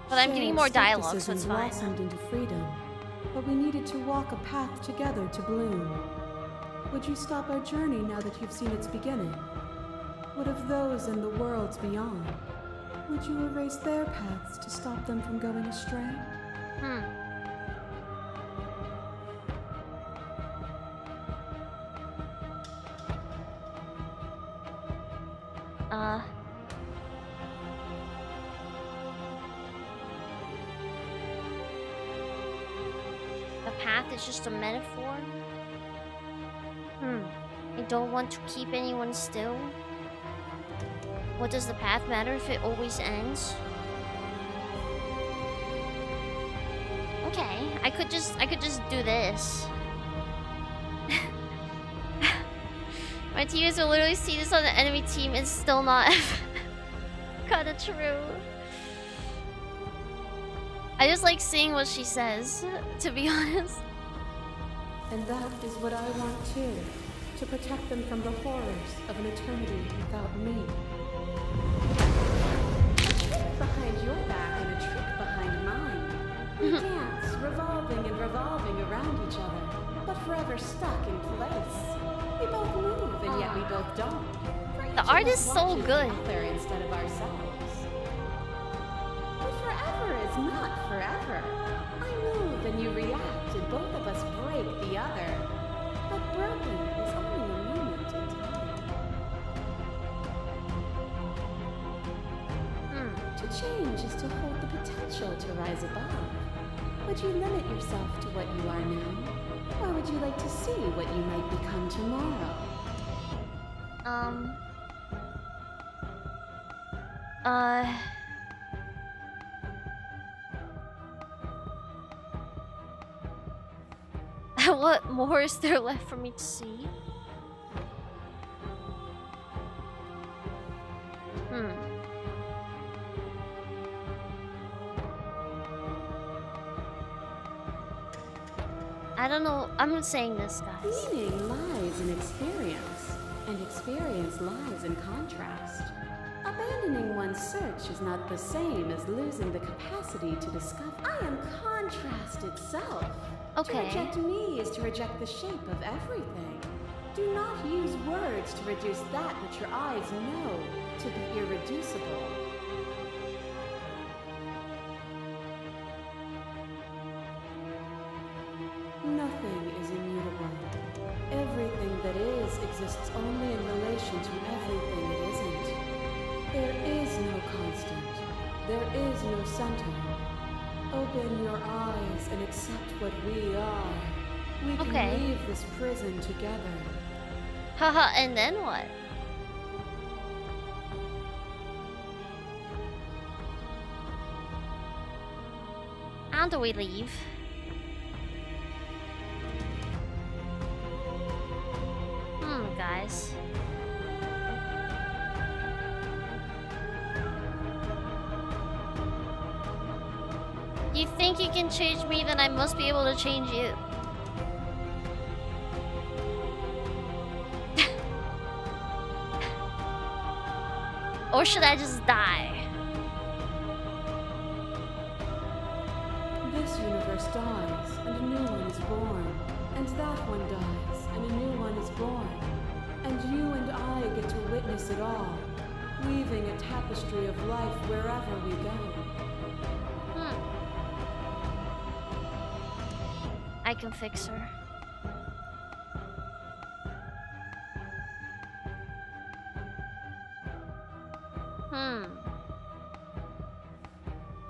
But I'm getting
Shared
more dialogue, so it's
skepticism
fine.
blossomed into freedom, but we needed to walk a path together to bloom. Would you stop our journey now that you've seen its beginning? What of those in the worlds beyond? Would you erase their paths to stop them from going astray?
The path is just a metaphor? I don't want to keep anyone still. What does the path matter if it always ends? Okay, I could just do this. My teammates will literally see this on the enemy team and still not. Kinda true. I just like seeing what she says, to be honest.
And that is what I want too. To protect them from the horrors of an eternity without me.
A trick behind your back and a trick behind mine. We dance, revolving and revolving around each other, but forever stuck in place. We both move, and yet we both don't.
The art is so good.
Other instead of ourselves. But forever is not forever. I move and you react, and both of us break the other. But broken is only a moment in time. To change is to hold the potential to rise above. Would you limit yourself to what you are now? Or would you like to see what you might become tomorrow?
What more is there left for me to see? I don't know. I'm saying this, guys.
Meaning lies in experience, and experience lies in contrast. Abandoning one's search is not the same as losing the capacity to discover. I am contrast itself.
Okay.
To reject me is to reject the shape of everything. Do not use words to reduce that which your eyes know to be irreducible.
Nothing is immutable. exists only in relation to everything it isn't. There is no constant. There is no center. Open your eyes and accept what we are. We can leave this prison together.
Haha, and then what? How do we leave? Guys. You think you can change me, then I must be able to change you. Or should I just die?
This universe dies, and a new one is born. And that one dies, and a new one is born. And you and I get to witness it all, weaving a tapestry of life wherever we go.
I can fix her.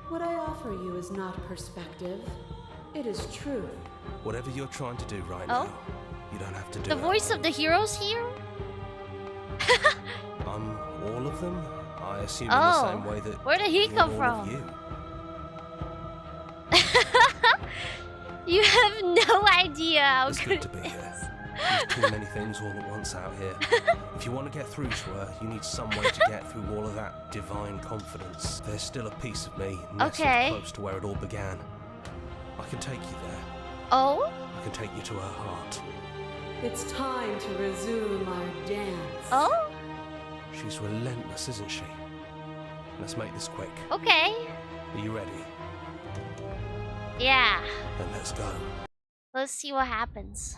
What I offer you is not perspective. It is truth.
Whatever you're trying to do right now, you don't have to do
the
it.
The voice of the heroes here?
All of them? I assume in the same way that
where did he come from? You have no idea how
it's good to be here. There's too many things all at once out here. If you want to get through to her, you need some way to get through all of that divine confidence. There's still a piece of me nestled close to where it all began. I can take you there.
I
can take you to her heart.
It's time to resume our dance.
She's relentless, isn't she? Let's make this quick.
Okay.
Are you ready?
Yeah.
Then let's go.
Let's see what happens.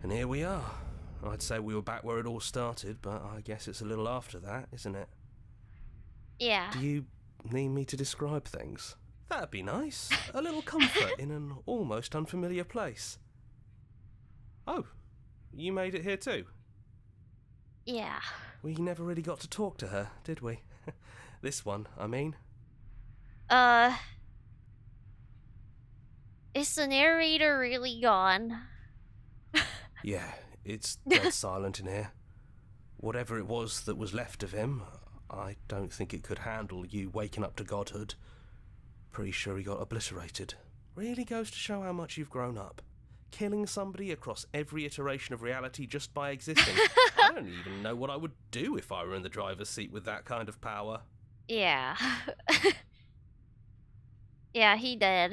And here we are. I'd say we were back where it all started, but I guess it's a little after that, isn't it?
Yeah.
Do you need me to describe things? That'd be nice. A little comfort in an almost unfamiliar place. Oh, you made it here too?
Yeah.
We never really got to talk to her, did we? This one, I mean.
Is the narrator really gone?
Yeah, it's dead silent in here. Whatever it was that was left of him, I don't think it could handle you waking up to godhood. Pretty sure he got obliterated. Really goes to show how much you've grown up. Killing somebody across every iteration of reality just by existing. I don't even know what I would do if I were in the driver's seat with that kind of power.
Yeah. Yeah, he did.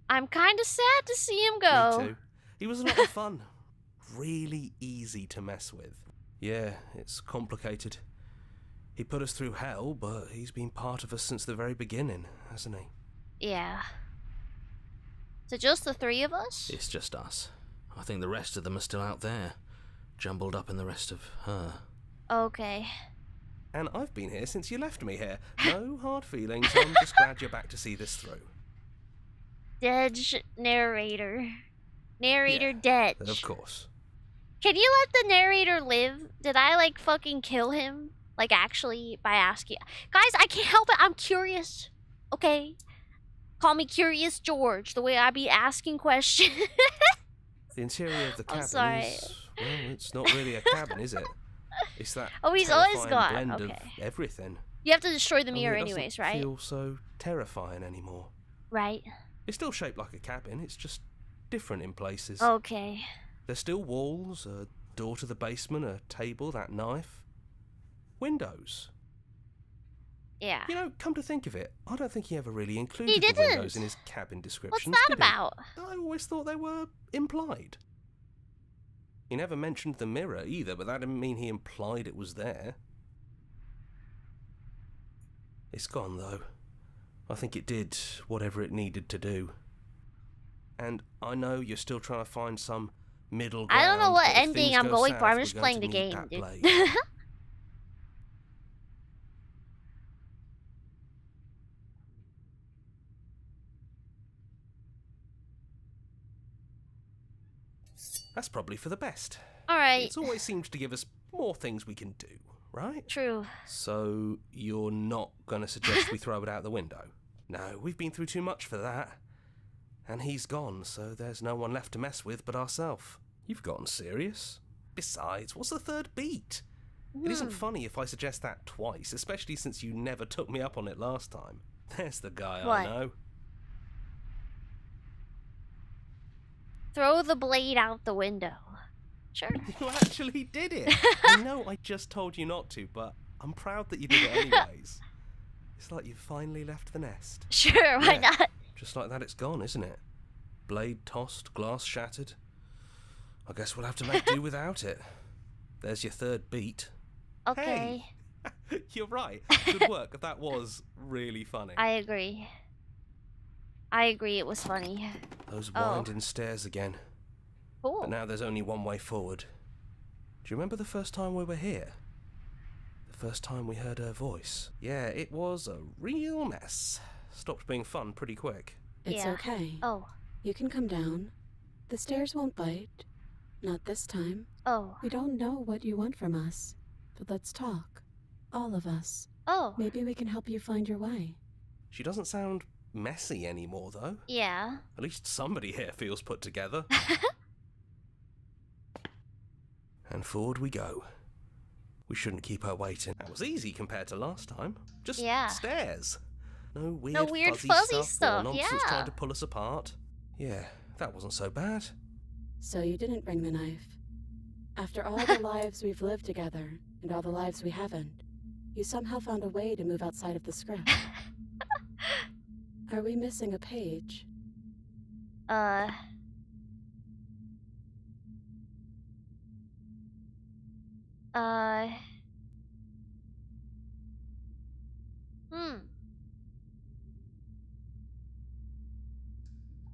I'm kind of sad to see him go.
Me too. He was a lot of fun. Really easy to mess with. Yeah, it's complicated. He put us through hell, but he's been part of us since the very beginning, hasn't he?
Yeah. So just the three of us?
It's just us. I think the rest of them are still out there, jumbled up in the rest of her.
Okay.
And I've been here since you left me here. No hard feelings, I'm just glad you're back to see this through.
Dedge narrator. Narrator Dedge.
Of course.
Can you let the narrator live? Did I, like, fucking kill him? Like, actually, by asking... Guys, I can't help it. I'm curious. Okay? Call me Curious George, the way I be asking questions.
The interior of the cabin is... Well, it's not really a cabin, is it? It's that
he's always gone.
blend
Okay.
of everything.
You have to destroy the
Only
mirror
it
anyways,
doesn't
right?
feel so terrifying anymore.
Right.
It's still shaped like a cabin, it's just different in places.
Okay.
There's still walls, a door to the basement, a table, that knife. Windows.
Yeah.
You know, come to think of it, I don't think he ever really included
He
the
didn't.
windows in his cabin descriptions.
What's that
did he?
about?
I always thought they were implied. He never mentioned the mirror either, but that didn't mean he implied it was there. It's gone, though. I think it did whatever it needed to do. And I know you're still trying to find some middle ground.
I don't know what
but if
ending
things
I'm
go
going
south,
for. I'm
we're
just
going
playing
to
the
need
game,
that
dude.
blade. That's probably for the best.
Alright.
It's always seemed to give us more things we can do, right?
True.
So, you're not going to suggest we throw it out the window? No, we've been through too much for that. And he's gone, so there's no one left to mess with but ourselves. You've gotten serious. Besides, what's the third beat? It isn't funny if I suggest that twice, especially since you never took me up on it last time. There's the guy I know.
Throw the blade out the window. Sure.
You actually did it! I know I just told you not to, but I'm proud that you did it anyways. It's like you've finally left the nest.
Sure, why not?
Just like that it's gone, isn't it? Blade tossed, glass shattered. I guess we'll have to make do without it. There's your third beat.
Okay.
Hey, you're right. Good work. That was really funny.
I agree. I agree, it was funny.
Those winding stairs again.
Cool.
But now there's only one way forward. Do you remember the first time we were here? The first time we heard her voice? Yeah, it was a real mess. Stopped being fun pretty quick.
It's okay.
Oh.
You can come down. The stairs won't bite. Not this time.
Oh.
We don't know what you want from us, but let's talk. All of us.
Oh.
Maybe we can help you find your way.
She doesn't sound messy anymore, though.
Yeah.
At least somebody here feels put together. And forward we go. We shouldn't keep her waiting. That was easy compared to last time. Just stairs. No weird fuzzy stuff or nonsense trying to pull us apart. Yeah, that wasn't so bad.
So you didn't bring the knife. After all the lives we've lived together, and all the lives we haven't, you somehow found a way to move outside of the script. Are we missing a page?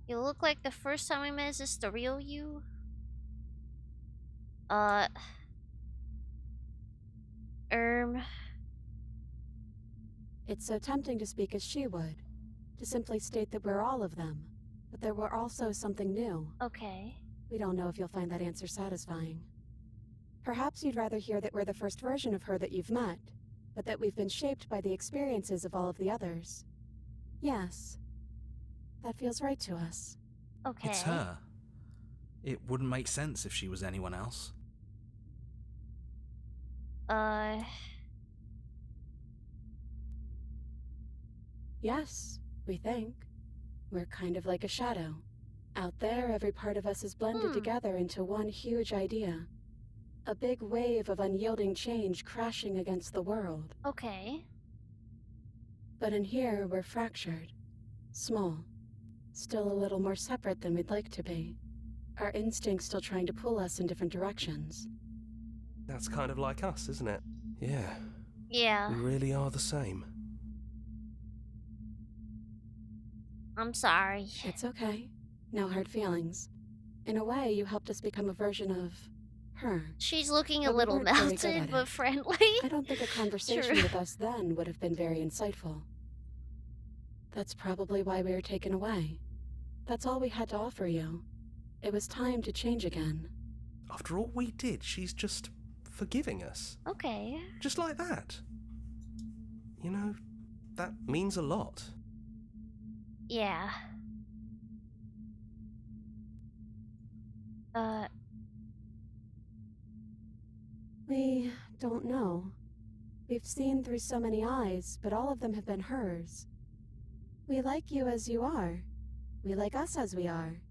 You look like the first time we met. Is this the real you?
It's so tempting to speak as she would, to simply state that we're all of them, but there were also something new.
Okay.
We don't know if you'll find that answer satisfying. Perhaps you'd rather hear that we're the first version of her that you've met, but that we've been shaped by the experiences of all of the others. Yes. That feels right to us.
Okay.
It's her. It wouldn't make sense if she was anyone else.
Yes, we think. We're kind of like a shadow. Out there, every part of us is blended together into one huge idea. A big wave of unyielding change crashing against the world.
Okay.
But in here, we're fractured. Small. Still a little more separate than we'd like to be. Our instincts still trying to pull us in different directions.
That's kind of like us, isn't it? Yeah.
Yeah.
We really are the same.
I'm sorry.
It's okay. No hard feelings. In a way, you helped us become a version of her.
She's looking a
But we
little
weren't very good
melted,
at
but
it.
friendly.
I don't think a conversation with us then would have been very insightful. That's probably why we were taken away. That's all we had to offer you. It was time to change again.
After all we did, she's just forgiving us.
Okay.
Just like that. You know, that means a lot.
Yeah.
We don't know. We've seen through so many eyes, but all of them have been hers. We like you as you are. We like us as we are.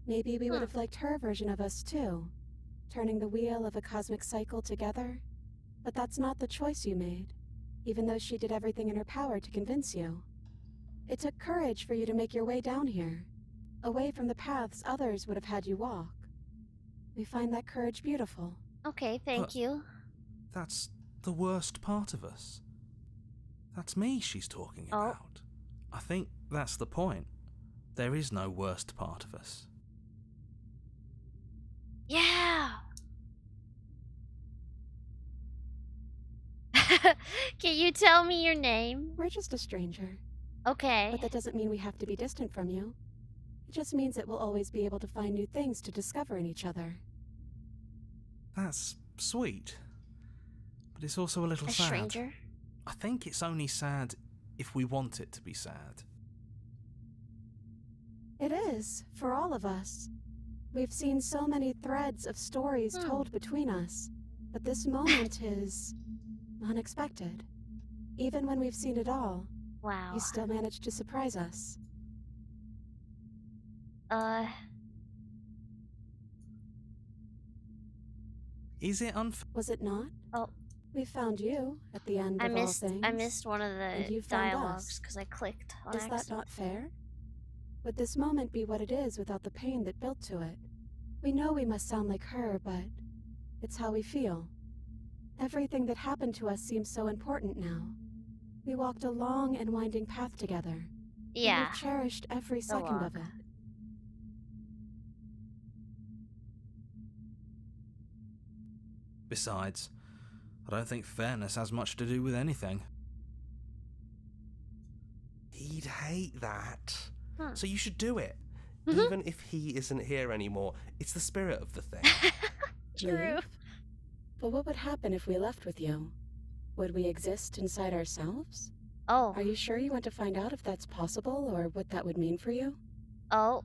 Maybe we would have liked her version of us too, turning the wheel of a cosmic cycle together. But that's not the choice you made, even though she did everything in her power to convince you. It took courage for you to make your way down here, away from the paths others would have had you walk. We find that courage beautiful.
Okay, thank you.
That's the worst part of us. That's me she's talking about. I think that's the point. There is no worst part of us.
Yeah. Can you tell me your name?
We're just a stranger.
Okay.
But that doesn't mean we have to be distant from you.
It just means that we'll always be able to find new things to discover in each other.
That's sweet. But it's also a little
A
sad.
stranger?
I think it's only sad if we want it to be sad.
It is, for all of us. We've seen so many threads of stories told between us, but this moment is unexpected. Even when we've seen it all,
Wow.
you still managed to surprise us.
Is it unfair?
Was it not?
Oh.
We found you at the end
I
of all things.
I missed one of
and
the
you found
dialogues
us.
because I clicked on
Is that
accident.
not fair? Would this moment be what it is without the pain that built to it? We know we must sound like her, but it's how we feel. Everything that happened to us seems so important now. We walked a long and winding path together.
Yeah.
And we've cherished every second of it.
Besides, I don't think fairness has much to do with anything.
He'd hate that.
So you should do it.
Even if he isn't here anymore, it's the spirit of the thing.
True.
Leave? But what would happen if we left with you? Would we exist inside ourselves?
Oh.
Are you sure you want to find out if that's possible or what that would mean for you?
Oh.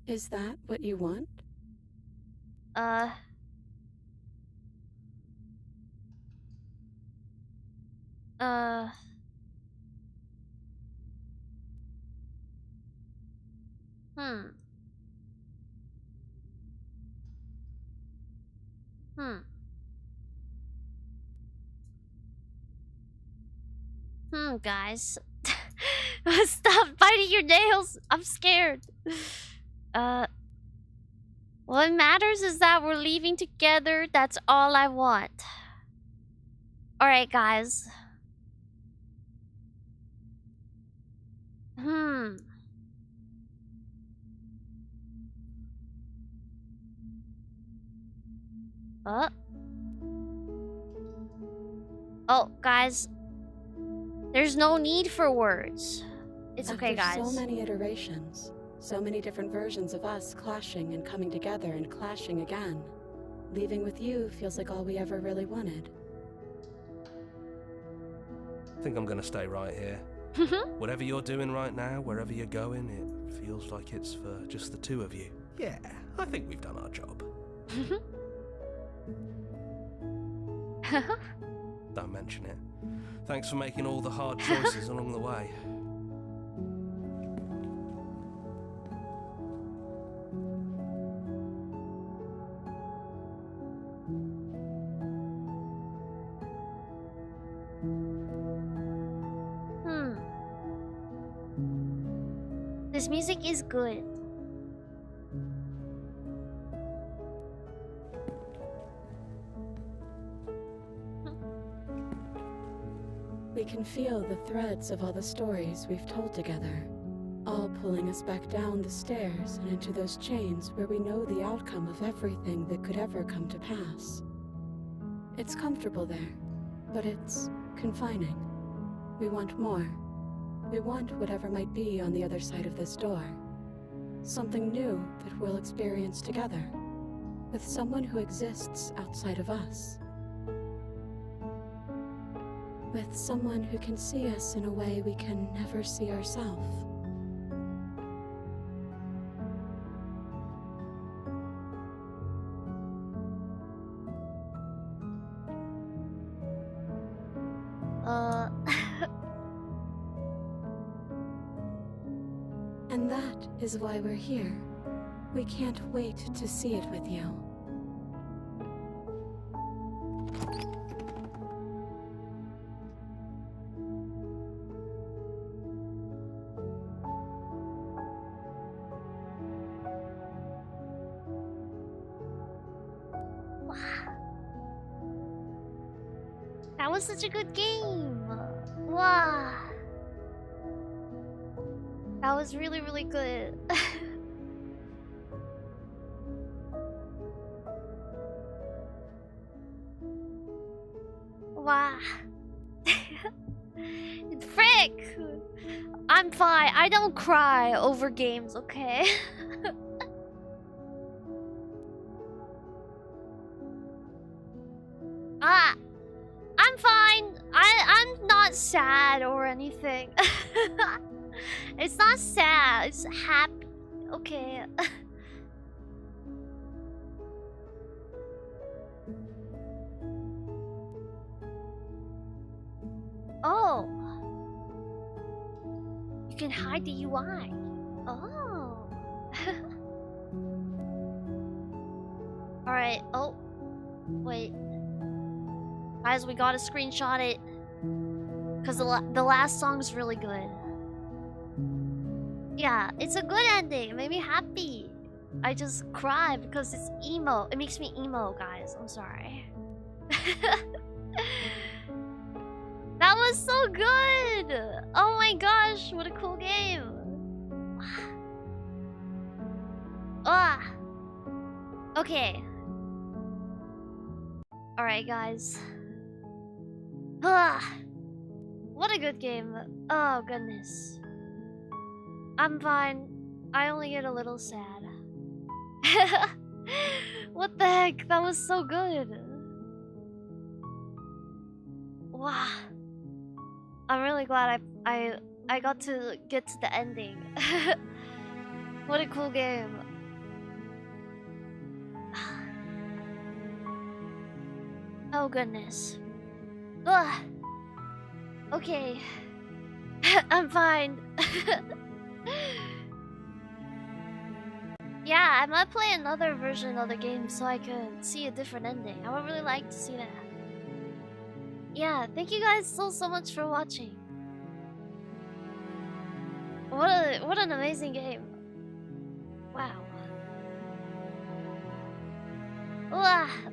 Is that what you want?
Guys. Stop biting your nails. I'm scared. What matters is that we're leaving together. That's all I want. Alright, guys. Oh, guys. There's no need for words. It's okay,
After
guys.
so many iterations, so many different versions of us clashing and coming together and clashing again. Leaving with you feels like all we ever really wanted.
I think I'm gonna stay right here. Whatever you're doing right now, wherever you're going, it feels like it's for just the two of you. Yeah, I think we've done our job. Don't mention it. Thanks for making all the hard choices along the way.
This music is good.
We can feel the threads of all the stories we've told together, all pulling us back down the stairs and into those chains where we know the outcome of everything that could ever come to pass. It's comfortable there, but it's confining. We want more. We want whatever might be on the other side of this door. Something new that we'll experience together, with someone who exists outside of us. With someone who can see us in a way we can never see ourselves. And that is why we're here. We can't wait to see it with you.
That was such a good game. Wow. That was really, really good. Wow. Frick! I'm fine. I don't cry over games, okay? I'm fine. I'm not sad or anything. It's not sad. It's happy. Okay. Oh. You can hide the UI. Oh. Alright. Oh. Wait. Guys, we gotta screenshot it. Because the last song's really good. Yeah, it's a good ending. It made me happy. I just cried because it's emo. It makes me emo, guys. I'm sorry. That was so good! Oh my gosh, what a cool game. Ah. Okay. Alright, guys. Ah. What a good game. Oh, goodness. I'm fine. I only get a little sad. What the heck? That was so good. Wow. I'm really glad I got to get to the ending. What a cool game. Oh goodness. Ugh. Okay. I'm fine. Yeah, I might play another version of the game so I can see a different ending. I would really like to see that. Yeah, thank you guys so much for watching. What an amazing game. Wow.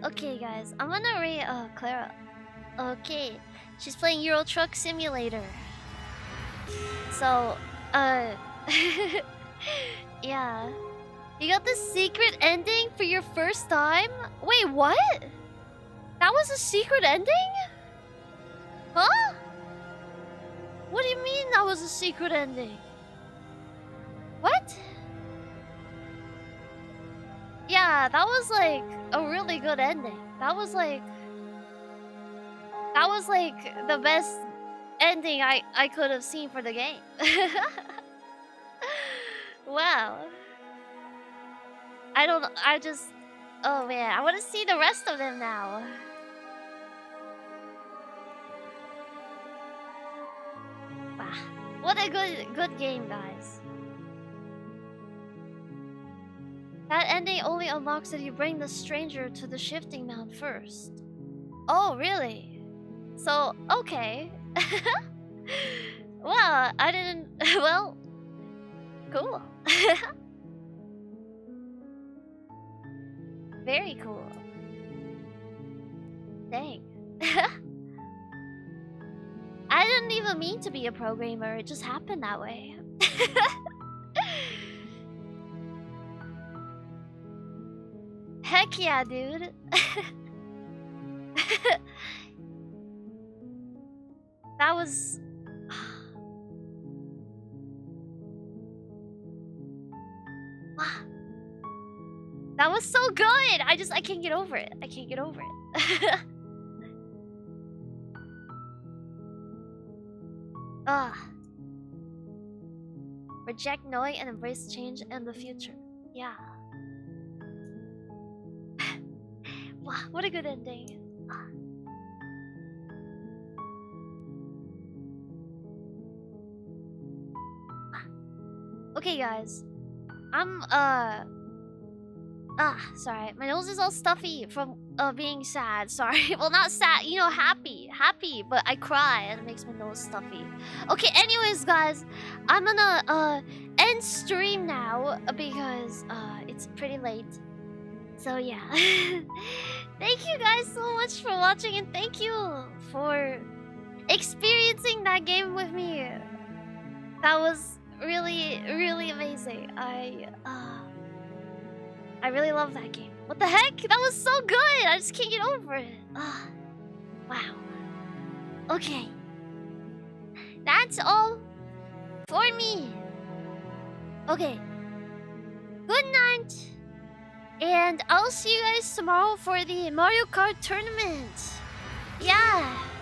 Okay guys, I'm gonna rate Clara. Okay, she's playing Euro Truck Simulator. So, yeah. You got the secret ending for your first time? Wait, what? That was a secret ending? Huh? What do you mean that was a secret ending? What? Yeah, that was like a really good ending. That was like the best ending I could have seen for the game. Wow. Oh man, I want to see the rest of them now. Wow. What a good game, guys. That ending only unlocks if you bring the stranger to the shifting mount first. Oh, really? So, okay. Well, I didn't... Well... Cool. Very cool. Dang. I didn't even mean to be a programmer, it just happened that way. Heck yeah, dude. That was... That was so good! I can't get over it. I can't get over it. Reject knowing and embrace change in the future. Yeah. Wow, what a good ending. Okay, guys. Sorry. My nose is all stuffy from being sad. Sorry. Well, not sad. You know, happy. Happy, but I cry and it makes my nose stuffy. Okay, anyways, guys. I'm gonna end stream now because it's pretty late. So, yeah. Thank you guys so much for watching and thank you for experiencing that game with me. That was really, really amazing. I really love that game. What the heck? That was so good! I just can't get over it. Wow. Okay. that's all for me. Okay. Good night. And I'll see you guys tomorrow for the Mario Kart tournament. Yeah.